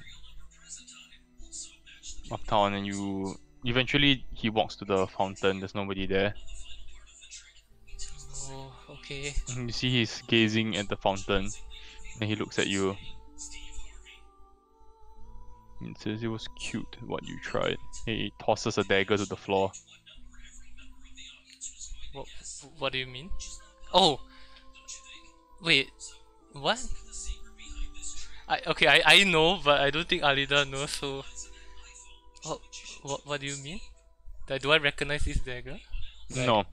of town, and you eventually he walks to the fountain. There's nobody there. Oh, okay. You see he's gazing at the fountain, and he looks at you. It says it was cute what you tried. He tosses a dagger to the floor. What do you mean? Oh, wait, what? I know, but I don't think Alida knows. So, what do you mean? Like, do I recognize this dagger? Like, No.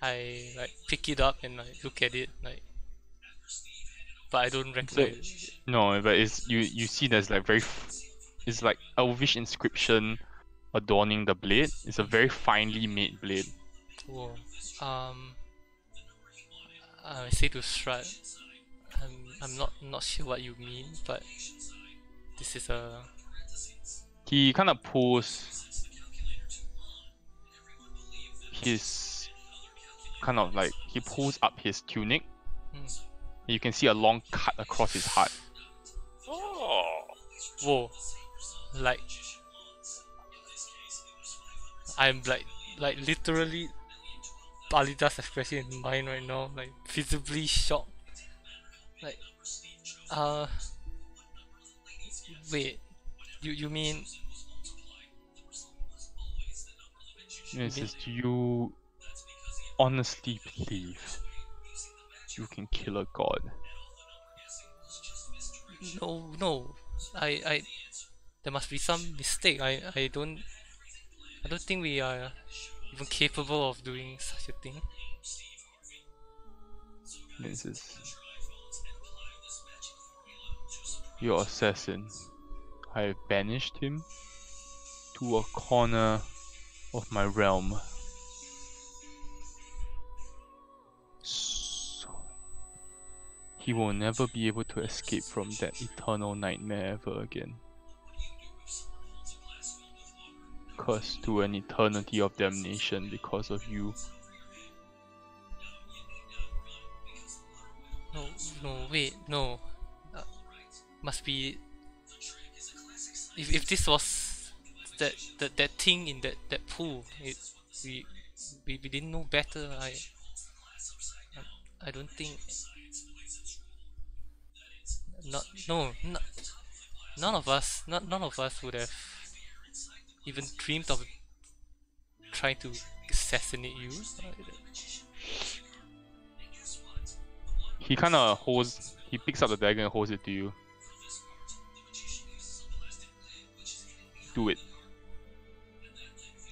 I like pick it up and like look at it like, but I don't recognize it. No, but it's you see there's like it's like elvish inscription adorning the blade. It's a very finely made blade. Whoa. I say to Strahd, I'm not sure what you mean, but this is a. He kind of pulls his he pulls up his tunic. You can see a long cut across his heart. Oh. Whoa. Like I'm like literally Alida's expression in mine right now, like visibly shocked. Like wait, you mean It says, do you honestly believe you can kill a god? No, I there must be some mistake. I don't think we are even capable of doing such a thing. It says, your assassin, I have banished him to a corner of my realm. So he will never be able to escape from that eternal nightmare ever again. Cursed to an eternity of damnation because of you. Wait, no. Must be. If this was that thing in that pool, we didn't know better. I don't think. None of us would have even dreamed of trying to assassinate you. He picks up the dagger and holds it to you. Do it.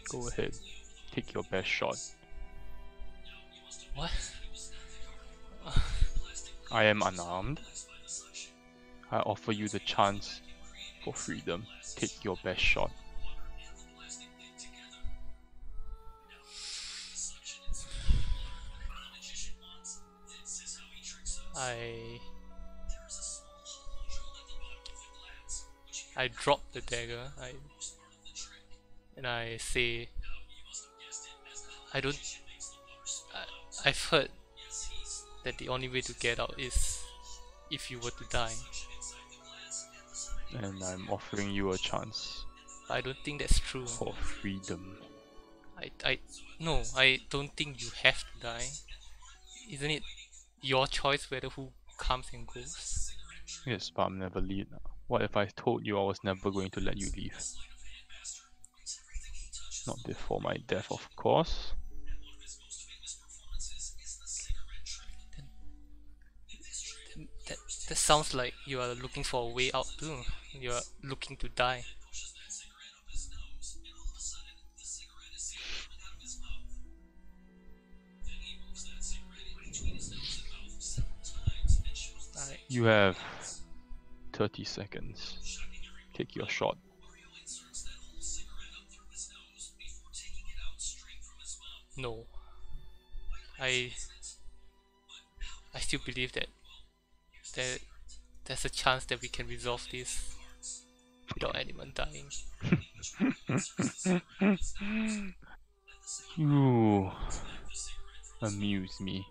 Go ahead. Take your best shot. What? I am unarmed. I offer you the chance for freedom. Take your best shot. I drop the dagger. And I say, I've heard that the only way to get out is if you were to die. And I'm offering you a chance. I don't think that's true. For freedom. No, I don't think you have to die. Isn't it your choice whether who comes and goes? Yes, but I'm never lead. What if I told you I was never going to let you leave? Not before my death, of course. That sounds like you are looking for a way out too. You are looking to die. Alright. You have 30 seconds. Take your shot. No. I still believe that there's a chance that we can resolve this without anyone dying. You amuse me.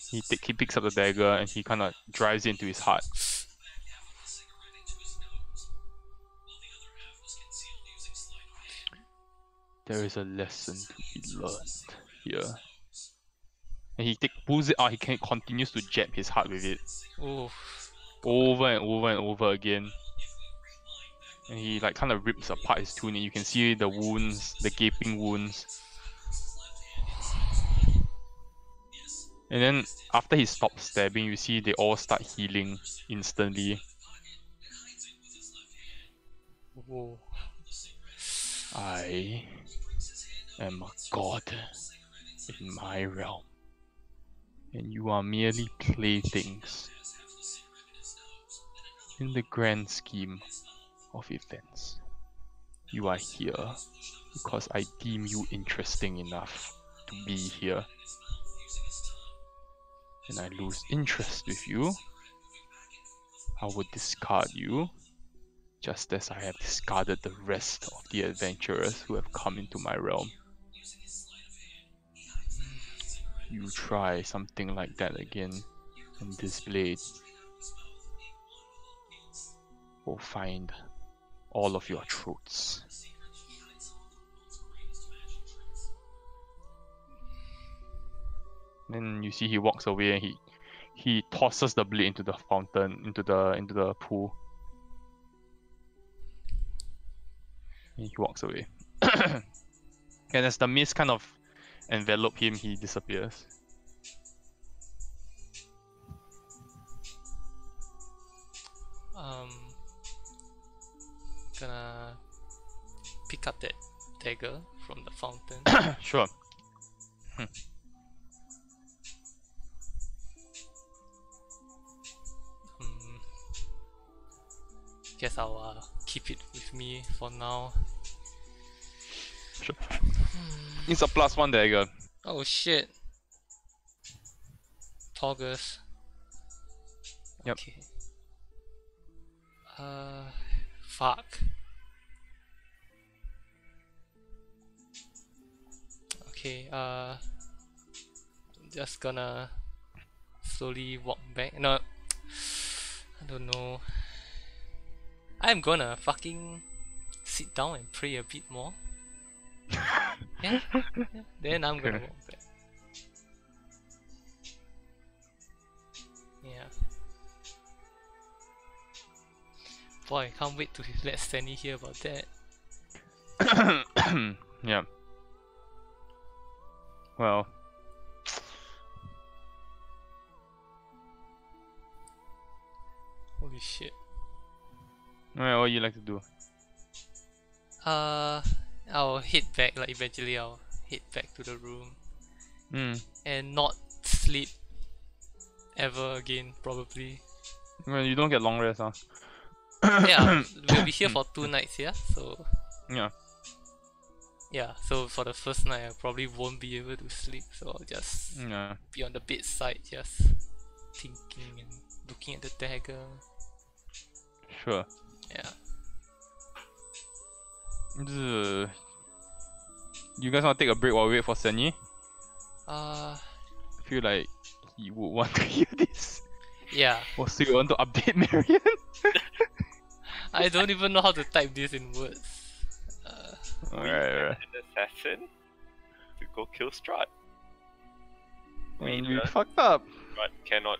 He picks up the dagger and he kind of drives it into his heart. There is a lesson to be learned here. And he pulls it out, he continues to jab his heart with it. Oh. Over and over and over again. And he like kind of rips apart his tunic. You can see the wounds, the gaping wounds. And then after he stops stabbing, you see they all start healing instantly. Whoa. I am a god in my realm, and you are merely playthings in the grand scheme of events. You are here because I deem you interesting enough to be here. And I lose interest with you, I would discard you, just as I have discarded the rest of the adventurers who have come into my realm. You try something like that again, and this blade will find all of your throats. Then you see he walks away and he tosses the blade into the fountain, into the pool. And he walks away. And as the mist kind of envelop him, he disappears. Gonna pick up that dagger from the fountain. Sure. Guess I'll keep it with me for now. Sure. It's a +1 dagger. Oh shit. Toggers. Yep. Okay. Fuck. Okay, just gonna slowly walk back. No, I don't know. I'm gonna fucking sit down and pray a bit more. Yeah? Then I'm gonna walk back. Yeah. Boy, I can't wait to let Stanley hear about that. Yeah. Well. Holy shit. Alright, what do you like to do? I'll head back, like eventually I'll head back to the room. And not sleep ever again, probably. Well, you don't get long rest, huh? Yeah, we'll be here for 2 nights, yeah? So Yeah. yeah, so for the first night I probably won't be able to sleep, so I'll just Yeah. be on the bedside, just thinking and looking at the dagger. Sure. Yeah. You guys want to take a break while we wait for Senyi? Uh, I feel like he would want to hear this. yeah. Or so you want to update Marian? I don't even know how to type this in words. Alright. An assassin to go kill Strahd. We fucked up. Strahd cannot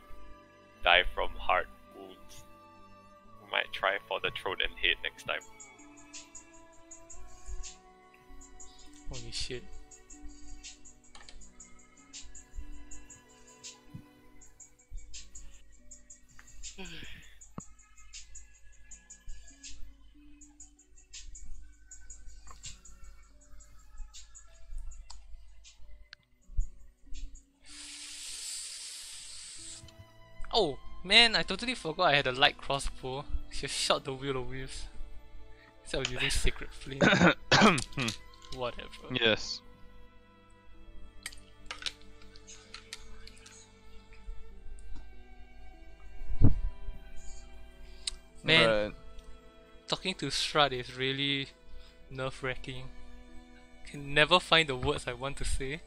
die from heart wounds. We might try for the throat and head next time. Holy shit. Oh man, I totally forgot I had a light crossbow. Should shot the wheel of wheels. Instead of using sacred flame. Whatever. Yes. Man, But talking to Strahd is really nerve-wracking. Can never find the words I want to say.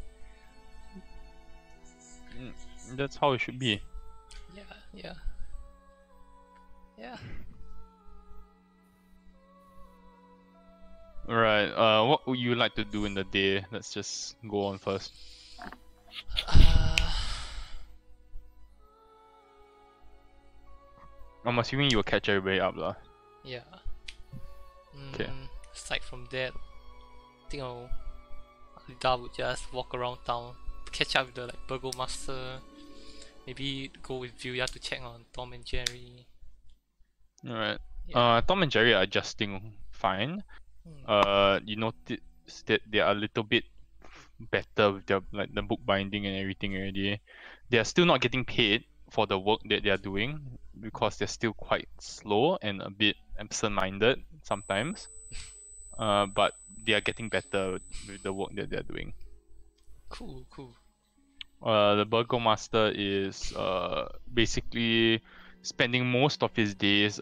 that's how it should be. Yeah. Right. What would you like to do in the day? Let's just go on first. I'm assuming you will catch everybody up, lah. Yeah. Okay. Aside from that, I think Alida would just walk around town, catch up with the Burgomaster, maybe go with Vilya to check on Tom and Jerry. Alright. Yeah. Tom and Jerry are adjusting fine. You notice that they are a little bit better with their the bookbinding and everything already. They are still not getting paid for the work that they are doing because they're still quite slow and a bit absent-minded sometimes. But they are getting better with the work that they're doing. Cool. The Burgomaster is basically spending most of his days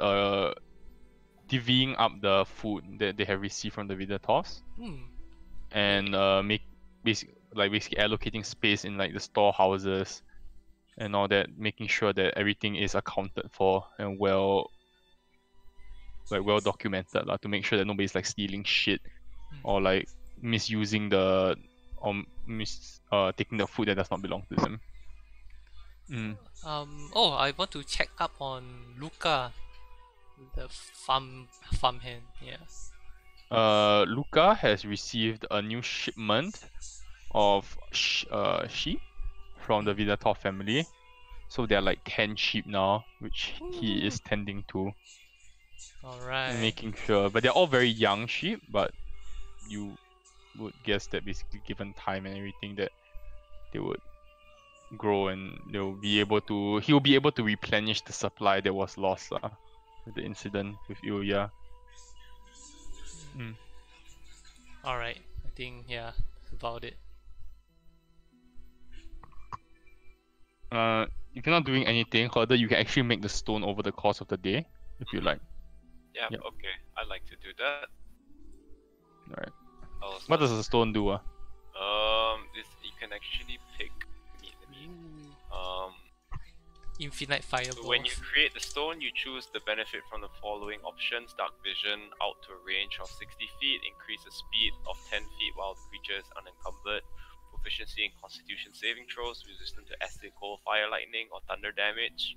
divvying up the food that they have received from the Vidatos and basically allocating space in the storehouses and all that, making sure that everything is accounted for and well documented to make sure that nobody's stealing shit or misusing taking the food that does not belong to them. I want to check up on Luca, the farmhand. Yeah. Luca has received a new shipment of sheep from the Vidatov family. So there are 10 sheep now, which he is tending to. Alright. Making sure. But they're all very young sheep, but you would guess that basically given time and everything that they would grow and he will be able to replenish the supply that was lost with the incident with Ilya. Alright, I think that's about it. If you're not doing anything further, you can actually make the stone over the course of the day, if you like. Yeah, Yep. okay. I'd like to do that. Alright. Also, What does the stone do? you can actually pick Infinite fireballs. so when you create the stone, you choose the benefit from the following options: dark vision out to a range of 60 feet, increase the speed of 10 feet while the creature is unencumbered, proficiency in constitution saving throws, resistant to acid, cold, fire, lightning, or thunder damage.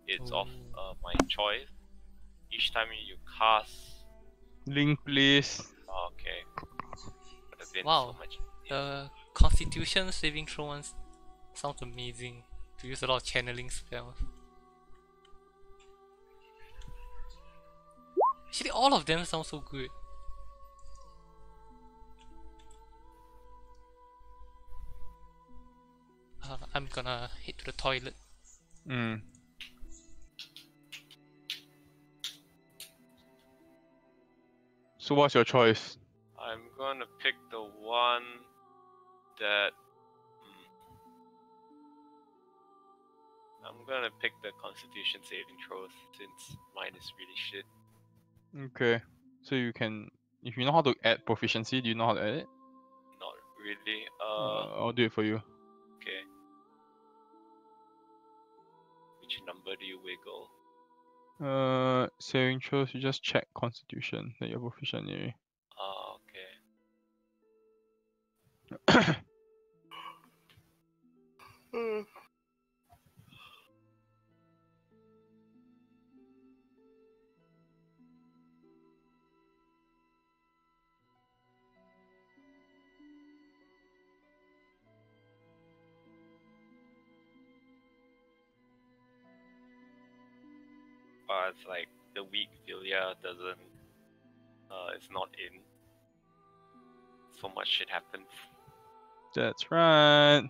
It's of my choice. Each time you cast... Link, please. Okay. Would have been Wow. so much... The constitution saving throw ones sounds amazing. To use a lot of channeling spells. Actually, all of them sound so good. I'm gonna head to the toilet. So what's your choice? I'm gonna pick the one that... I'm gonna pick the constitution saving throws since mine is really shit. Okay. So you can... If you know how to add proficiency, do you know how to add it? Not really. I'll do it for you. Okay. Which number do you wiggle? Saving throws, you just check constitution that you're proficient in. Okay. but it's like the week Vilya doesn't, it's not in. So much shit happens. That's right.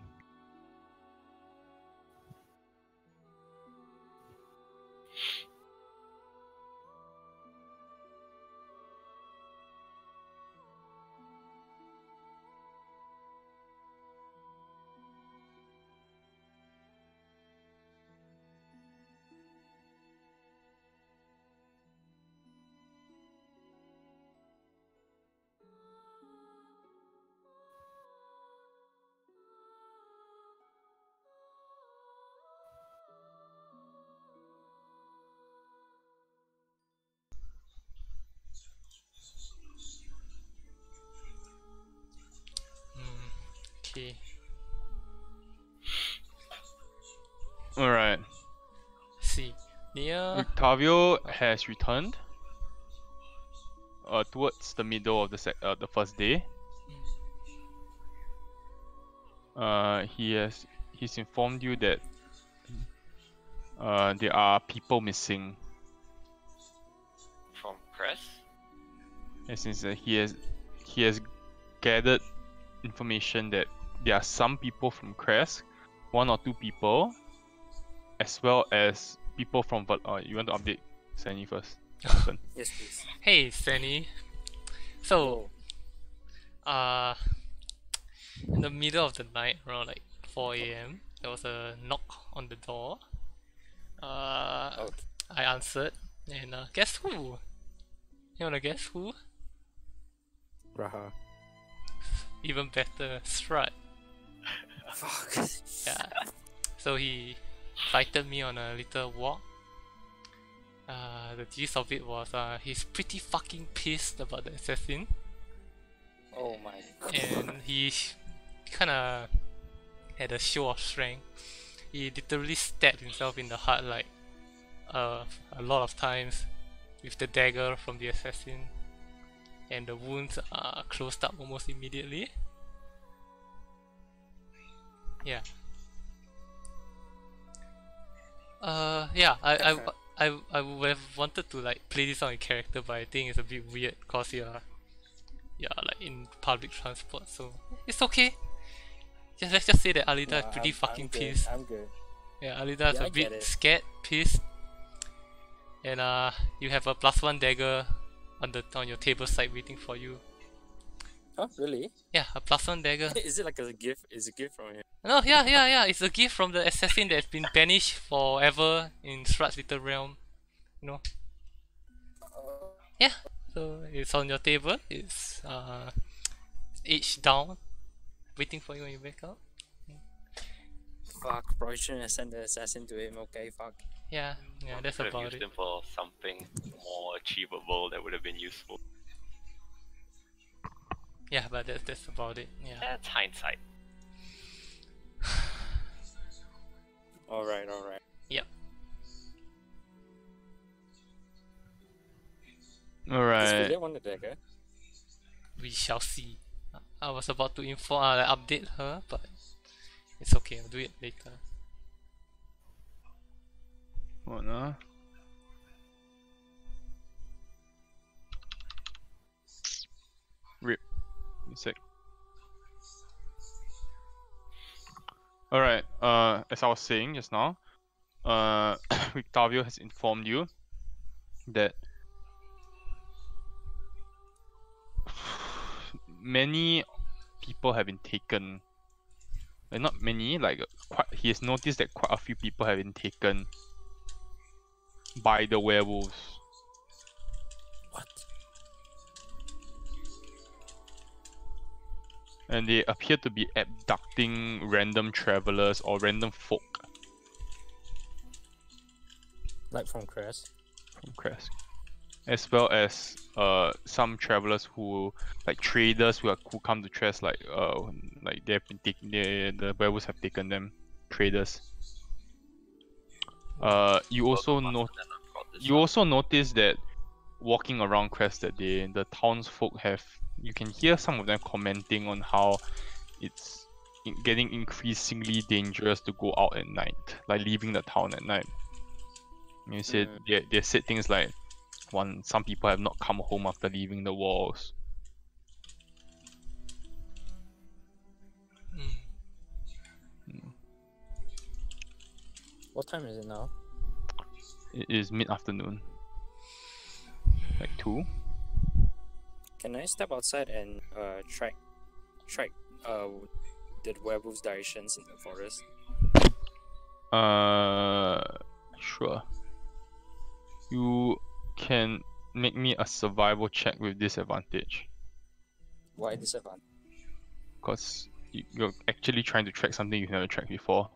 Okay. Alright. See. Near Octavio has returned towards the middle of the first day. He's informed you that there are people missing. From Crest? And since he has gathered information that there are some people from Crest, 1 or 2 people, as well as people from you want to update Sunny first? Jonathan. Yes, please. Hey, Sunny. So, in the middle of the night, around like 4 a.m., there was a knock on the door. I answered, and guess who? You wanna guess who? Raha. Even better, Strahd. Fuck. Yeah. So he invited me on a little walk. The gist of it was he's pretty fucking pissed about the assassin. Oh my god. And he kinda had a show of strength. He literally stabbed himself in the heart like a lot of times with the dagger from the assassin, and the wounds are closed up almost immediately. Yeah. Yeah, I would have wanted to like play this on in character, but I think it's a bit weird cause you're like in public transport, so it's okay. Let's just say that Alida is pretty fucking pissed. I'm good. Yeah, Alida is Yeah, I a get bit it. scared, pissed, and you have a +1 dagger on your table side waiting for you. Oh, really? Yeah, a +1 dagger. Is it like a gift? Is a gift from him? No, yeah. It's a gift from the assassin that's been banished forever in Strahd's little realm. You know. Yeah. So it's on your table. It's edged down, waiting for you when you wake up. Fuck, probably shouldn't have sent the assassin to him. Okay, fuck. Yeah, that's Could have about used it. him for something more achievable that would have been useful. Yeah, but that's about it. Yeah. That's hindsight. Alright. Yep. Does Alright. Vilya want the dagger? We shall see. I was about to update her, but it's okay. I'll do it later. Hold on. Rip. One sec. Alright, as I was saying just now, Octavio has informed you that many people have been taken. Like, not many, like he has noticed that quite a few people have been taken by the werewolves. What? And they appear to be abducting random travelers or random folk Like from Crest? from Crest, as well as some travelers who, like traders who come to Crest, like they've been taking the werewolves have taken them, traders. You also notice that walking around Crest that day, the townsfolk you can hear some of them commenting on how it's getting increasingly dangerous to go out at night, like leaving the town at night. You said they said things like, some people have not come home after leaving the walls. What time is it now? It is mid-afternoon, like 2. Can I step outside and track the werewolves' directions in the forest? Sure. You can make me a survival check with disadvantage. Why disadvantage? Because you're actually trying to track something you've never tracked before.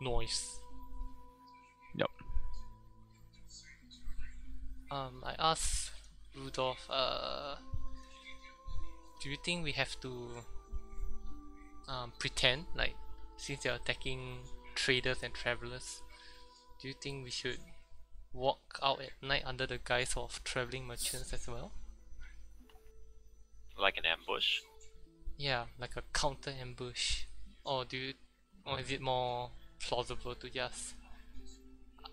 Noise. Yep. I asked Rudolph, do you think we have to pretend, like, since they're attacking traders and travelers, do you think we should walk out at night under the guise of traveling merchants as well? Like an ambush. Yeah, like a counter ambush. Or is it more plausible to just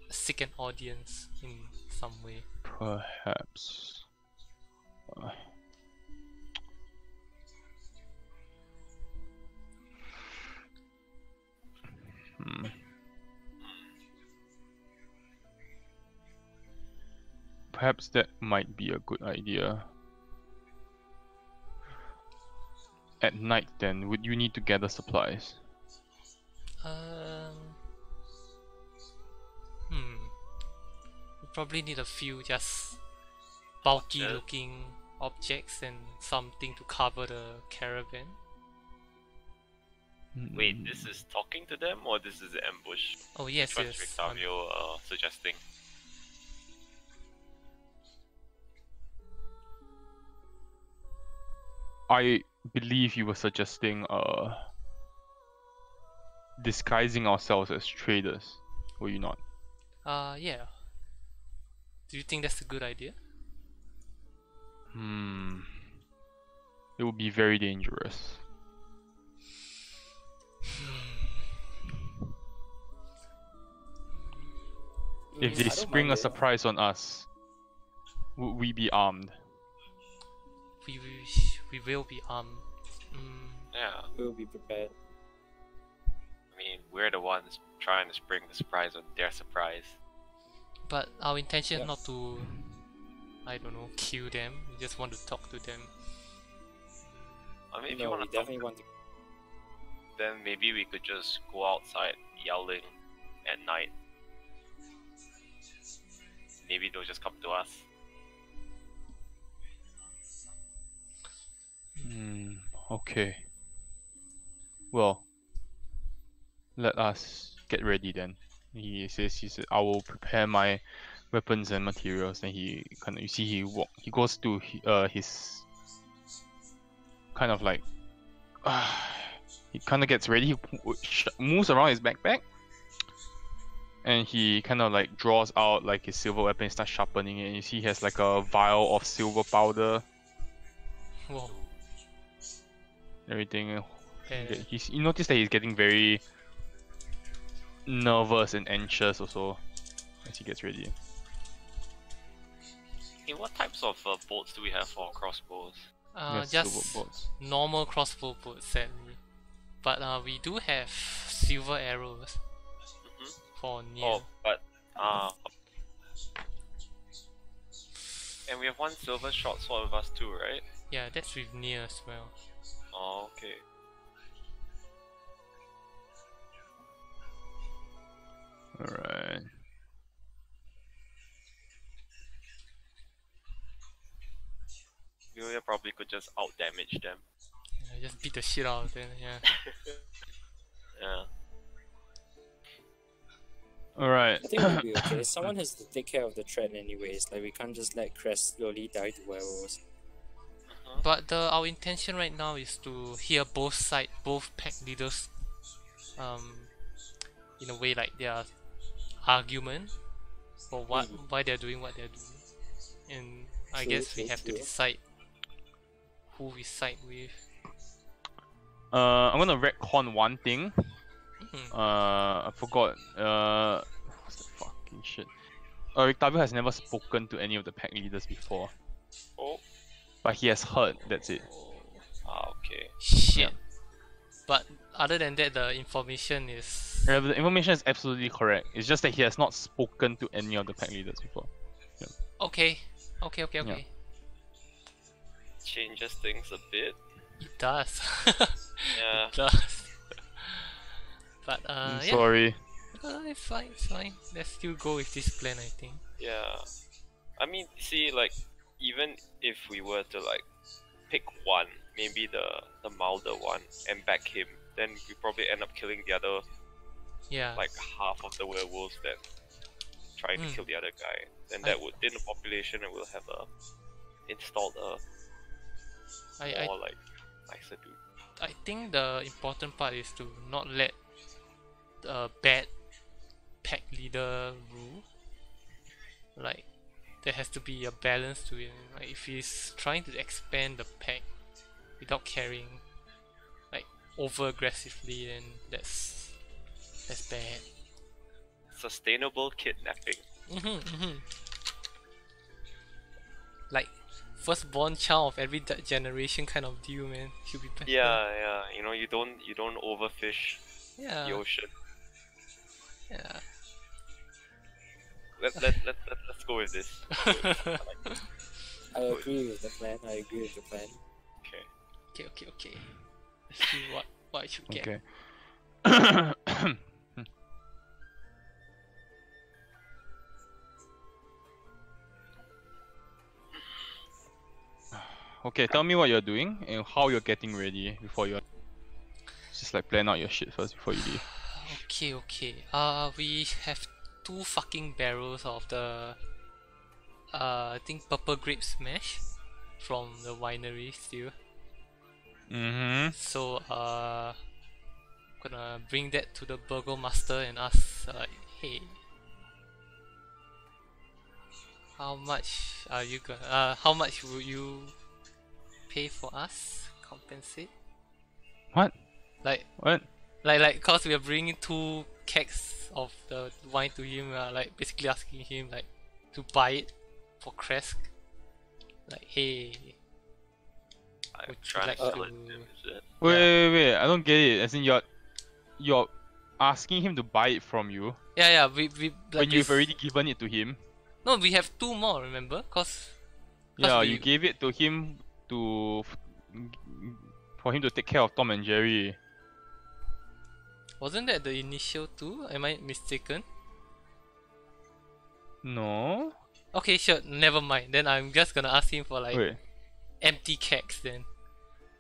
seek an audience in some way? Perhaps. Perhaps that might be a good idea. At night then, would you need to gather supplies? We probably need a few just bulky looking objects and something to cover the caravan. Wait, this is talking to them or this is an ambush? Oh yes, Which yes. Which one you suggesting? I believe you were suggesting disguising ourselves as traders, were you not? Yeah. Do you think that's a good idea? It would be very dangerous. If they spring a surprise on us, would we be armed? We will be armed. Yeah. We'll be prepared. I mean, we're the ones trying to spring the surprise on their surprise. But our intention is not to, I don't know, kill them. We just want to talk to them. I mean, if you want to talk to them, then maybe we could just go outside yelling at night. Maybe they'll just come to us. Okay. Well, let us get ready then. He says, I will prepare my weapons and materials. Then he goes to his kind of like he kind of gets ready. He moves around his backpack, and he kind of like draws out like his silver weapon and starts sharpening it. And you see he has like a vial of silver powder. Whoa. Everything. You notice that he's getting very nervous and anxious also as he gets ready. Hey, what types of bolts do we have for crossbows? Just normal crossbow bolts, sadly. But we do have silver arrows for near. Oh, but and we have one silver short sword with us too, right? Yeah, that's with near as well. Oh, okay. Alright. Julia probably could just out damage them. Yeah, just beat the shit out of them, yeah. Yeah. I Alright. think we'll be okay. Someone has to take care of the threat anyways. Like, we can't just let Crest slowly die to werewolves. But our intention right now is to hear both pack leaders, in a way, like their argument for why they're doing what they're doing, and I guess we have to decide who we side with. I'm gonna retcon one thing. Mhm. I forgot. What's the fucking shit? Rictavio has never spoken to any of the pack leaders before, Oh, but he has heard. That's it. okay. Shit. Yeah. But other than that, the information is. The information is absolutely correct. It's just that he has not spoken to any of the pack leaders before. Okay. Okay. Changes things a bit. It does. Yeah. It does. But I'm yeah. sorry. It's fine. Let's still go with this plan, I think. Yeah. I mean, see, like, even if we were to like pick one, maybe the milder one, and back him, then we probably end up killing the other, Yeah. like half of the werewolves that trying to kill the other guy. Then that would thin the population, and we'll have installed a more like nicer dude. I think the important part is to not let the bad pack leader rule. Like, there has to be a balance to it. Like, if he's trying to expand the pack without caring, like, over aggressively, then that's bad. Sustainable kidnapping. Like, firstborn child of every generation kind of deal, man. Should be better. Yeah. You know, you don't overfish the ocean. Yeah. Let's go with this. I agree with the plan. Okay. Let's see what I should get. Okay. Okay, tell me what you're doing and how you're getting ready before you. Just like plan out your shit first before you leave. Okay. We have 2 fucking barrels of the I think purple grape smash from the winery still. So gonna bring that to the burgomaster and ask like, hey, how much are you gonna how much will you pay for us? Compensate? What? Like What? like cause we are bringing 2 kegs of the wine to him, like basically asking him like to buy it for Kresk. Like, hey, I'm would you trying like to sell to- it to him, is it? Wait, I don't get it. As in you're asking him to buy it from you yeah, we like when you've already given it to him. No, we have 2 more, remember? Cause Yeah, we- you gave it to him for him to take care of Tom and Jerry. wasn't that the initial 2? Am I mistaken? No. Okay, sure, never mind. Then I'm just gonna ask him for like Wait. empty kegs then.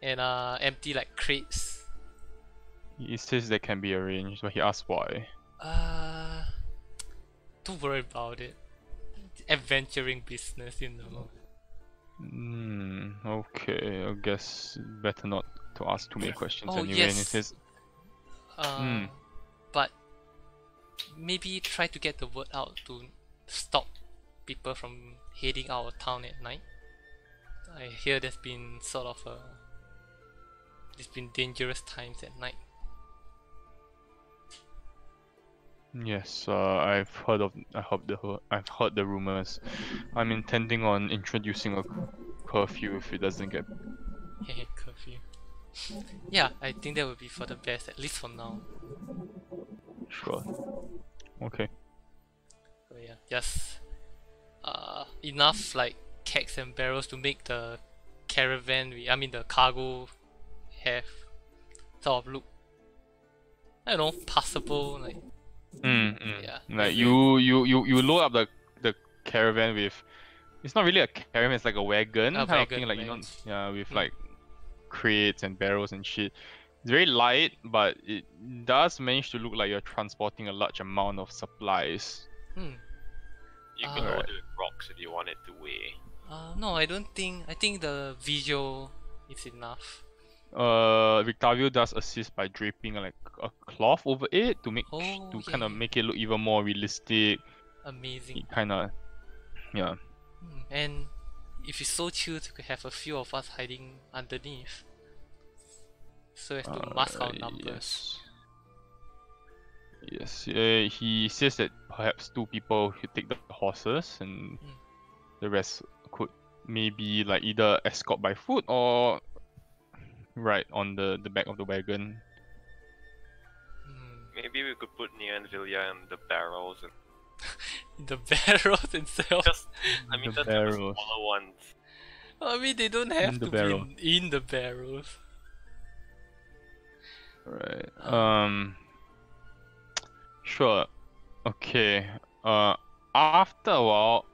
And empty like crates. He says that can be arranged, but he asked why. Don't worry about it. Adventuring business, you know. Okay, I guess better not to ask too many questions Oh, anyway. yes. And it says, But maybe try to get the word out to stop people from heading out of town at night. I hear there's been there's been dangerous times at night. yes, I've heard the rumors. I'm intending on introducing a curfew if it doesn't get. Curfew. Yeah, I think that would be for the best, at least for now. Sure. Okay. So yeah, just enough like kegs and barrels to make the caravan the cargo have sort of look, I don't know, passable, like yeah. Like you load up the caravan with. It's not really a caravan. It's like a wagon A kind of wagon, thing. Like wagon. with like crates and barrels and shit. It's very light, but it does manage to look like you're transporting a large amount of supplies. You can Alright. order rocks if you want it to weigh. No, I don't think. I think the visual is enough. Victavio does assist by draping like a cloth over it to kind of make it look even more realistic. Amazing. It kind of, yeah. And if you so choose, you could have a few of us hiding underneath, so as to mask our numbers. Yes. He says that perhaps 2 people should take the horses, and the rest could maybe like either escort by foot or ride on the back of the wagon. Maybe we could put Nia and Vilya in the barrels and The barrels itself. just, I mean, The just the barrels. smaller ones. I mean, they don't have In the to barrel. be in the barrels. Right. Sure. Okay. After a while,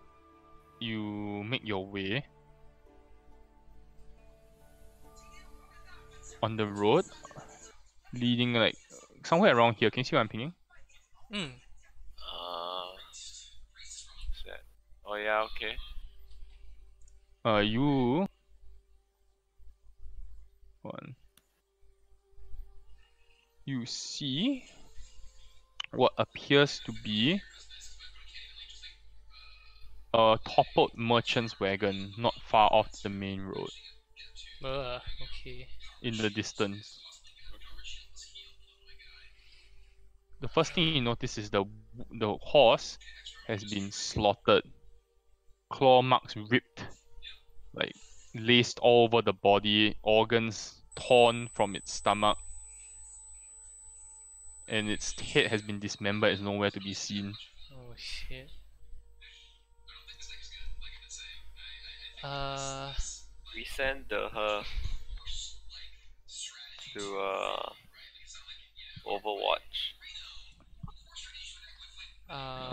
you make your way on the road, leading like somewhere around here. Can you see what I'm pinging? What's that? Oh yeah, okay. You see what appears to be a toppled merchant's wagon not far off the main road Okay. in the distance. The first thing you notice is the horse has been slaughtered, claw marks ripped, like laced all over the body, organs torn from its stomach, and its head has been dismembered, is nowhere to be seen. Oh shit. We send her to Overwatch.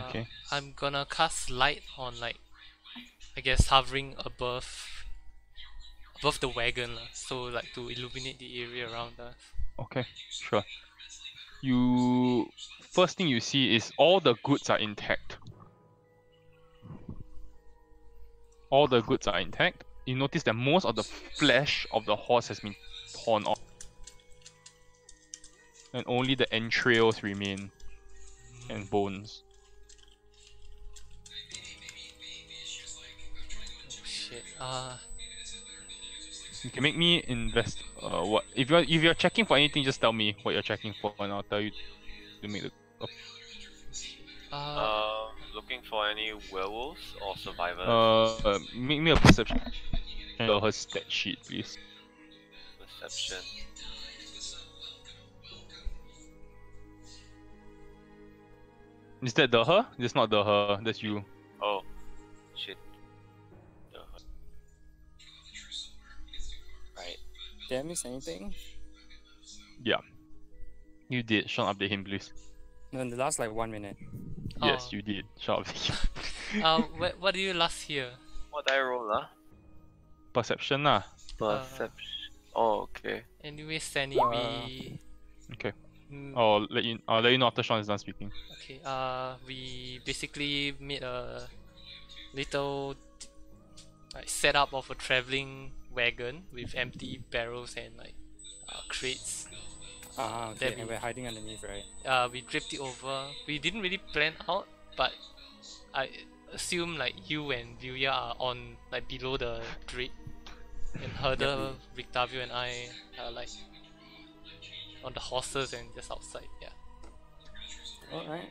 Okay. I'm gonna cast light on, like, I guess hovering above the wagon, so like to illuminate the area around us. Okay, sure. First thing you see is all the goods are intact. All the goods are intact. You notice that most of the flesh of the horse has been torn off, and only the entrails remain and bones. Oh shit. You can make me invest. What if you're checking for anything? Just tell me what you're checking for, and I'll tell you to make the. Looking for any werewolves or survivors? Make me a perception. Her stat sheet, please. Perception. Is that the her? That's not the her. That's you. Oh, shit. Right. Did I miss anything? Yeah. You did. Sean, update him, please. No, in the last like 1 minute. Yes, you did. Sean, update him. What do you last hear? What did I roll, Perception, lah. Perception. Oh, okay. Anyway, Stanley, we... Okay. I'll let you know after Sean is done speaking. Okay, we basically made a little like setup of a traveling wagon with empty barrels and like crates. Okay, and we're hiding underneath, right? We draped it over. We didn't really plan out, but I assume like you and Vilya are on like below the drape, and Herder, Victavio, and I are like on the horses and just outside. Yeah. Alright.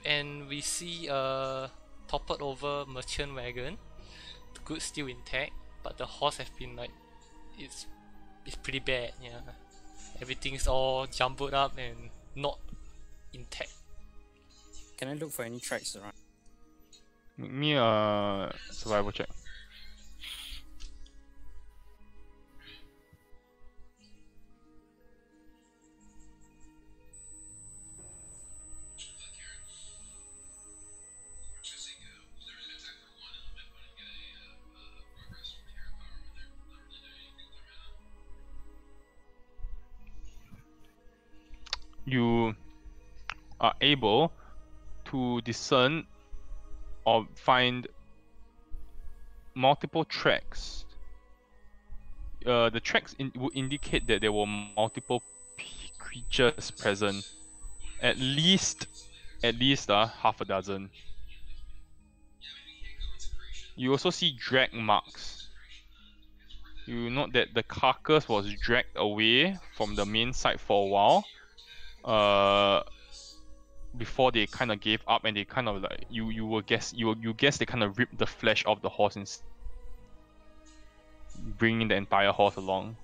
And we see a toppled over merchant wagon. The goods still intact, but the horse has been like it's pretty bad. Yeah. Everything's all jumbled up and not intact. Can I look for any tracks around? Make me a survival check. You are able to discern or find multiple tracks. The tracks would indicate that there were multiple creatures present. At least half a dozen. You also see drag marks. You note that the carcass was dragged away from the main site for a while. Before they kind of gave up, and they kind of like you guess they kind of ripped the flesh off the horse and bringing the entire horse along.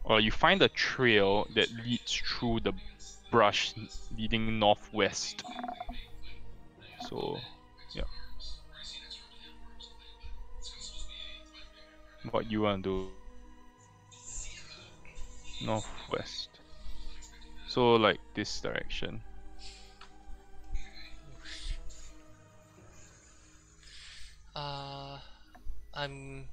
Or you find a trail that leads through the brush leading northwest. So, yeah. What you want to do? Northwest. So like this direction. I'm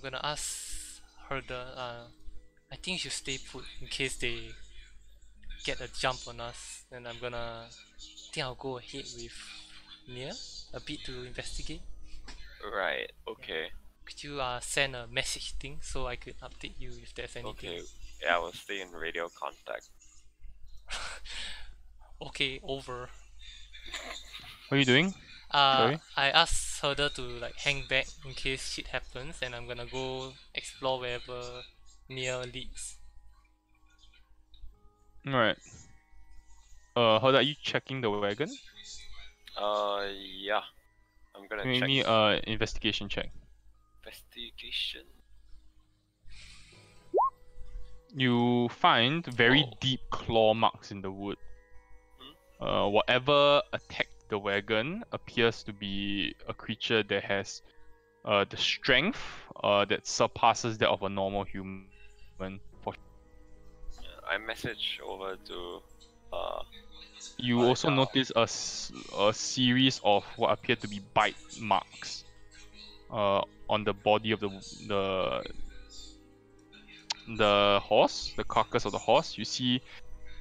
gonna ask her I think you should stay put in case they get a jump on us. And I think I'll go ahead with Nia a bit to investigate. Right. Okay. Could you send a message thing so I could update you if there's anything? Okay. Yeah, I will stay in radio contact. Okay, over. What are you doing? Sorry? I asked Herder to like hang back in case shit happens, and I'm gonna go explore wherever Nia leads. Alright. How are you checking the wagon? Yeah. I'm gonna Make check. me investigation check. Investigation. You find very deep claw marks in the wood. Whatever attacked the wagon appears to be a creature that has the strength that surpasses that of a normal human. I message over to You also notice a series of what appear to be bite marks on the body of the horse, the carcass of the horse. You see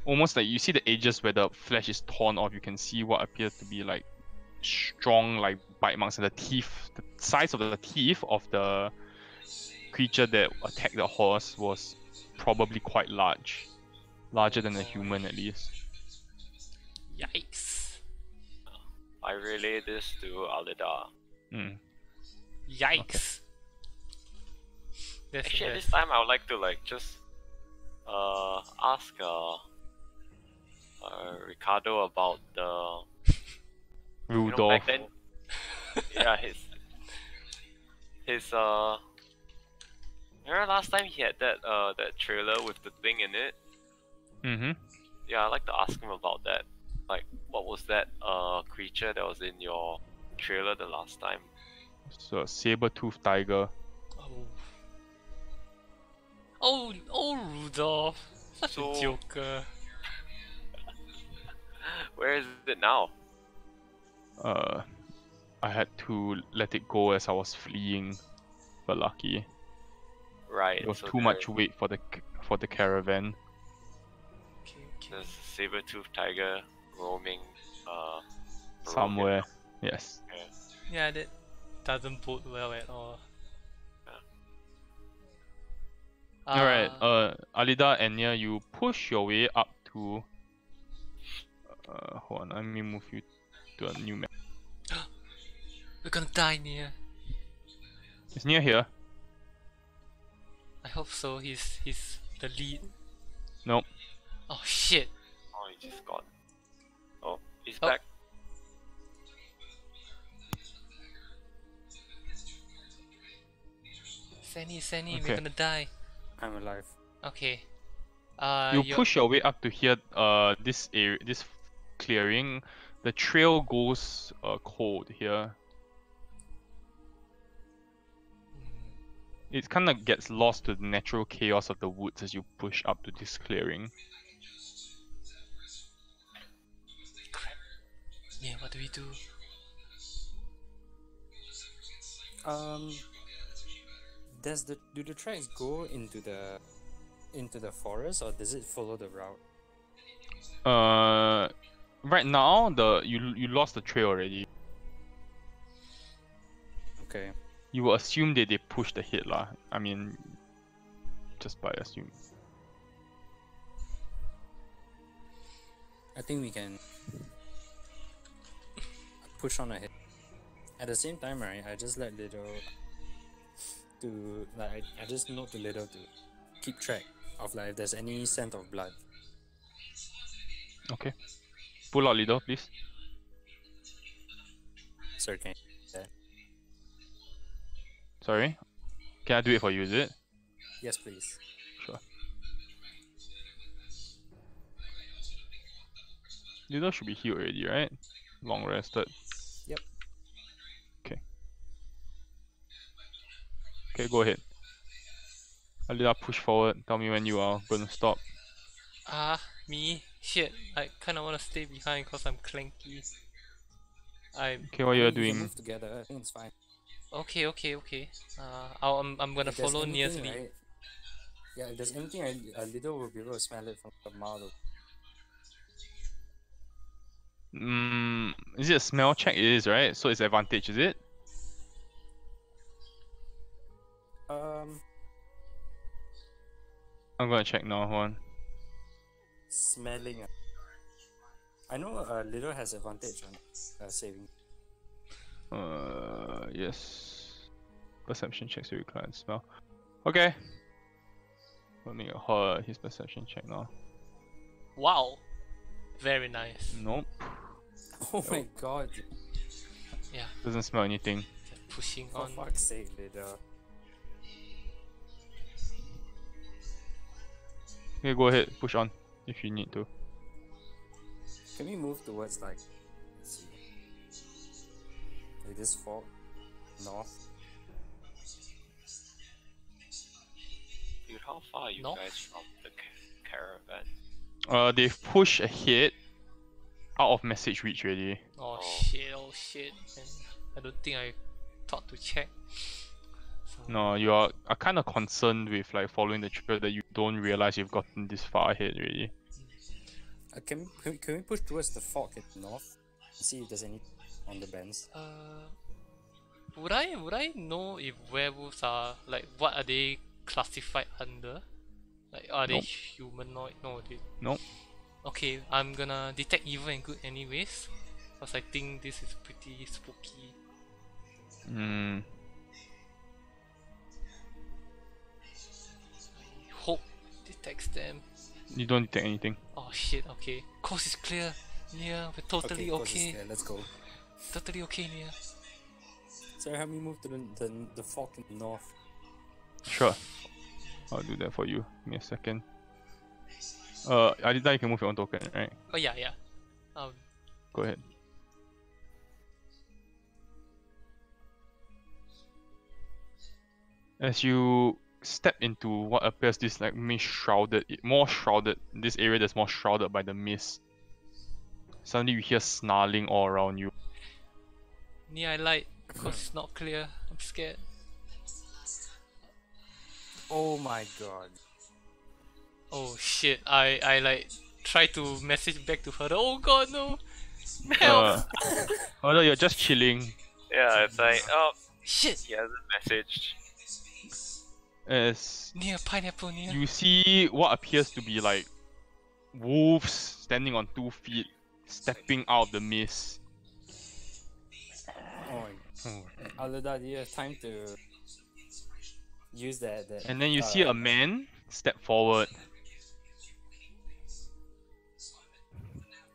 almost like you see the edges where the flesh is torn off. You can see what appears to be like strong like bite marks, and the teeth, the size of the teeth of the creature that attacked the horse was probably quite larger than a human at least. Yikes! I relay this to Alida. Yikes! Okay. Actually, this time I would like to like just ask Ricardo about the Rudolph. back then, yeah, his remember last time he had that trailer with the thing in it? Yeah, I'd like to ask him about that. Like, what was that creature that was in your trailer the last time? So a saber-toothed tiger. Oh, Rudolph, such a joker. Where is it now? I had to let it go as I was fleeing, but lucky. Right. It was so too much weight for the caravan. Okay. There's a saber-toothed tiger roaming Somewhere. Yes. Yeah, that doesn't bode well at all. Alright, Alida and Nia, you push your way up to hold on, let me move you to a new map. We're gonna die, Nia. Is Nia here? I hope so. He's the lead. Nope. Oh shit. Oh, he just gone. Oh, he's back. Sandy, Okay. we're gonna die. I'm alive. Okay. You push your way up to here. This area, this clearing. The trail goes cold here. It kind of gets lost to the natural chaos of the woods as you push up to this clearing. Crap. Yeah, what do we do? Do the tracks go into the forest, or does it follow the route? Right now you lost the trail already. Okay. You will assume that they pushed ahead lah. I mean, just by assume. I think we can push on ahead. At the same time, right, I just let Little to like I just note to Little to keep track of like if there's any scent of blood. Okay. Pull out Lido, please. Sorry, can yeah. Sorry. Can I do it for you, is it? Yes, please. Sure. Lido should be healed already, right? Long rested. Yep. Okay. Okay, go ahead. Alida, push forward. Tell me when you are gonna stop. Me? Shit, I kinda wanna stay behind because I'm clanky. Okay, what I you're mean, we can doing. move together. I think it's fine. Okay. I'm gonna If there's follow anything, Nia's lead. right? Yeah, if there's anything, a Little will be able to smell it from a mile away. Is it a smell check? It is, right? So it's advantage, is it? I'm gonna check now, hold on. Smelling. I know Little has advantage on saving. Yes. Perception checks to require smell. Okay. Let me make his perception check now. Wow. Very nice. Nope. Oh my god. Yeah, Doesn't smell anything. just pushing For on. fuck's sake, Little. Okay, go ahead, push on if you need to. Can we move towards like, let's see, like this fog, north? Dude, how far are you No. guys from the caravan? They've pushed ahead out of message reach already. Oh Oh. shit. And I don't think I thought to check. So, No, you are kind of concerned with like following the trail that you don't realize you've gotten this far ahead already. Can we push towards the fog in the north? See if there's any on the bends. would I know if werewolves are like what are they classified under? Like are they Nope. humanoid? No, they. Nope. Okay, I'm gonna detect evil and good anyways, because I think this is pretty spooky. I hope detects them. You don't detect anything. Oh shit, okay. Coast is clear. Nia, we're totally course it's okay. clear, let's go. Totally okay, Nia. So help me move to the fog in the north. Sure. I'll do that for you. Give me a second. Adida, you can move your own token, right? Oh yeah. Go ahead. As you step into what appears this like mist shrouded, more shrouded, this area that's more shrouded by the mist, suddenly you hear snarling all around you. Nia, I light. Coast is not clear. I'm scared. Oh my god. Oh shit, I like try to message back to her. Oh god, no! Although you're just chilling, Yeah, it's like, oh, Shit! he hasn't messaged. as Nia, pineapple, Nia. you see what appears to be like wolves standing on 2 feet, stepping out of the mist. Oh my. Alida, do you have time to use that? And then you see a man step forward.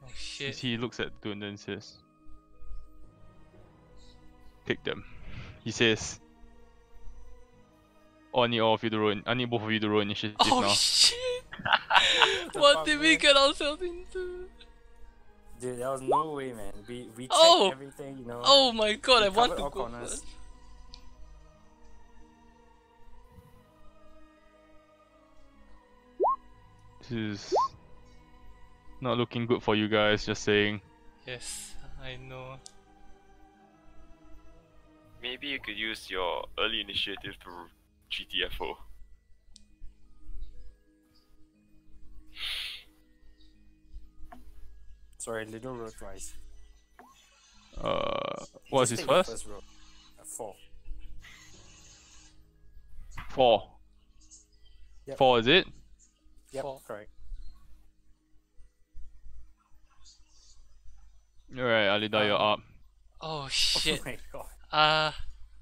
Oh shit. He looks at Dunda and says, "Take them." He says, "Oh, I need all of you to roll. I need both of you to roll initiative Oh now." shit! What fuck, did we man? get ourselves into? Dude, there was no way, man. We checked Oh! everything, you know. Oh my god, We I want covered to all go corners. first. This is not looking good for you guys. Just saying. Yes, I know. Maybe you could use your early initiative to GTFO. Sorry, Little roll twice. What's Just his take the first? roll. 4. 4. Yep. 4 is it? Yep, 4. correct. Alright, Alida, you're up. Oh Oh shit. my god.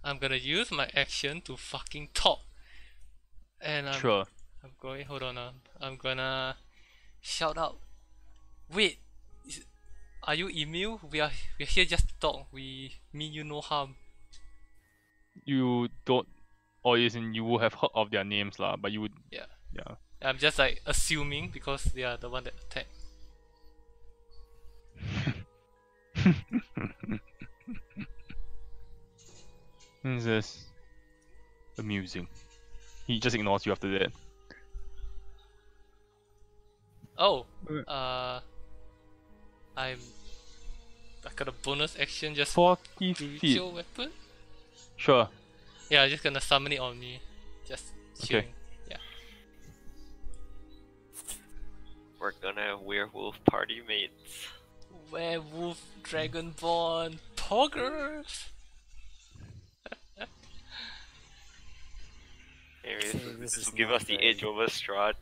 I'm gonna use my action to fucking talk. And Sure. I'm going, hold on, I'm gonna shout out. Wait, are you Emil? We're here just to talk. We mean you no harm. You don't, or as in you will have heard of their names lah, but you would. Yeah. Yeah. I'm just like assuming because they are the one that attacked. This is amusing. He just ignores you after that. Oh, I got a bonus action just 40 to reach feet. your weapon. Sure. Yeah, I'm just gonna summon it on me. Just chilling. Yeah. We're gonna have werewolf party mates. Werewolf, dragonborn, poggers. Anyways, Okay, this this is will give not us the very- edge over Strahd.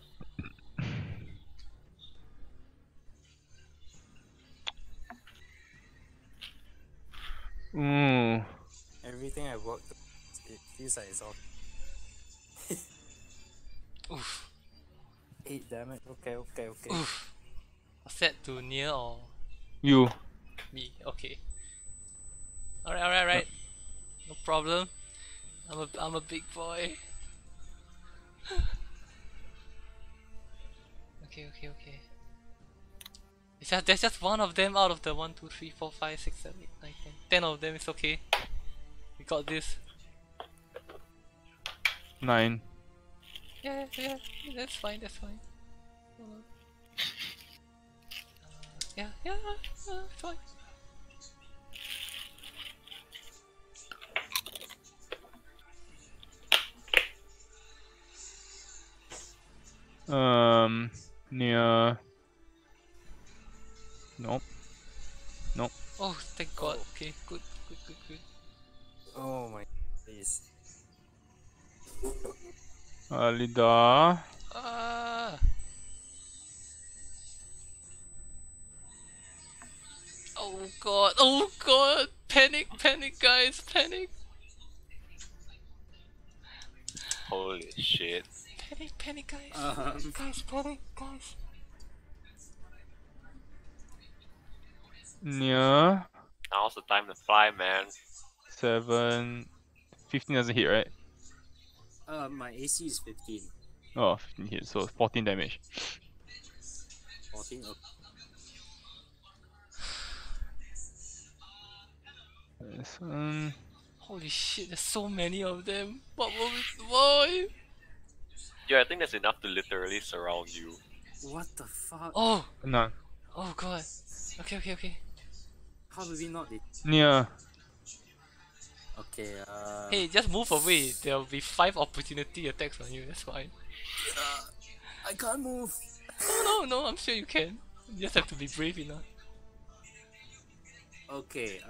Everything I worked, it feels like it's all Oof. 8 damage. Okay. Oof. Was that to Nia or You. me? Okay. Alright. No problem. I'm a big boy. Okay. There's just one of them out of the 1, 2, 3, 4, 5, 6, 7, 8, 9, 10. 10 of them, it's okay. We got this. 9. Yeah, that's fine. Hold on. Yeah, it's fine. Near. Nope. Oh, thank God. Okay, good. Oh my days. Alida. Ah. Oh God. Panic, guys, panic. Holy shit. Panic, guys. Guys, panic, guys. Near. Now's the time to fly, man. 7. 15 doesn't hit, right? My AC is 15. Oh, 15 hit, so 14 damage. 14. Okay. Yes, Holy shit, there's so many of them. Why? Yeah, I think that's enough to literally surround you. What the fuck? Oh no. God. Okay. How do we not? Near. Okay. Hey, just move away. There will be 5 opportunity attacks on you. That's fine. I can't move. No, I'm sure you can. You just have to be brave enough. Okay.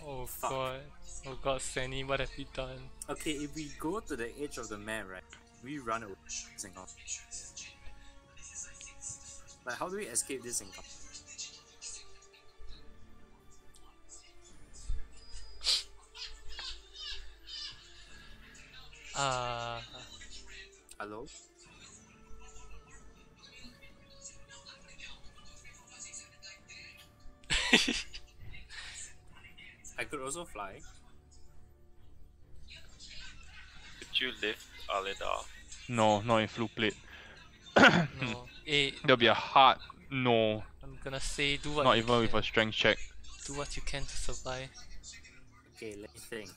Oh Fuck. God, Sanny, what have you done? Okay, if we go to the edge of the map, right? We run away. Singapore. Like, how do we escape this encounter? Hello? I could also fly. Could you lift Alida? No, not in fluke plate. No. Hey, There'll be a hard no. I'm gonna say do what Not you even can. with a strength check. Do what you can to survive. Okay, let me think.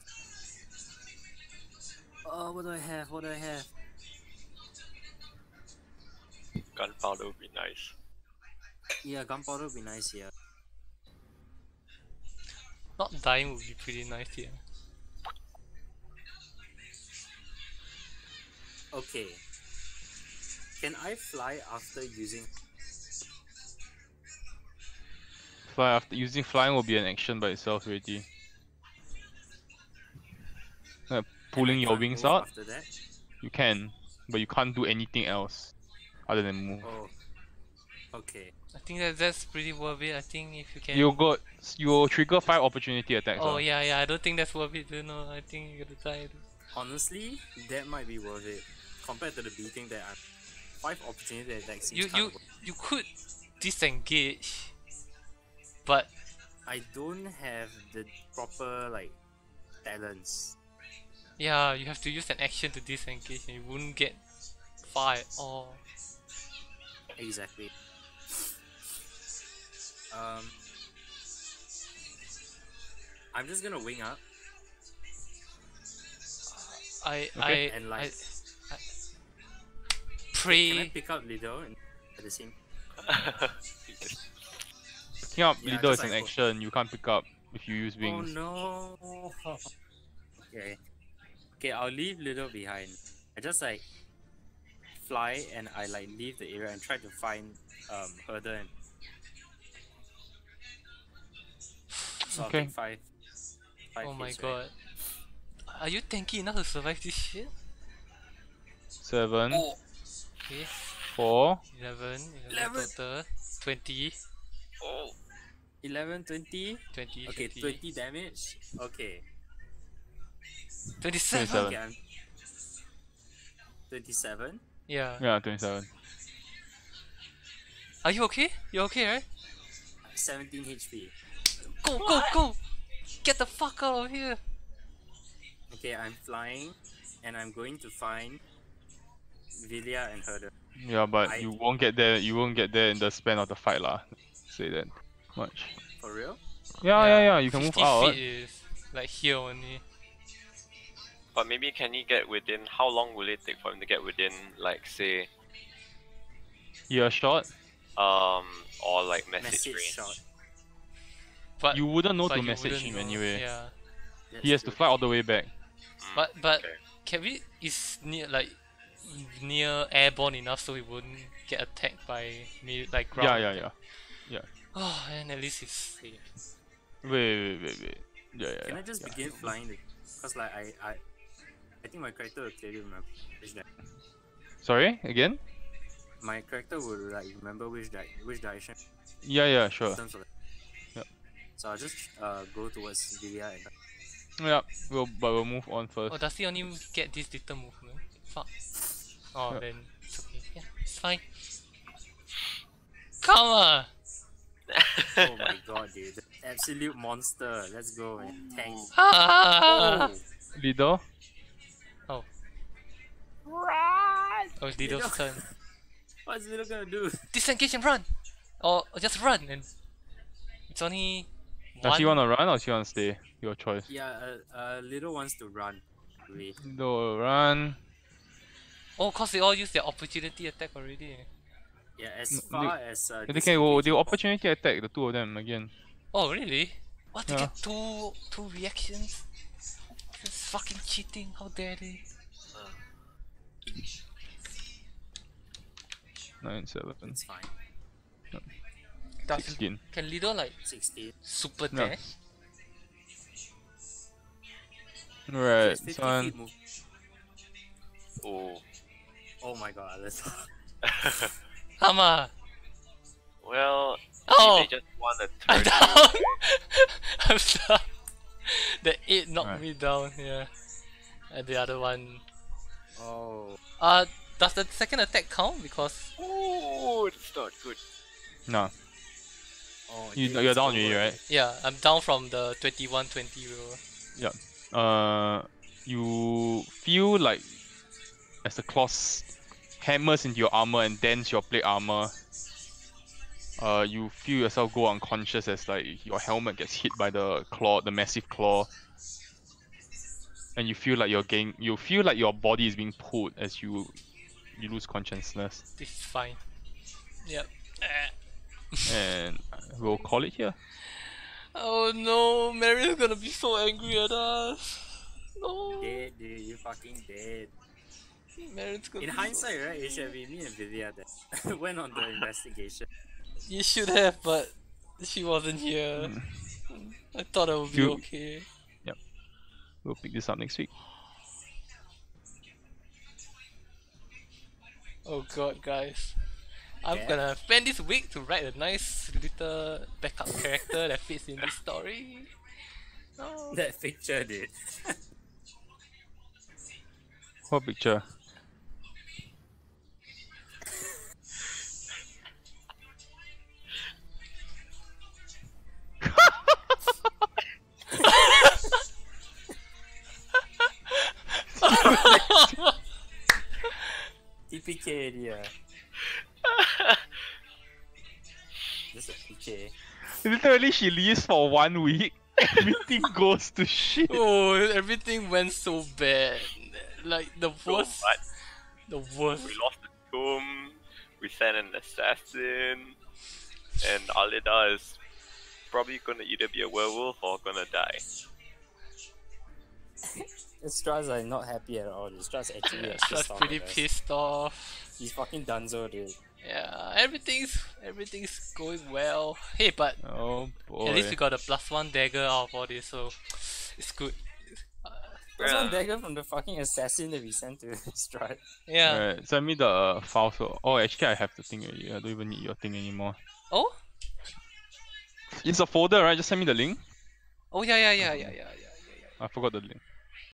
Oh, what do I have? Gunpowder would be nice. Yeah, gunpowder would be nice here. Not dying would be pretty nice here. Okay. Can I fly after using... Fly after using flying will be an action by itself already. Pulling your can't wings move out, after that? you can, but you can't do anything else other than move. Oh. Okay. I think that's pretty worth it. I think if you can. You trigger 5 opportunity attacks. Oh yeah. I don't think that's worth it. No, I think you gotta die. Honestly, that might be worth it compared to the beating that I'm. 5 opportunity attacks seems You kind you of. you could disengage, but I don't have the proper like talents. yeah, you have to use an action to disengage, and you wouldn't get far at all. Exactly. I'm just gonna wing up and like. I Can I pray. pick up Lido at the same? Picking up Yeah, leader just is an like- action. You can't pick up if you use Oh wings. no. Okay. Okay, I'll leave Lido behind. I just like fly and I like leave the area and try to find Herder and. So I'll Okay. take five Oh my hits, god. right? Are you tanky enough to survive this shit? 7, Okay. 4. 11 11. total. 20. 11, 20. 20. Okay, 20 damage. Okay. 27. 27. Okay, I'm 27. Yeah. Yeah, 27. Are you okay? You're okay, right? 17 HP. Go! Get the fuck out of here! Okay, I'm flying and I'm going to find Vilya and Herder. Yeah, but I- you won't get there. You won't get there in the span of the fight, lah. Say that much. For real? Yeah. You can move 50 out. feet is like here only. But maybe can he get within? How long will it take for him to get within, like say, Earshot. or like message Message range? shot. But You wouldn't know but to you message wouldn't him know. anyway. Yeah. That's He has to true. fly all the way back. But Okay. can we is near airborne enough so he wouldn't get attacked by me like ground? Yeah. Oh, and at least it's safe. Wait. Yeah. Can I just begin flying? Because like I think my character will clearly remember which Sorry, again? my character will like remember which direction Yeah, in sure. terms of the. Yep. So I'll just go towards Vilya and. Yeah, we'll move on Oh, first. does he only get this little movement? Fuck. Oh, Yeah. then it's okay. Yeah, it's fine. Come on! Oh my god, dude! Absolute monster. Let's go and tank. Ah! Leader? Oh, it's Lido's Lido. turn. What's Lido gonna do? Disengage and run! Or just run and... It's only... Does he one- wanna run or does he wanna stay? Your choice. Yeah, Lido wants to run. Really. Leader, run. Oh, cause they all use their opportunity attack already. Yeah, as No, far as They will opportunity attack the two of them again. Oh, really? What, they Yeah. get two reactions? That's fucking cheating, how dare they? 9, 7, It's fine. Does 16. Can Lido like 16. super No. dash? Right, It's 50 son. feet move. Oh. Oh my god, let's. Hama! Well, Oh! they just want a I'm turn. down! I'm down! The 8 knocked Right. me down, yeah. And the other one... Oh. Does the second attack count? Because... Oh, that's not good. No. Oh, You're it's down over. already, right? Yeah, I'm down from the 21-20 roll. You feel like as the claws hammers into your armor and dents your plate armor, you feel yourself go unconscious as like your helmet gets hit by the claw, the massive claw, and you feel like your body is being pulled as you lose consciousness, This is fine. Yep. and we'll call it here. Oh no, Mary's gonna be so angry at us. No, Dead, dude. You fucking dead. Mary's gonna In be hindsight, right, it should be me and Vidya that went on the investigation. You should have, but she wasn't here. I thought it would be You- okay. We'll pick this up next week. Oh god, guys. I'm gonna spend this week to write a nice little backup character that fits in this story. No. That picture, dude. What picture? TPK, yeah. This is a PK. Literally, she leaves for 1 week. Everything goes to shit. Oh, everything went so bad. Like the worst. So bad. The worst. We lost the tomb, we sent an assassin, and Alida is probably gonna either be a werewolf or gonna die. Strahd's like not happy at all. Strahd's actually Yeah, pissed Strahd's off pretty at us. pissed off. He's fucking dunzo, dude. Yeah, everything's going well. Hey, but Oh boy. at least we got a +1 dagger out of all this, so it's good. There's Yeah. one dagger from the fucking assassin that we sent to Strahd. Yeah. Alright, send me the file. So, oh, actually, I have the thing already. I don't even need your thing anymore. Oh? It's a folder, right? Just send me the link. Oh yeah. I forgot the link.